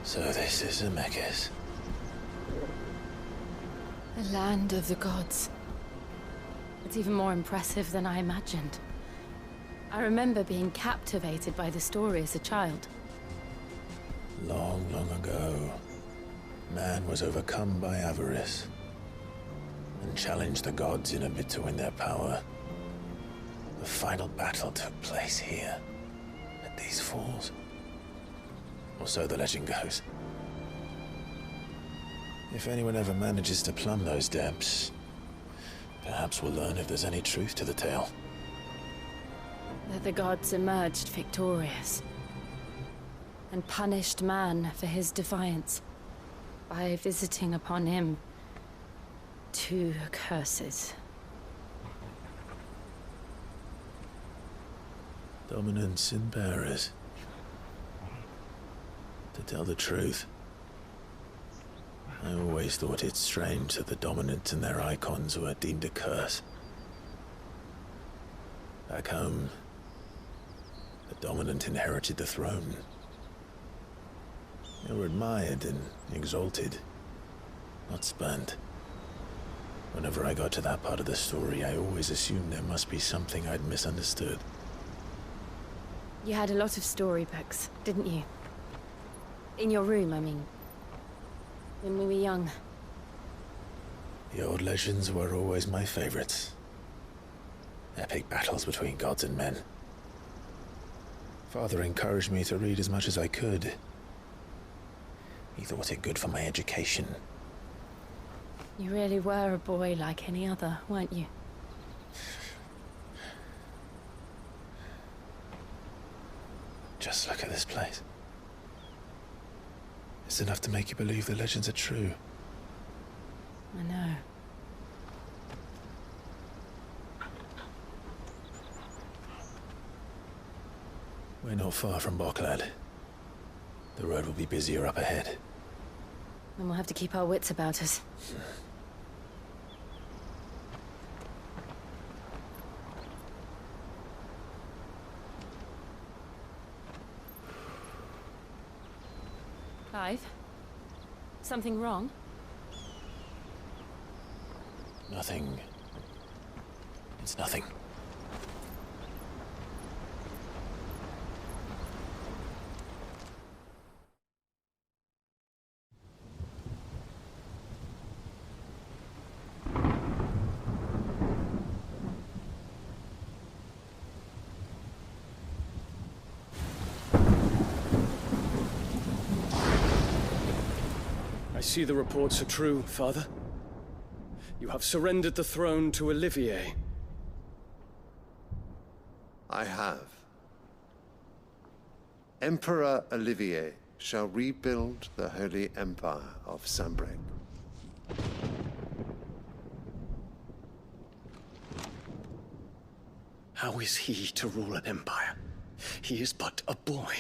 So this is Zemeckis. The land of the gods. It's even more impressive than I imagined. I remember being captivated by the story as a child. Long, long ago, man was overcome by avarice and challenged the gods in a bid to win their power. The final battle took place here, at these falls. Or so the legend goes. If anyone ever manages to plumb those depths, perhaps we'll learn if there's any truth to the tale. That the gods emerged victorious and punished man for his defiance by visiting upon him 2 curses. Dominance and bearers. To tell the truth, I always thought it strange that the dominant and their icons were deemed a curse. Back home, the dominant inherited the throne. They were admired and exalted, not spurned. Whenever I got to that part of the story, I always assumed there must be something I'd misunderstood. You had a lot of storybooks, didn't you? In your room, I mean. When we were young. The old legends were always my favorites. Epic battles between gods and men. Father encouraged me to read as much as I could. He thought it good for my education. You really were a boy like any other, weren't you? Just look at this place. It's enough to make you believe the legends are true. I know. We're not far from Boklad. The road will be busier up ahead. Then we'll have to keep our wits about us. Clive? Something wrong? Nothing. It's nothing. I see the reports are true, Father. You have surrendered the throne to Olivier. I have. Emperor Olivier shall rebuild the Holy Empire of Sanbreque. How is he to rule an empire? He is but a boy.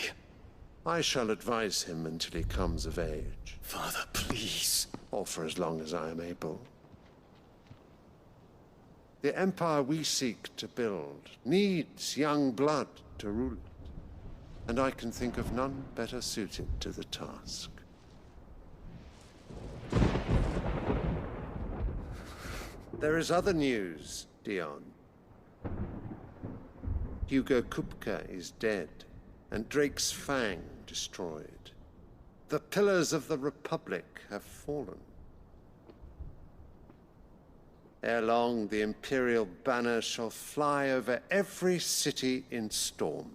I shall advise him until he comes of age. Father, please. Or for as long as I am able. The empire we seek to build needs young blood to rule it, and I can think of none better suited to the task. There is other news, Dion. Hugo Kupka is dead, and Drake's Fang destroyed. The pillars of the Republic have fallen. Ere long, the Imperial banner shall fly over every city in Storm.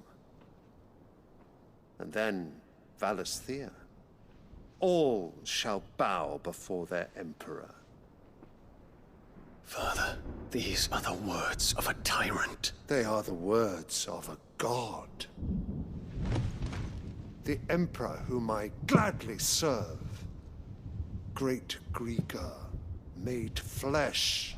And then, Valisthea. All shall bow before their Emperor. Father, these are the words of a tyrant. They are the words of a god. The Emperor whom I gladly serve. Great Greeker, made flesh.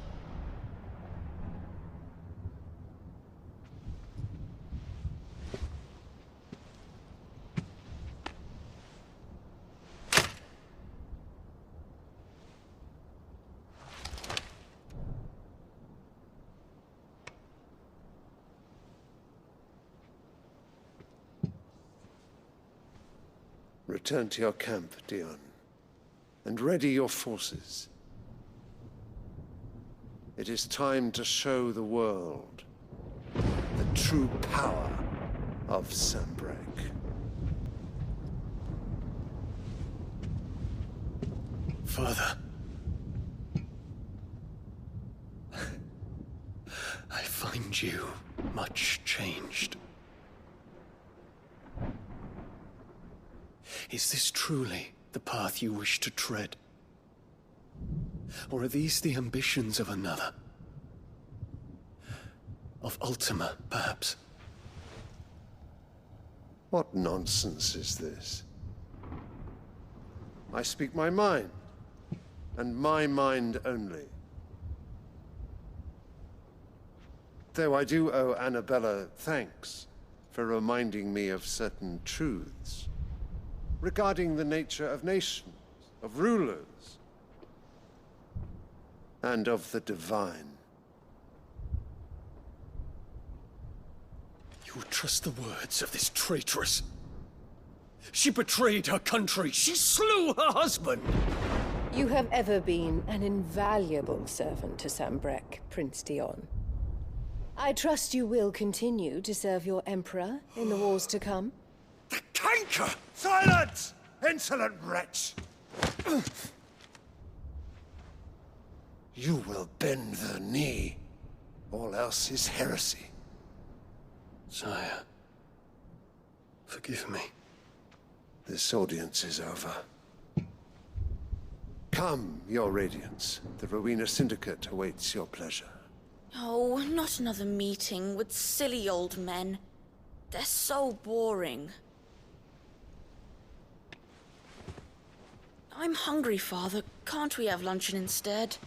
Return to your camp, Dion, and ready your forces. It is time to show the world the true power of Sanbreque. Father. I find you much changed. Is this truly the path you wish to tread? Or are these the ambitions of another? Of Ultima, perhaps? What nonsense is this? I speak my mind, and my mind only. Though I do owe Annabella thanks for reminding me of certain truths regarding the nature of nations, of rulers, and of the divine. You would trust the words of this traitress? She betrayed her country. She slew her husband. You have ever been an invaluable servant to Sanbreque, Prince Dion. I trust you will continue to serve your Emperor in the wars to come. The canker! Silence! Insolent wretch! You will bend the knee. All else is heresy. Sire, forgive me. This audience is over. Come, your Radiance. The Rowena Syndicate awaits your pleasure. Oh, not another meeting with silly old men. They're so boring. I'm hungry, Father. Can't we have luncheon instead?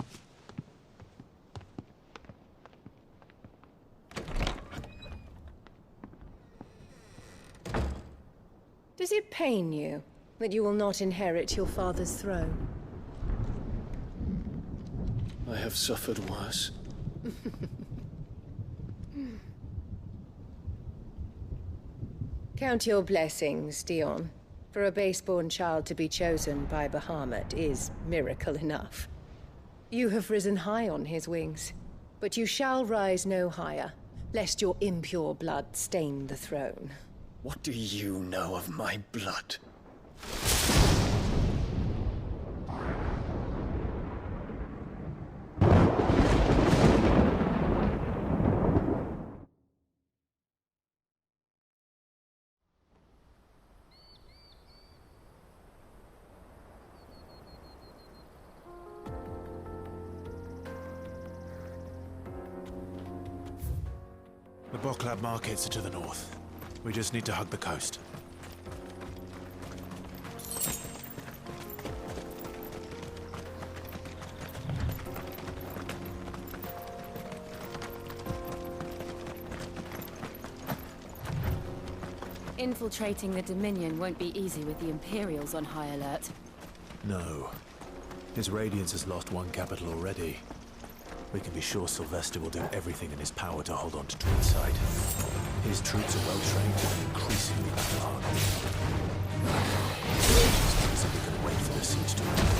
Does it pain you that you will not inherit your father's throne? I have suffered worse. Count your blessings, Dion. For a base-born child to be chosen by Bahamut is miracle enough. You have risen high on his wings, but you shall rise no higher, lest your impure blood stain the throne. What do you know of my blood? The Boklab markets are to the north. We just need to hug the coast. Infiltrating the Dominion won't be easy with the Imperials on high alert. No. His Radiance has lost one capital already. We can be sure Sylvester will do everything in his power to hold on to Dreadside. His troops are well-trained and increasingly battle-hardened. So we can wait for the siege to end.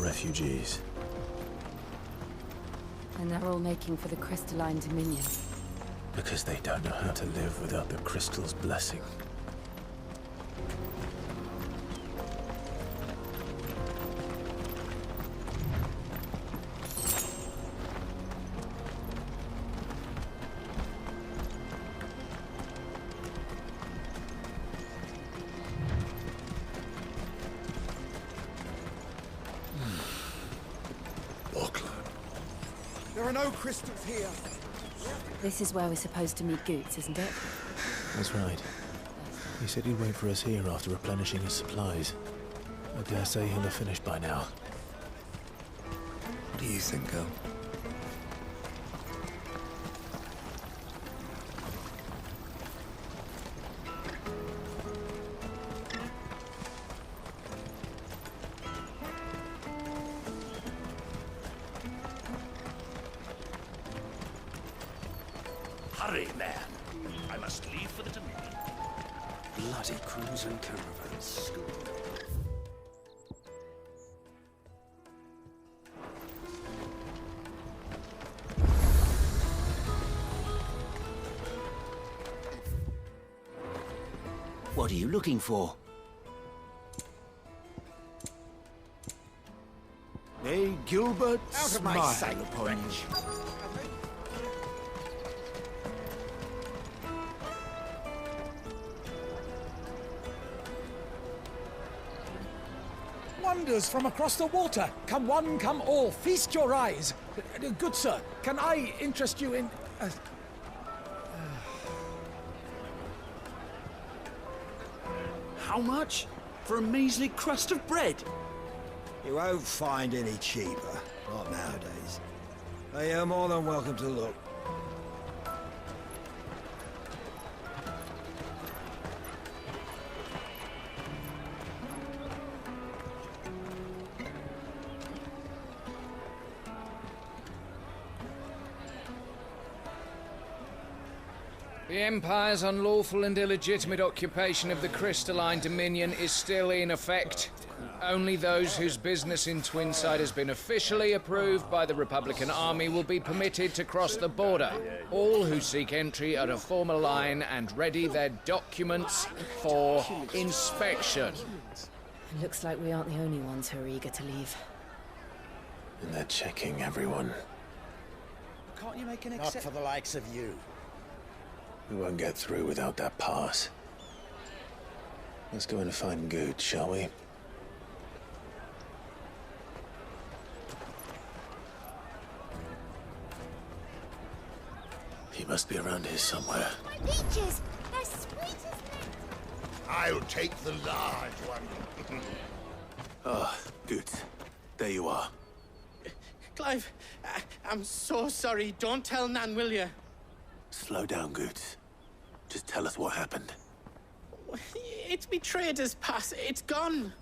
Refugees. And they're all making for the crystalline Dominion. Because they don't know how to live without the crystal's blessing. There are no crystals here. This is where we're supposed to meet Goots, isn't it? That's right. He said he'd wait for us here after replenishing his supplies. I dare say he'll have finished by now. What do you think, girl? Hurry, man. I must leave for the Dominion. Bloody crews and caravans. What are you looking for? May Gilbert Out of my smile sight, upon you. Wonders from across the water. Come one, come all. Feast your eyes. Good sir, can I interest you in... How much? For a measly crust of bread? You won't find any cheaper. Not nowadays. But you're more than welcome to look. The Empire's unlawful and illegitimate occupation of the Crystalline Dominion is still in effect. Only those whose business in Twinside has been officially approved by the Republican Army will be permitted to cross the border. All who seek entry are to form a line and ready their documents for inspection. It looks like we aren't the only ones who are eager to leave. And they're checking everyone. Can't you make an Not for the likes of you. We won't get through without that pass. Let's go in and find Good, shall we? He must be around here somewhere. My peaches! They're sweet as milk! I'll take the large one. Ah, Good. There you are. Clive, I'm so sorry. Don't tell Nan, will you? Slow down, Goods. Just tell us what happened. It's me trader's pass. It's gone.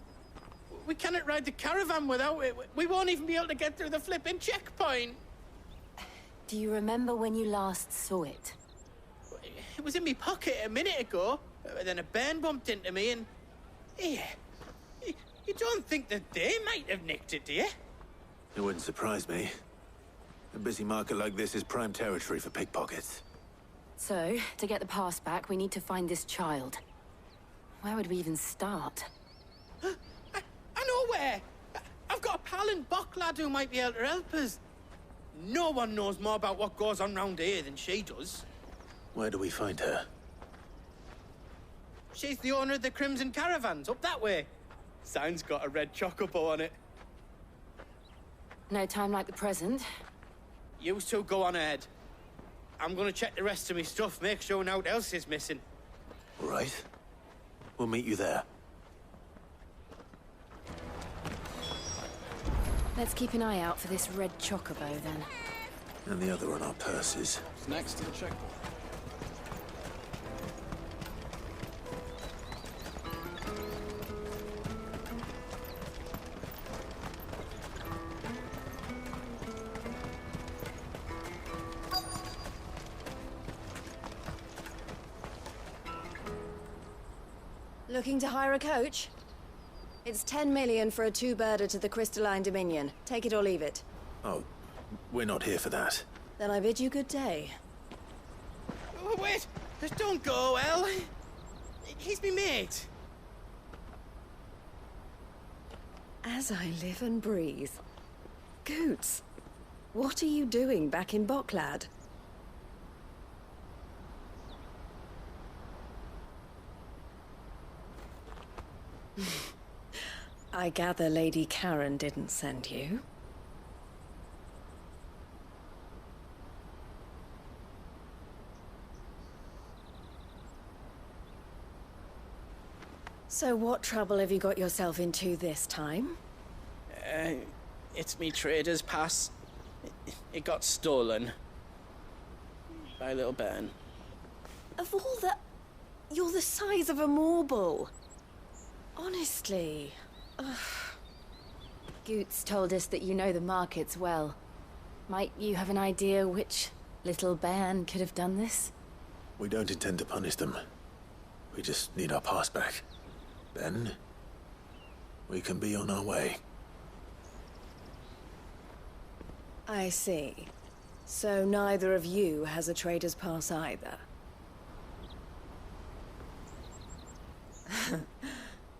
We cannot ride the caravan without it. We won't even be able to get through the flipping checkpoint. Do you remember when you last saw it? It was in my pocket a minute ago. Then a bairn bumped into me and... Yeah. You don't think that they might have nicked it, do you? It wouldn't surprise me. A busy market like this is prime territory for pickpockets. So, to get the pass back, we need to find this child. Where would we even start? I know where! I've got a pal in Bock lad who might be able to help us. No one knows more about what goes on round here than she does. Where do we find her? She's the owner of the Crimson Caravans, up that way. Sign's got a red chocobo on it. No time like the present. You two go on ahead. I'm gonna check the rest of my stuff, make sure nothing else is missing. All right. We'll meet you there. Let's keep an eye out for this red chocobo, then. And the other on our purses. It's next to the checkpoint. Looking to hire a coach? It's 10 million for a two-birder to the Crystalline Dominion. Take it or leave it. Oh, we're not here for that. Then I bid you good day. Oh, wait! Don't go, El! He's me mate. As I live and breathe. Goots, what are you doing back in Bocklad? I gather Lady Karen didn't send you. So what trouble have you got yourself into this time? It's me trader's pass. It got stolen. By a little bairn. Of all the... You're the size of a marble. Honestly. Ugh. Goots told us that you know the markets well. Might you have an idea which little bairn could have done this? We don't intend to punish them. We just need our pass back. Then, we can be on our way. I see. So neither of you has a trader's pass either.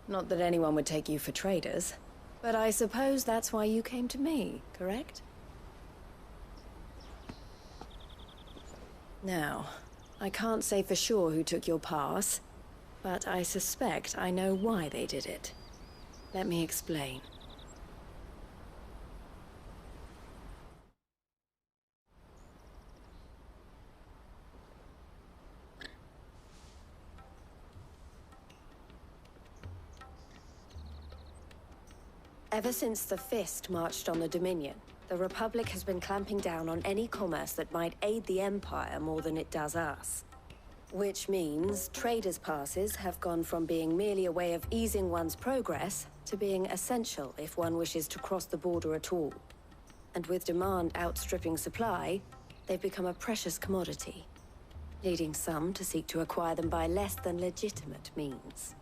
Not that anyone would take you for traitors, but I suppose that's why you came to me, correct? Now, I can't say for sure who took your pass, but I suspect I know why they did it. Let me explain. Ever since the Fist marched on the Dominion, the Republic has been clamping down on any commerce that might aid the Empire more than it does us. Which means traders' passes have gone from being merely a way of easing one's progress to being essential if one wishes to cross the border at all. And with demand outstripping supply, they've become a precious commodity, leading some to seek to acquire them by less than legitimate means.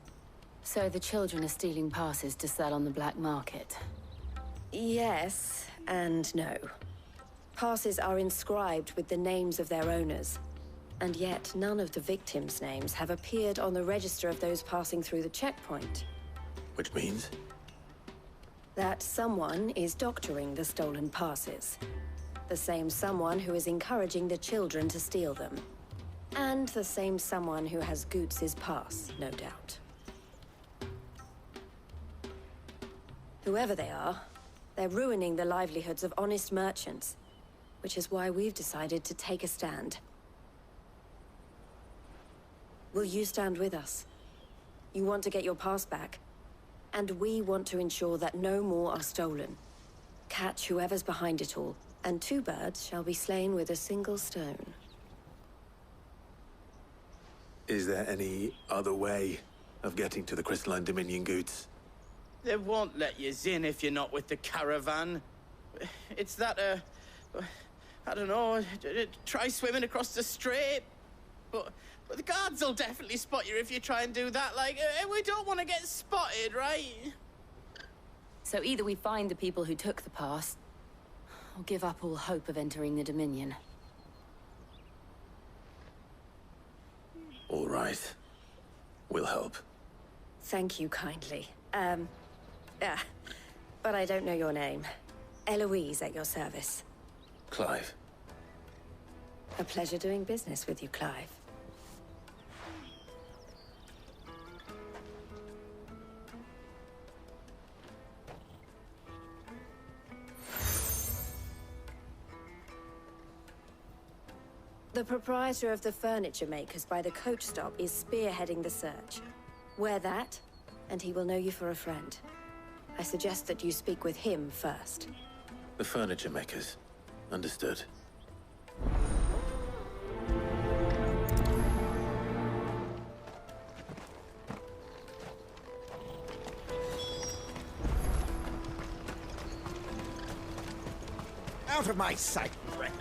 So the children are stealing passes to sell on the black market? Yes, and no. Passes are inscribed with the names of their owners, and yet none of the victims' names have appeared on the register of those passing through the checkpoint. Which means? That someone is doctoring the stolen passes. The same someone who is encouraging the children to steal them. And the same someone who has Goots's pass, no doubt. Whoever they are, they're ruining the livelihoods of honest merchants, which is why we've decided to take a stand. Will you stand with us? You want to get your pass back, and we want to ensure that no more are stolen. Catch whoever's behind it all, and two birds shall be slain with a single stone. Is there any other way of getting to the Crystalline Dominion, Goots? They won't let you in if you're not with the caravan. It's that, I don't know, try swimming across the strait. But the guards will definitely spot you if you try and do that. Like, we don't want to get spotted, right? So either we find the people who took the pass, or give up all hope of entering the Dominion. All right. We'll help. Thank you kindly. But I don't know your name. Eloise at your service. Clive. A pleasure doing business with you, Clive. The proprietor of the furniture makers by the coach stop is spearheading the search. Wear that, and he will know you for a friend. I suggest that you speak with him first. The furniture makers. Understood. Out of my sight, wretch!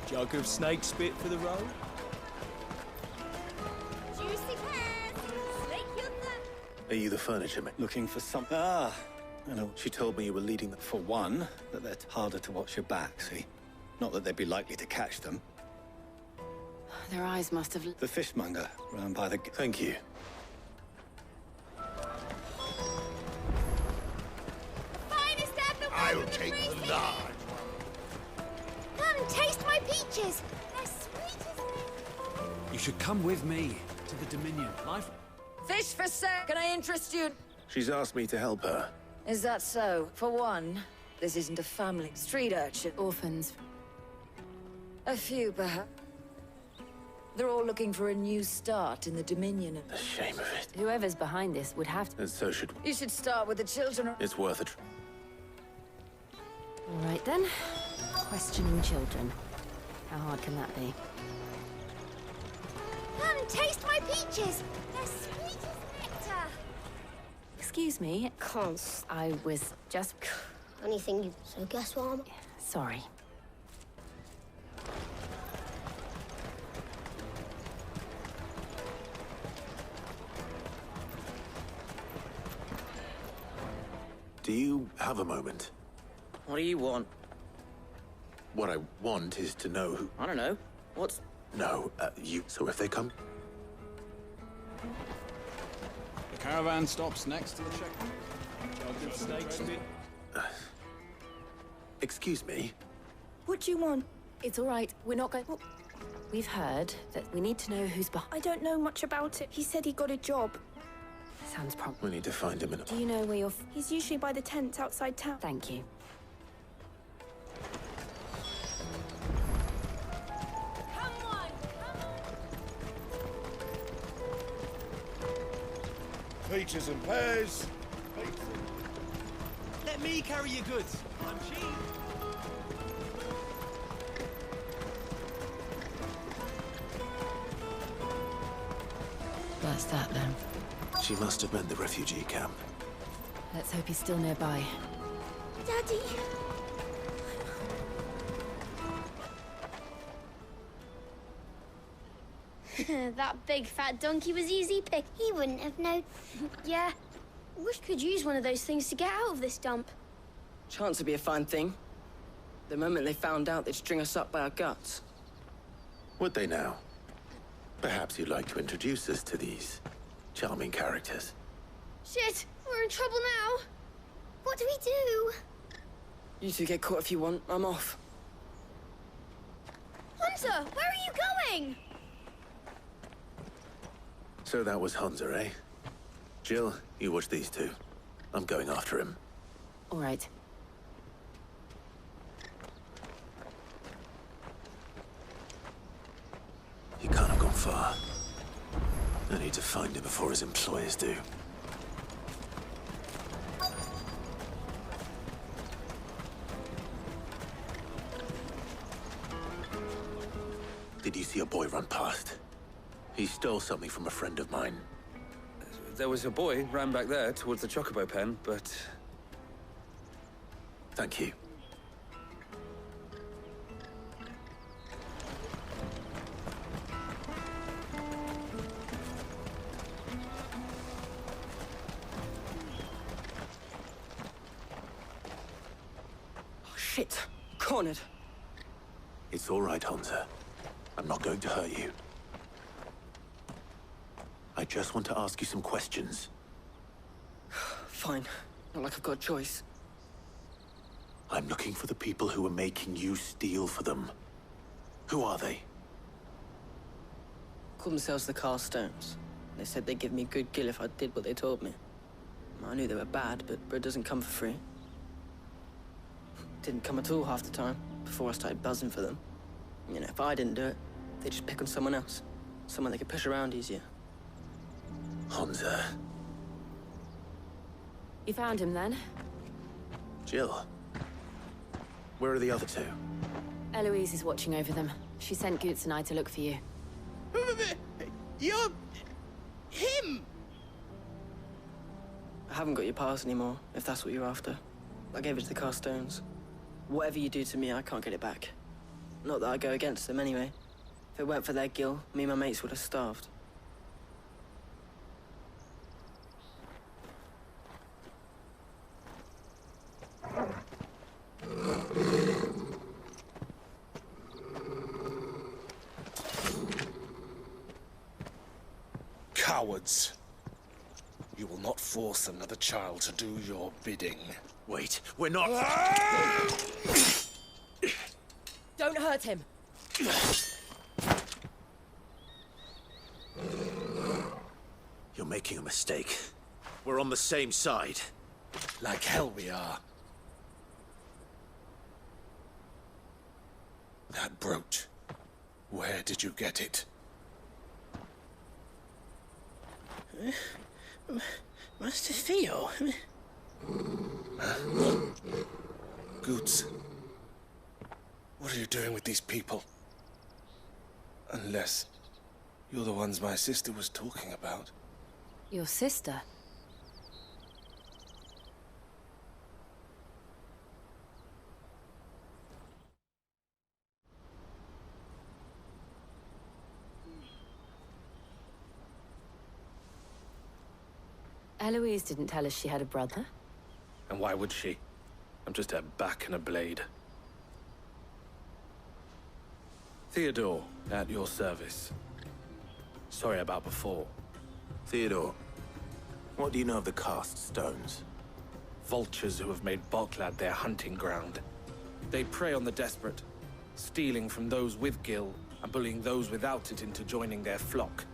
Jug of snake spit for the road? Juicy pears! Snake your thumb! Are you the furniture maker? Looking for some... I know. She told me you were leading the... For one, that they're harder to watch your back, see? Not that they'd be likely to catch them. Their eyes must have... The fishmonger, round by the... Thank you. Finest apple I'll take the large. Come, taste my peaches! They're sweet as... You should come with me to the Dominion. Fish for sale. Can I interest you? She's asked me to help her. Is that so? For one, this isn't a family. Street urchin. Orphans. A few, perhaps. They're all looking for a new start in the Dominion. The shame of it. Whoever's behind this would have to... And so should we. You should start with the children. It's worth it. All right, then. Questioning children. How hard can that be? Come, taste my peaches! They're sweet as nectar! Excuse me. Cons. I was just... Anything you... So guess what? Sorry. Do you have a moment? What do you want? What I want is to know who... I don't know. What's... No, you... So if they come... The caravan stops next to the checkpoint. Excuse me? What do you want? It's all right. We're not going... We've heard that we need to know who's behind... I don't know much about it. He said he got a job. Sounds promising. We need to find him in a... Do you know where you're... He's usually by the tents outside town. Thank you. Peaches and pears. Let me carry your goods. I'm cheap. That's that then. She must have meant the refugee camp. Let's hope he's still nearby. Daddy! That big fat donkey was easy pick. He wouldn't have known. Yeah. Wish could use one of those things to get out of this dump. Chance would be a fine thing. The moment they found out, they'd string us up by our guts. Would they now? Perhaps you'd like to introduce us to these charming characters. Shit! We're in trouble now. What do we do? You two get caught if you want. I'm off. Hunter, where are you going? So that was Hunter, eh? Jill, you watch these two. I'm going after him. All right. He can't have gone far. I need to find him before his employers do. Did you see a boy run past? He stole something from a friend of mine. There was a boy ran back there towards the chocobo pen, but... Thank you. Oh, shit. Cornered. It's all right, Hunter. I'm not going to hurt you. I just want to ask you some questions. Fine. Not like I've got a choice. I'm looking for the people who are making you steal for them. Who are they? Call themselves the Carstones. They said they'd give me a good gill if I did what they told me. I knew they were bad, but bread doesn't come for free. Didn't come at all half the time, before I started buzzing for them. You know, if I didn't do it, they'd just pick on someone else. Someone they could push around easier. Hunter. You found him then? Jill. Where are the other two? Eloise is watching over them. She sent Goots and I to look for you. You're... him! I haven't got your pass anymore, if that's what you're after. I gave it to the Carstones. Whatever you do to me, I can't get it back. Not that I go against them anyway. If it weren't for their gill, me and my mates would have starved. Cowards. You will not force another child to do your bidding. Wait, we're not... Don't hurt him. You're making a mistake. We're on the same side. Like hell we are. That brooch. Where did you get it? Master Theo? Goots. What are you doing with these people? Unless you're the ones my sister was talking about. Your sister? Eloise didn't tell us she had a brother. And why would she? I'm just her back and a blade. Theodore, at your service. Sorry about before. Theodore, what do you know of the cast stones? Vultures who have made Boklad their hunting ground. They prey on the desperate, stealing from those with gil and bullying those without it into joining their flock.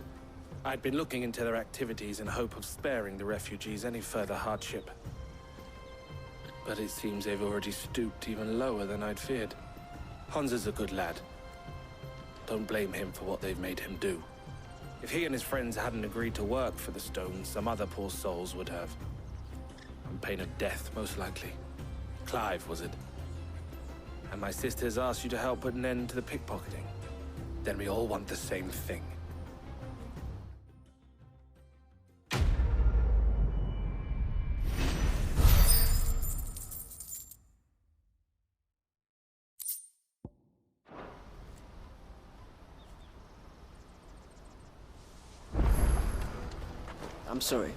I'd been looking into their activities in hope of sparing the refugees any further hardship. But it seems they've already stooped even lower than I'd feared. Hans is a good lad. Don't blame him for what they've made him do. If he and his friends hadn't agreed to work for the stones, some other poor souls would have. On pain of death, most likely. Clive, was it? And my sisters asked you to help put an end to the pickpocketing. Then we all want the same thing. I'm sorry.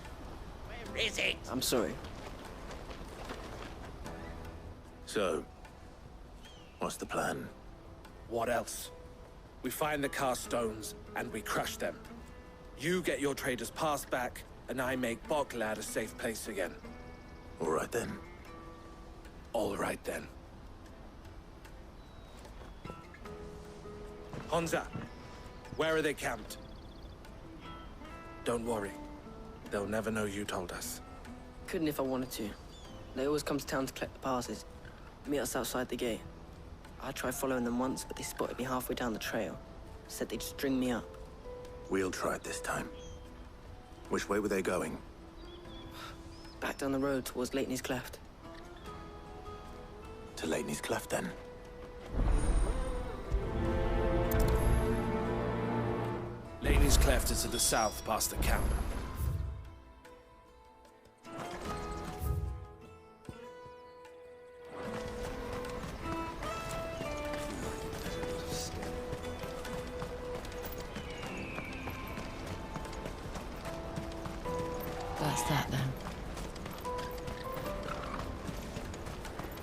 Where is it? I'm sorry. So, what's the plan? What else? We find the cast stones, and we crush them. You get your trader's pass back, and I make Boklad a safe place again. All right then. All right then. Honza, where are they camped? Don't worry. They'll never know you told us. Couldn't if I wanted to. They always come to town to collect the passes. Meet us outside the gate. I tried following them once, but they spotted me halfway down the trail. Said they'd string me up. We'll try it this time. Which way were they going? Back down the road towards Leitney's Cleft. To Leitney's Cleft, then? Leitney's Cleft is to the south, past the camp. That's that, then.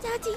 Daddy!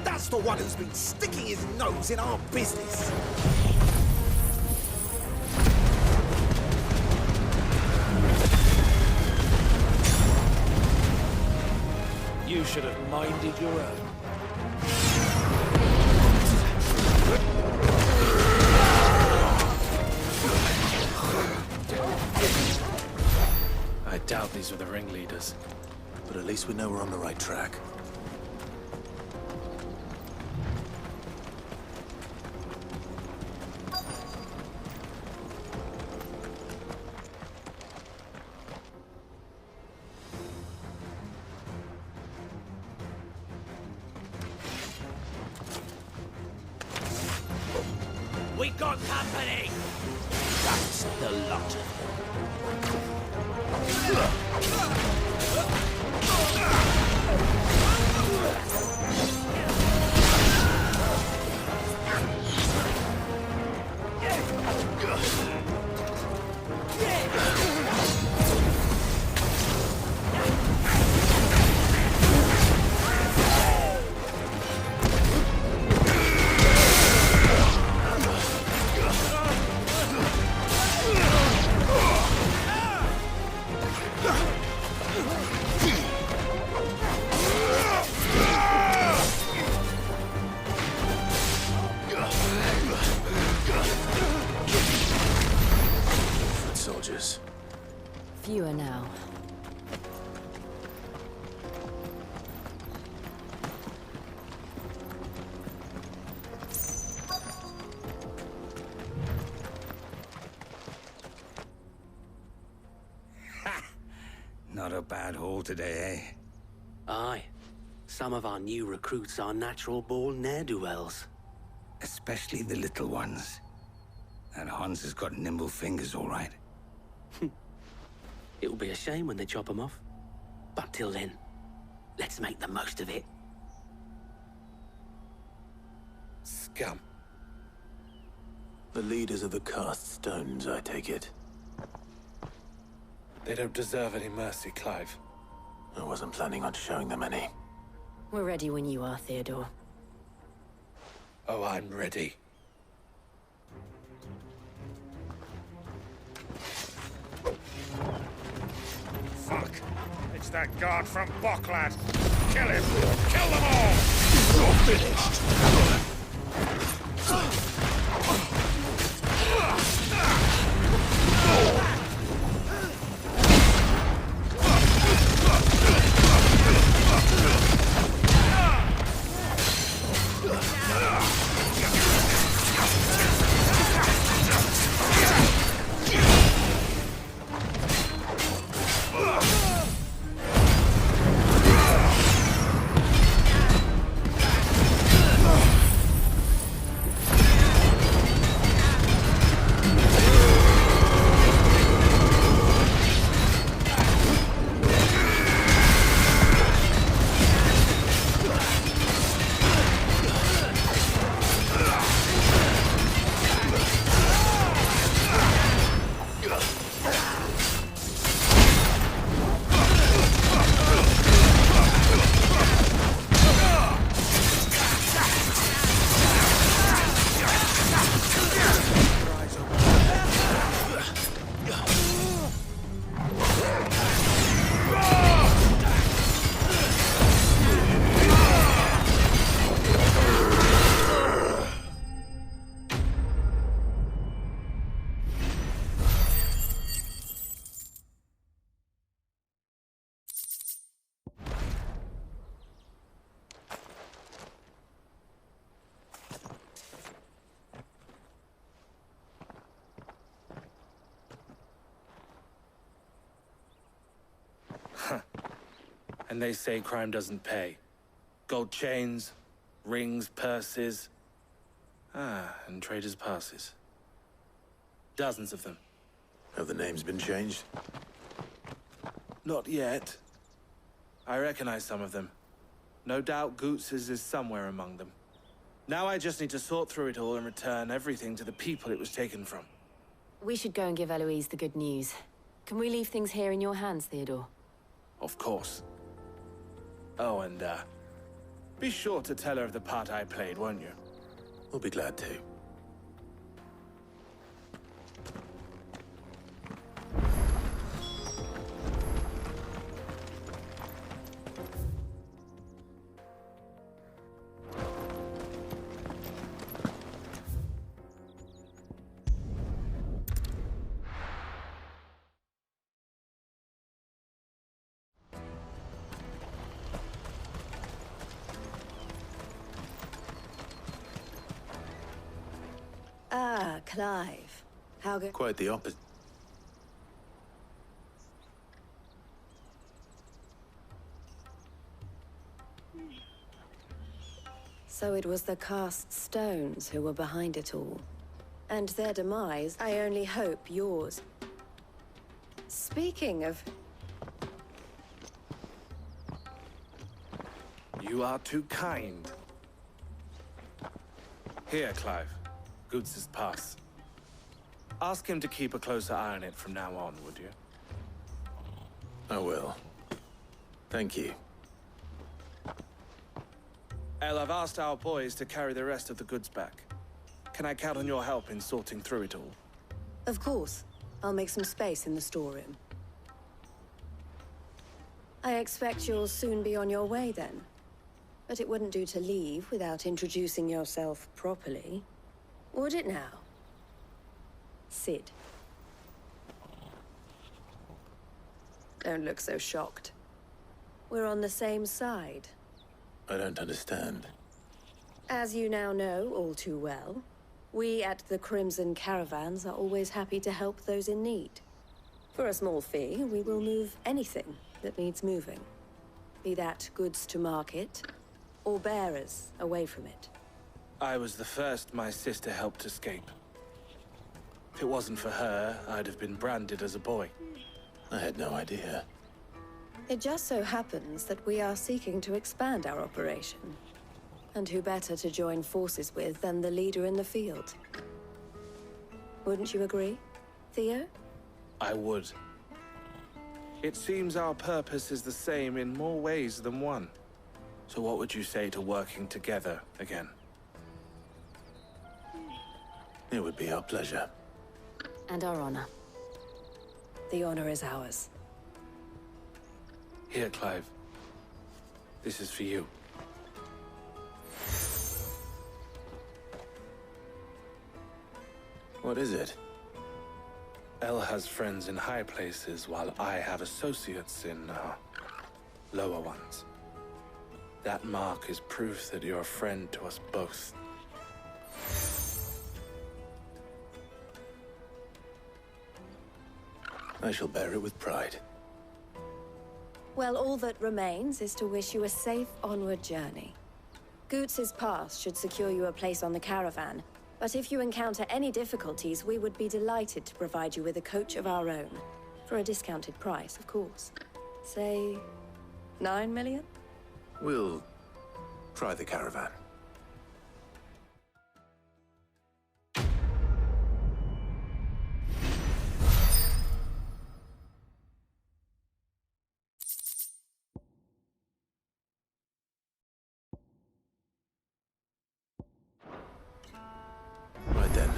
That's the one who's been sticking his nose in our business. You should have minded your own. I doubt these were the ringleaders. But at least we know we're on the right track. We got company! That's the lot of a bad haul today, eh? Aye. Some of our new recruits are natural-born ne'er-do-wells. Especially the little ones. And Hans has got nimble fingers, all right. It'll be a shame when they chop them off. But till then, let's make the most of it. Scum. The leaders of the cast stones, I take it. They don't deserve any mercy, Clive. I wasn't planning on showing them any. We're ready when you are, Theodore. Oh, I'm ready. Fuck! It's that guard from Bocklad! Kill him! Kill them all! You're finished! And they say crime doesn't pay. Gold chains, rings, purses. And traders' passes. Dozens of them. Have the names been changed? Not yet. I recognize some of them. No doubt Goots's is somewhere among them. Now I just need to sort through it all and return everything to the people it was taken from. We should go and give Eloise the good news. Can we leave things here in your hands, Theodore? Of course. Oh, and, be sure to tell her of the part I played, won't you? We'll be glad to. Ah, Clive. How good? Quite the opposite. So it was the cast stones who were behind it all. And their demise, I only hope yours. Speaking of... You are too kind. Here, Clive. Goots's pass. Ask him to keep a closer eye on it from now on, would you? I will. Thank you. El, I've asked our boys to carry the rest of the goods back. Can I count on your help in sorting through it all? Of course. I'll make some space in the storeroom. I expect you'll soon be on your way then. But it wouldn't do to leave without introducing yourself properly. Would it now? Sid. Don't look so shocked. We're on the same side. I don't understand. As you now know all too well, we at the Crimson Caravans are always happy to help those in need. For a small fee, we will move anything, that needs moving. Be that goods to market, or bearers away from it. I was the first my sister helped escape. If it wasn't for her, I'd have been branded as a boy. I had no idea. It just so happens that we are seeking to expand our operation. And who better to join forces with than the leader in the field? Wouldn't you agree, Theo? I would. It seems our purpose is the same in more ways than one. So what would you say to working together again? It would be our pleasure. And our honor. The honor is ours. Here, Clive. This is for you. What is it? Elle has friends in high places, while I have associates in, lower ones. That mark is proof that you're a friend to us both. I shall bear it with pride. Well, all that remains is to wish you a safe onward journey. Goots's pass should secure you a place on the caravan, but if you encounter any difficulties, we would be delighted to provide you with a coach of our own. For a discounted price, of course. Say, 9 million? We'll try the caravan. Right then.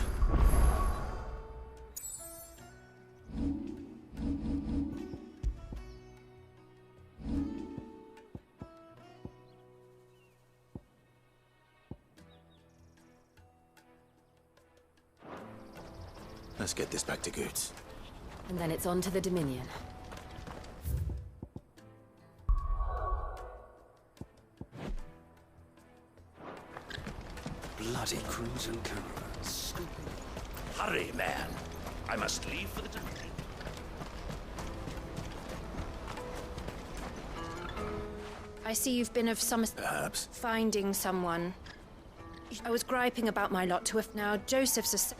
Let's get this back to Goots. And then it's on to the Dominion. Bloody crimson caravans. Hurry, man. I must leave for the Dominion. I see you've been of some... Perhaps. Finding someone. I was griping about my lot to if now Joseph's a...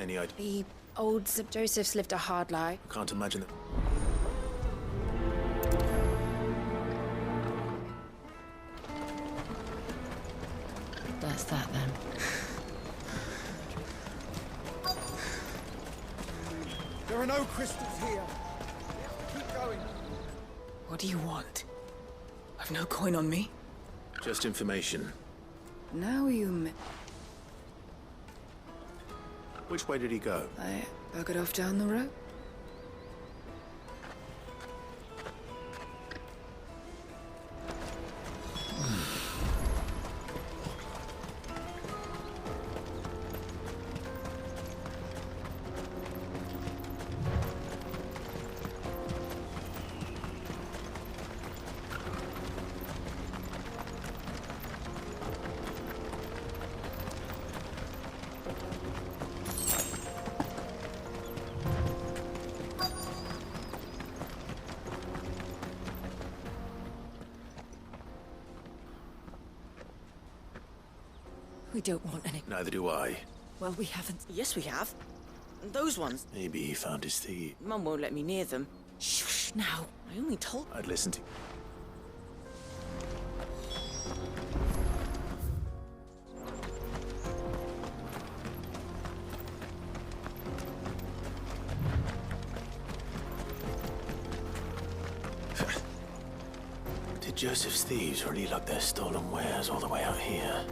Any idea? The old Joseph's lived a hard life. I can't imagine that. That's that then. There are no crystals here. Keep going. What do you want? I've no coin on me. Just information. Now you... Which way did he go? I buggered off down the road. We don't want any... Neither do I. Well, we haven't... Yes, we have. Those ones. Maybe he found his thief. Mum won't let me near them. Shh, now. I only told... I'd listen to... Did Joseph's thieves really lug their stolen wares all the way out here?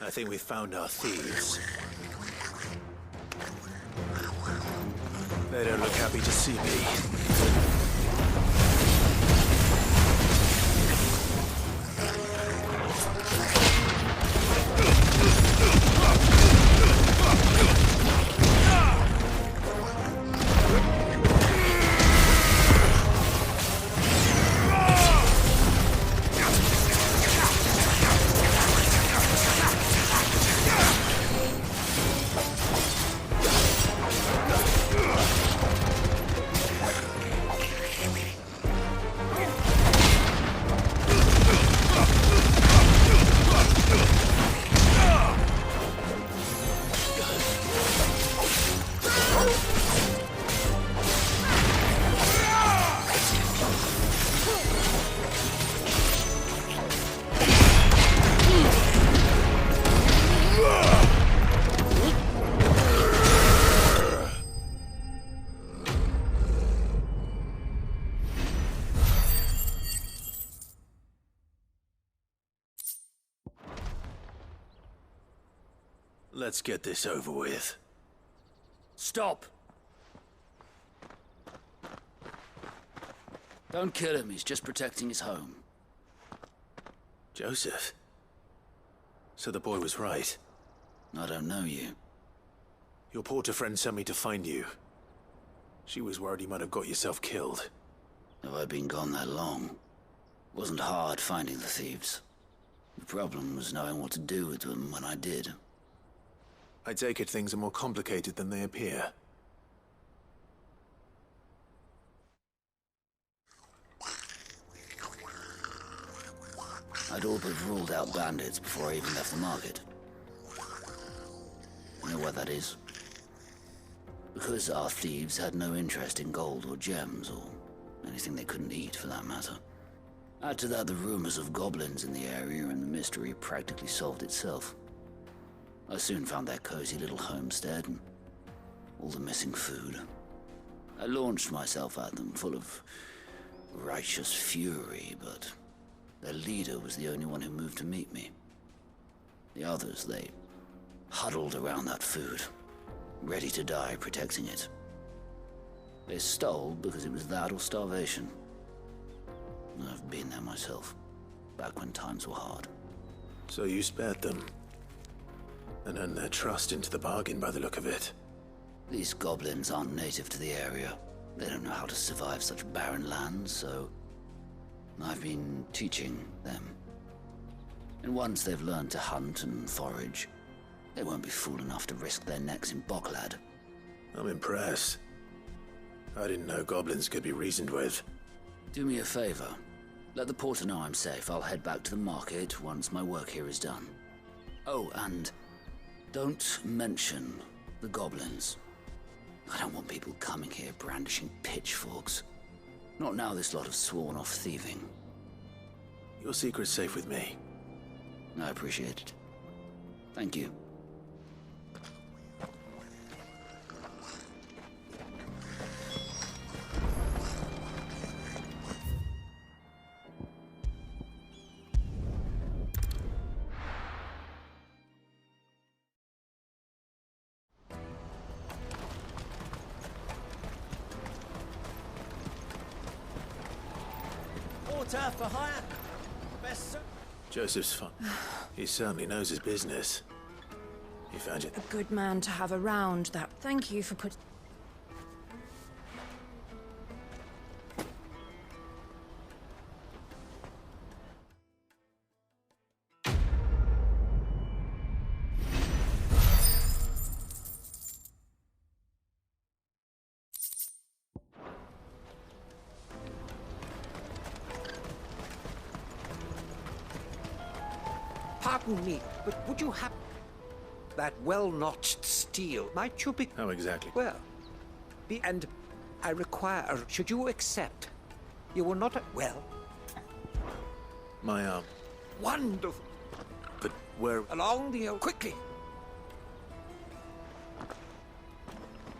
I think we've found our thieves. They don't look happy to see me. Let's get this over with. Stop! Don't kill him, he's just protecting his home. Joseph? So the boy was right. I don't know you. Your porter friend sent me to find you. She was worried you might have got yourself killed. Have I been gone that long? Wasn't hard finding the thieves. The problem was knowing what to do with them when I did. I take it things are more complicated than they appear. I'd all but ruled out bandits before I even left the market. You know what that is? Because our thieves had no interest in gold or gems, or anything they couldn't eat for that matter. Add to that the rumors of goblins in the area, and the mystery practically solved itself. I soon found their cozy little homestead and all the missing food. I launched myself at them, full of righteous fury, but their leader was the only one who moved to meet me. The others, they huddled around that food, ready to die protecting it. They stole because it was that or starvation. I've been there myself, back when times were hard. So you spared them? And earned their trust into the bargain by the look of it. These goblins aren't native to the area. They don't know how to survive such barren lands, so I've been teaching them. And once they've learned to hunt and forage, they won't be fool enough to risk their necks in Bocklad. I'm impressed. I didn't know goblins could be reasoned with. Do me a favor. Let the porter know I'm safe. I'll head back to the market once my work here is done. Oh, and don't mention the goblins. I don't want people coming here brandishing pitchforks. Not now this lot have sworn off thieving. Your secret's safe with me. I appreciate it. Thank you. For hire. Best Joseph's fun. He certainly knows his business. He found it. A good man to have around that. Thank you for put. Pardon me, but would you have that well-notched steel? Might you be... How exactly? Well, and I require... Should you accept? You will not... Well... My arm. Wonderful. But where... Along the... Quickly.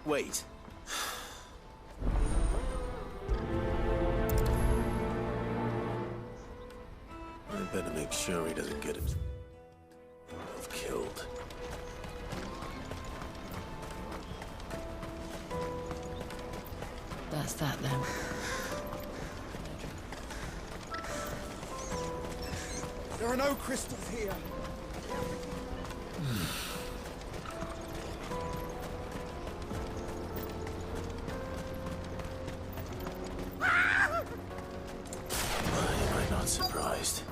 Wait. I better make sure he doesn't get himself killed. What's that then? There are no crystals here. Why am I not surprised?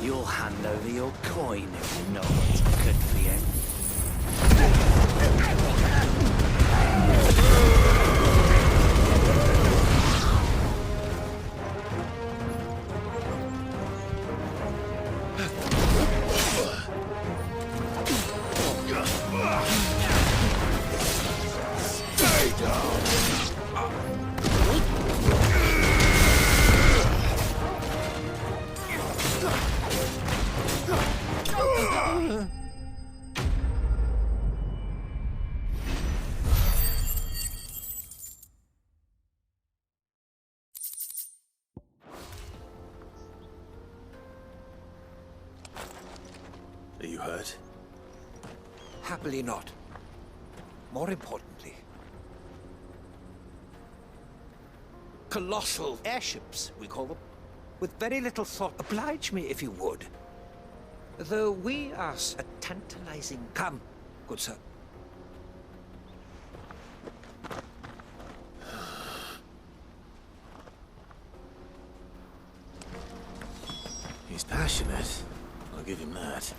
You'll hand over your coin if you know what's good for you. Are you hurt? Happily not. More importantly, colossal airships, we call them, with very little thought. Oblige me if you would. Though we are a tantalizing... Come, good sir. He's passionate. I'll give him that.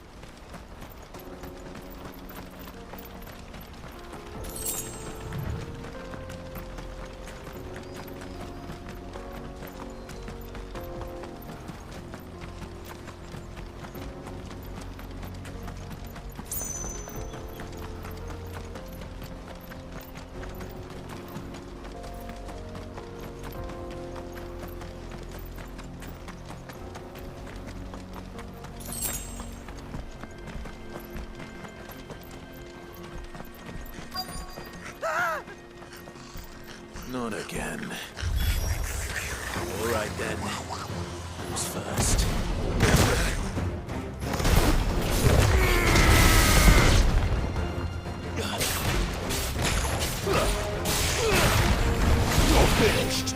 Not again. All right then. Who's first? You're finished.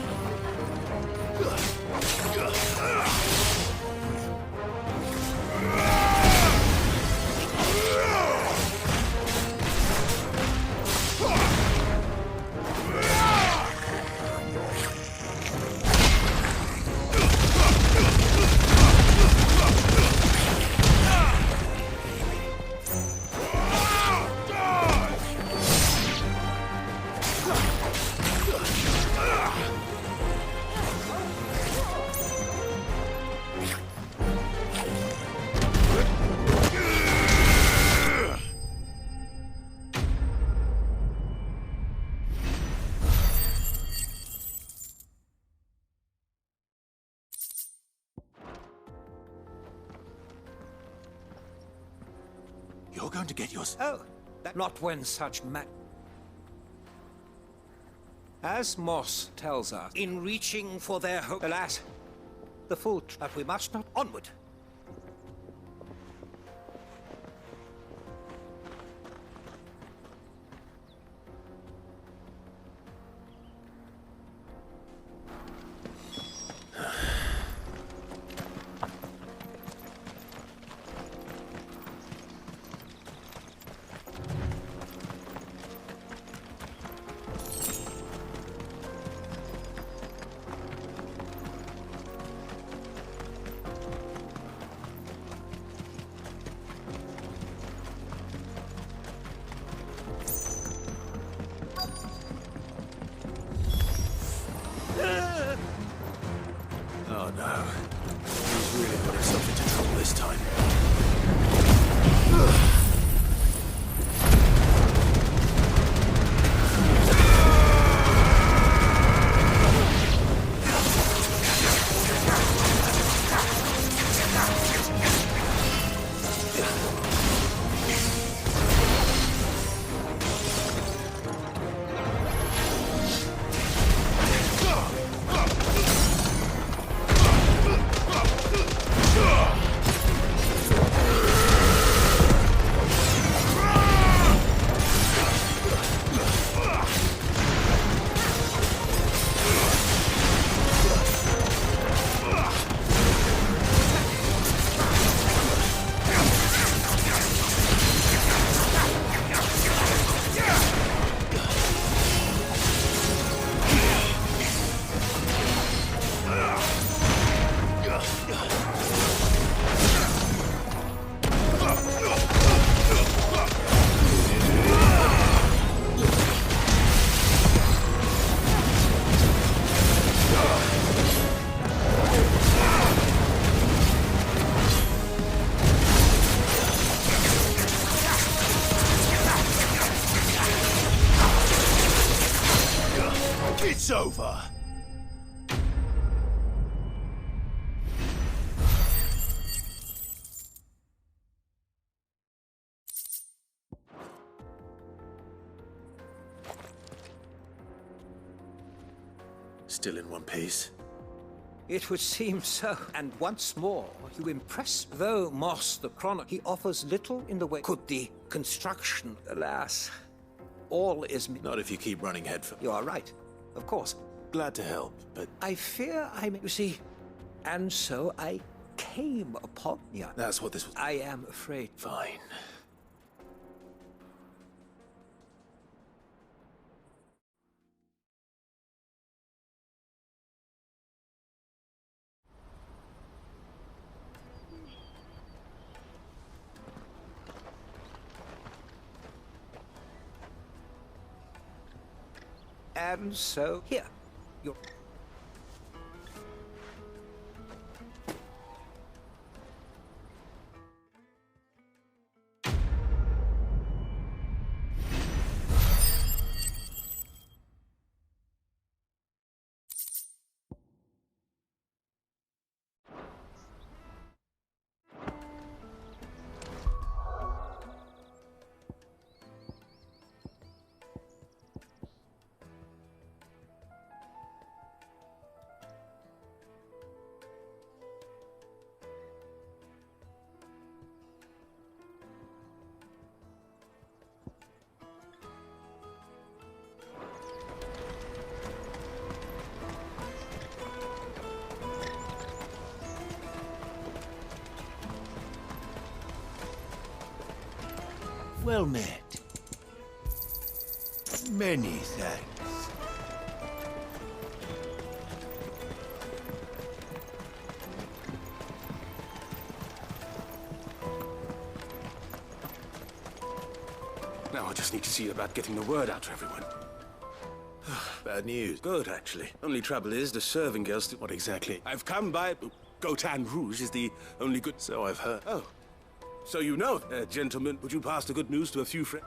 You're going to get yours. Oh, not when such As Moss tells us, in reaching for their hope, alas, the full but we must not onward. It's over. Still in one piece? It would seem so. And once more, you impress. Though Moss the Chronic, he offers little in the way. Could the construction, alas, all is... Not if you keep running head for... You are right, of course. Glad to help, but... I fear I may... You see, and so I came upon you. That's what this was... I am afraid. Fine. And so, here, you're... Well met. Many thanks. Now I just need to see about getting the word out to everyone. Bad news. Good, actually. Only trouble is, the serving girls still... What exactly? I've come by... Gotan Rouge is the only good... So I've heard. Oh. So you know, gentlemen, would you pass the good news to a few friends?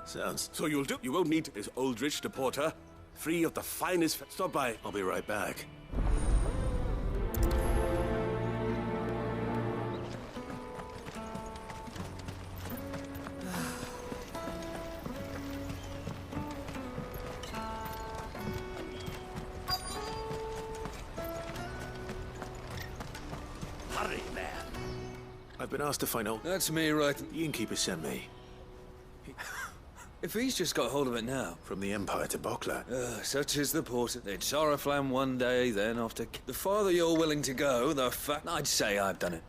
Sounds... So you'll do. You won't need this Aldrich, the porter. Free of the finest... Stop by. I'll be right back. Hurry, man. I've been asked to find out... That's me, right? The innkeeper sent me. If he's just got hold of it now. From the Empire to Boklat. Such is the porter. They'd Sorrowflam one day, then after... The farther you're willing to go, the fact... I'd say I've done it.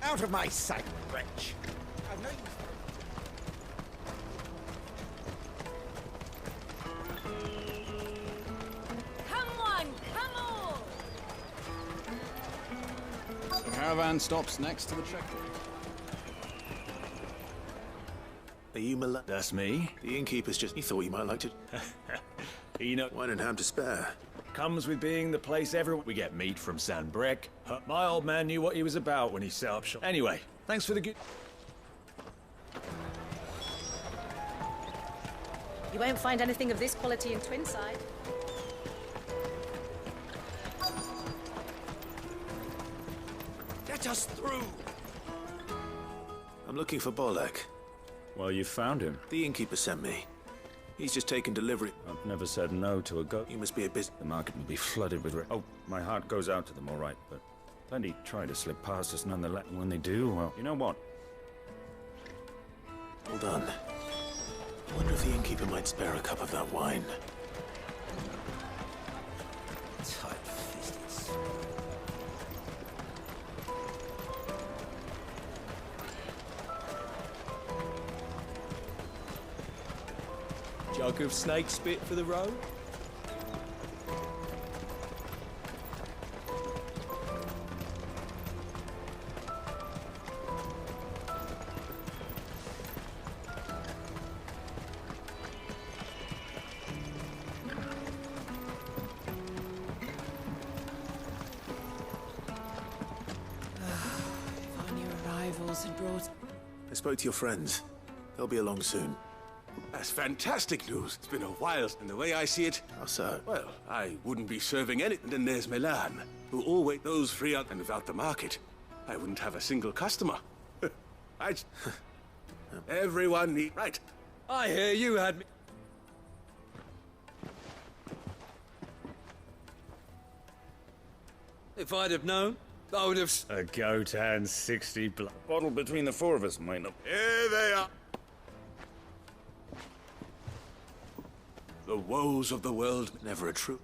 Out of my sight, wretch! I've no use The caravan stops next to the checkpoint. Are you Mala? That's me. The innkeeper's just... He thought you might like to... You know... Wine and ham to spare. Comes with being the place everyone... We get meat from Sandbrek. My old man knew what he was about when he set up shop. Anyway, thanks for the good... You won't find anything of this quality in Twinside. Get us through. I'm looking for Bolek. Well, you found him. The innkeeper sent me. He's just taken delivery. I've never said no to a goat. You must be a busy... The market will be flooded with... Oh, my heart goes out to them, all right, but plenty try to slip past us nonetheless. When they do, well, you know what? Hold on. I wonder if the innkeeper might spare a cup of that wine. tight-fisted. Jug of snake spit for the road? wasn't brought. I spoke to your friends. They'll be along soon. That's fantastic news. It's been a while, and the way I see it... How so? Well, I wouldn't be serving any... And then there's Milan, who always those free out, and without the market, I wouldn't have a single customer. Everyone need... Right. I hear you had me... If I'd have known, I would have... A goat and 60 blood. Bottle between the four of us might not... Here they are. The woes of the world. Never a true...